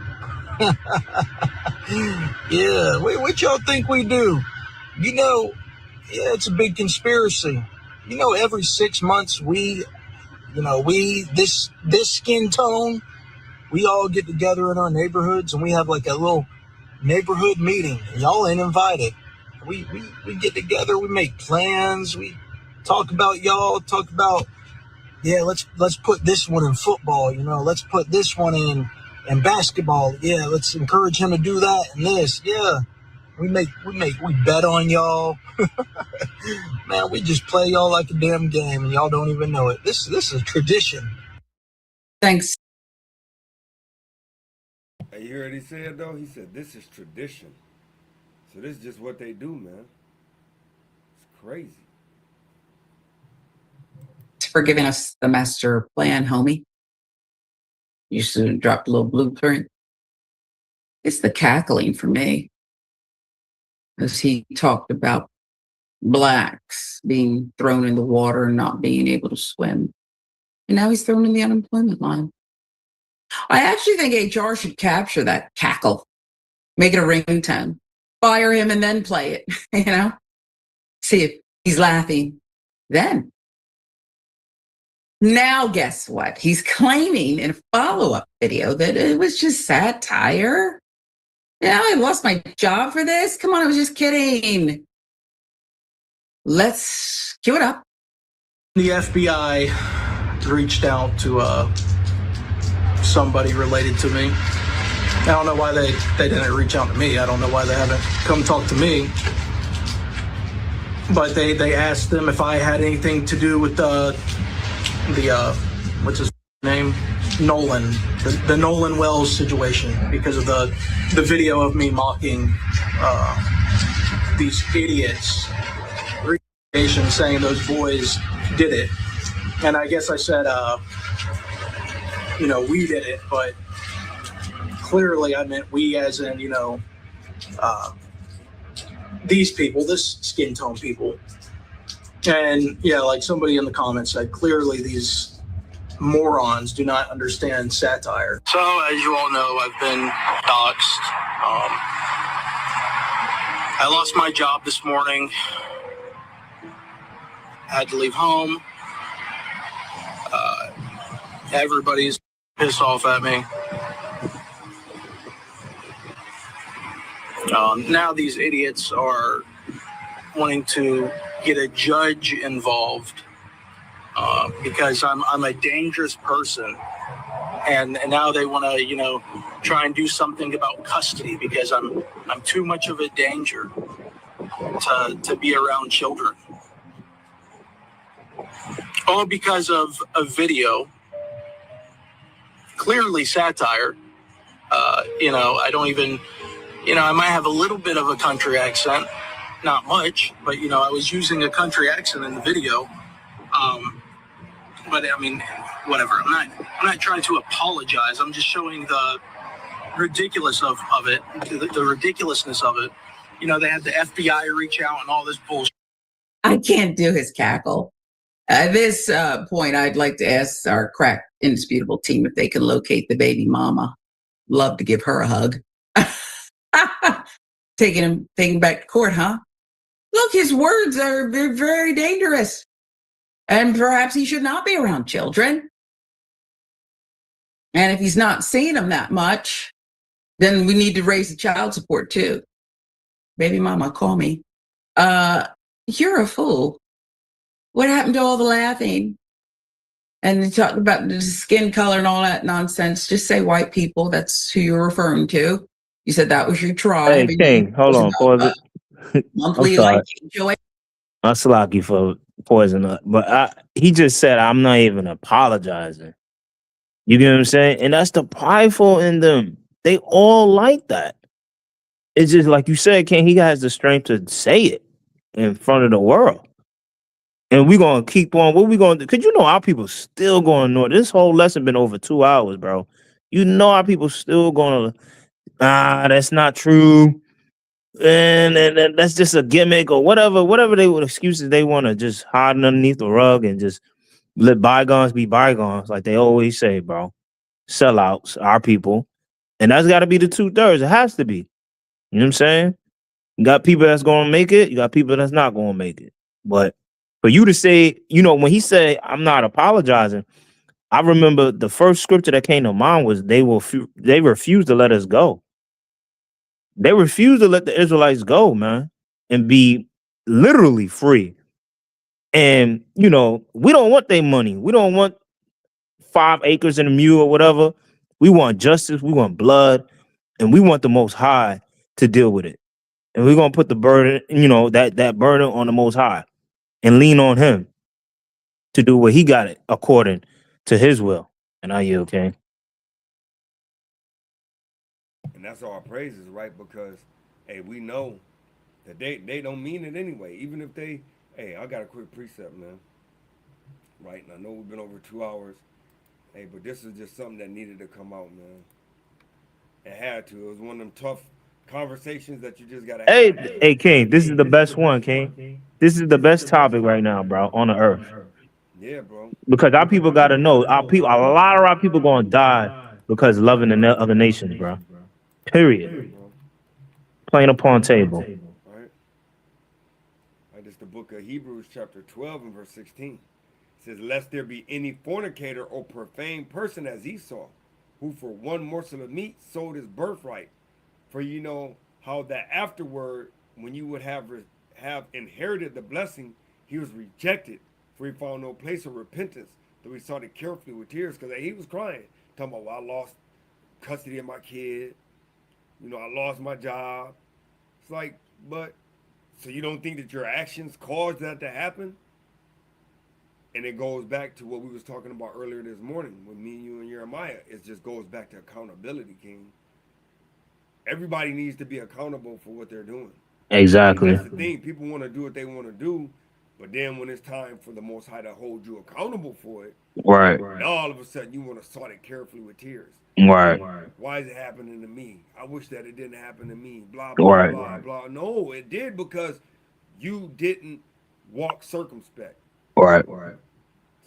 Yeah, what y'all think we do? Yeah, it's a big conspiracy. Every 6 months this skin tone, we all get together in our neighborhoods and we have like a little neighborhood meeting. And y'all ain't invited. We get together, we make plans, we talk about y'all, talk about, yeah, let's put this one in football, let's put this one in basketball. Yeah, let's encourage him to do that and this. Yeah. We bet on y'all. Man, we just play y'all like a damn game and y'all don't even know it. This is a tradition. Thanks. Hey, you heard he said though? He said this is tradition. So this is just what they do, man. It's crazy. For giving us the master plan, homie. You should have dropped a little blueprint. It's the cackling for me. As he talked about blacks being thrown in the water and not being able to swim. And now he's thrown in the unemployment line. I actually think HR should capture that cackle, make it a ringtone, fire him and then play it, see if he's laughing then. Now, guess what? He's claiming in a follow-up video that it was just satire. Yeah, I lost my job for this. Come on, I was just kidding. Let's cue it up. The FBI reached out to somebody related to me. I don't know why they didn't reach out to me. I don't know why they haven't come talk to me. But they asked them if I had anything to do with the what's his name? Nolan. The Nolan Wells situation because of the video of me mocking these idiots. Saying those boys did it. And I guess I said, we did it, but clearly I meant we as in, these people, this skin tone people. And yeah, like somebody in the comments said, clearly these morons do not understand satire. So as you all know, I've been doxxed. I lost my job this morning. I had to leave home. Everybody's pissed off at me. Now these idiots are wanting to get a judge involved because I'm a dangerous person, and now they want to try and do something about custody because I'm too much of a danger to be around children. All because of a video, clearly satire. I don't even, I might have a little bit of a country accent, not much, but I was using a country accent in the video. But I mean, whatever. I'm not trying to apologize. I'm just showing the ridiculous of it, the ridiculousness of it. They had the FBI reach out and all this bullshit. I can't do his cackle. At this point, I'd like to ask our crack indisputable team if they can locate the baby mama. Love to give her a hug. Taking him back to court, huh? Look, his words are very dangerous. And perhaps he should not be around children. And if he's not seeing them that much, then we need to raise the child support too. baby mama, call me. You're a fool. What happened to all the laughing? And they talked about the skin color and all that nonsense. Just say white people. That's who you're referring to. You said that was your tribe. Hey, King, hold on, pause it. I'm Monthly sorry. like I'm Slocky for poison up, but he just said I'm not even apologizing. You get what I'm saying? And that's the prideful in them. They all like that. It's just like you said, King. He has the strength to say it in front of the world, and we're gonna keep on. What we gonna do? Cause you know our people still going north. This whole lesson been over 2 hours, bro. You know our people still gonna. That's not true. And that's just a gimmick or whatever they would excuses they want to just hide underneath the rug and just let bygones be bygones, like they always say, bro. Sellouts, our people. And that's got to be the 2/3. It has to be. You know what I'm saying? You got people that's going to make it. You got people that's not going to make it. But for you to say, you know, when he said, I'm not apologizing, I remember the first scripture that came to mind was they refused to let us go. They refused to let the Israelites go, man, and be literally free. And, you know, we don't want their money. We don't want 5 acres and a mule or whatever. We want justice. We want blood. And we want the Most High to deal with it. And we're going to put the burden, you know, that burden on the Most High and lean on him to do what he got it according to his will. And I yield, okay? And that's all praises, right? Because, hey, we know that they don't mean it anyway. Even if they, hey, I got a quick precept, man. Right? And I know we've been over 2 hours. Hey, but this is just something that needed to come out, man. It had to. It was one of them tough conversations that you just gotta have. Hey, King, this is the best one, King. This is the best topic right now, bro, on the earth. Yeah, bro. Because our people got to know, our people, a lot of our people going to die because loving the other nations, bro. Period. Plain upon table. Right? This is the book of Hebrews, chapter 12 and verse 16. It says, lest there be any fornicator or profane person as Esau, who for one morsel of meat sold his birthright. For you know how that afterward, when you would have inherited the blessing, he was rejected, for he found no place of repentance, though he sought it carefully with tears, because he was crying, talking about, well, I lost custody of my kid, you know, I lost my job. It's like, but, so you don't think that your actions caused that to happen? And it goes back to what we was talking about earlier this morning with me, you, and Jeremiah. It just goes back to accountability, King. Everybody needs to be accountable for what they're doing. Exactly. And that's the thing. People want to do what they want to do, but then when it's time for the Most High to hold you accountable for it, right? Now all of a sudden you want to sort it carefully with tears. Right. Why is it happening to me? I wish that it didn't happen to me. Blah blah blah blah. No, it did because you didn't walk circumspect. Right.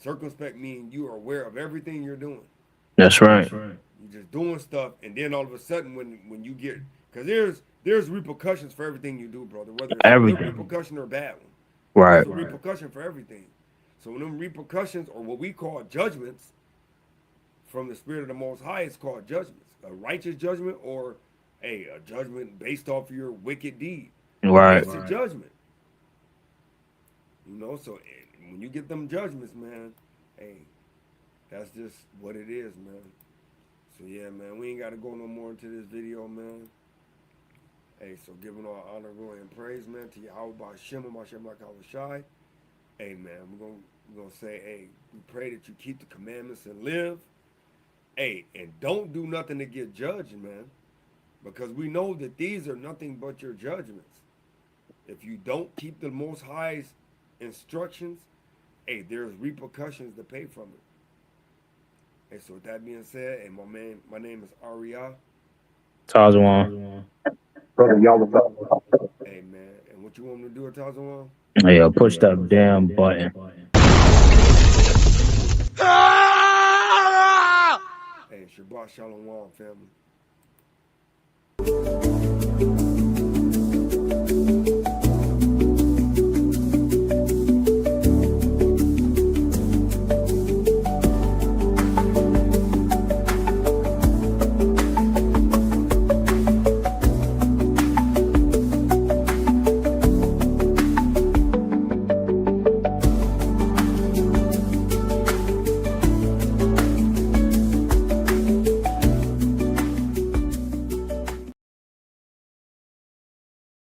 Circumspect means you are aware of everything you're doing. That's right. You're just doing stuff, and then all of a sudden, when you get, because there's repercussions for everything you do, brother. Whether it's a good repercussion or a bad one. Right. There's a repercussion for everything. So when them repercussions, or what we call judgments, from the Spirit of the Most High, it's called judgments. A righteous judgment, or a judgment based off of your wicked deed. Right. It's a judgment. You know, so when you get them judgments, man, hey, that's just what it is, man. So yeah, man, we ain't got to go no more into this video, man. Hey, so giving all honor, glory, and praise, man, to Yahweh Ba'Shem and Mashem Shai. Hey, man, we're gonna say, hey, we pray that you keep the commandments and live. Hey, and don't do nothing to get judged, man, because we know that these are nothing but your judgments. If you don't keep the Most High's instructions, hey, there's repercussions to pay from it. Hey, so with that being said, hey, my name is Aria. Tazawan. Hey, man, and what you want me to do at Tazawan? Yeah, push that damn button. Hey, Shabbat Shalom, family.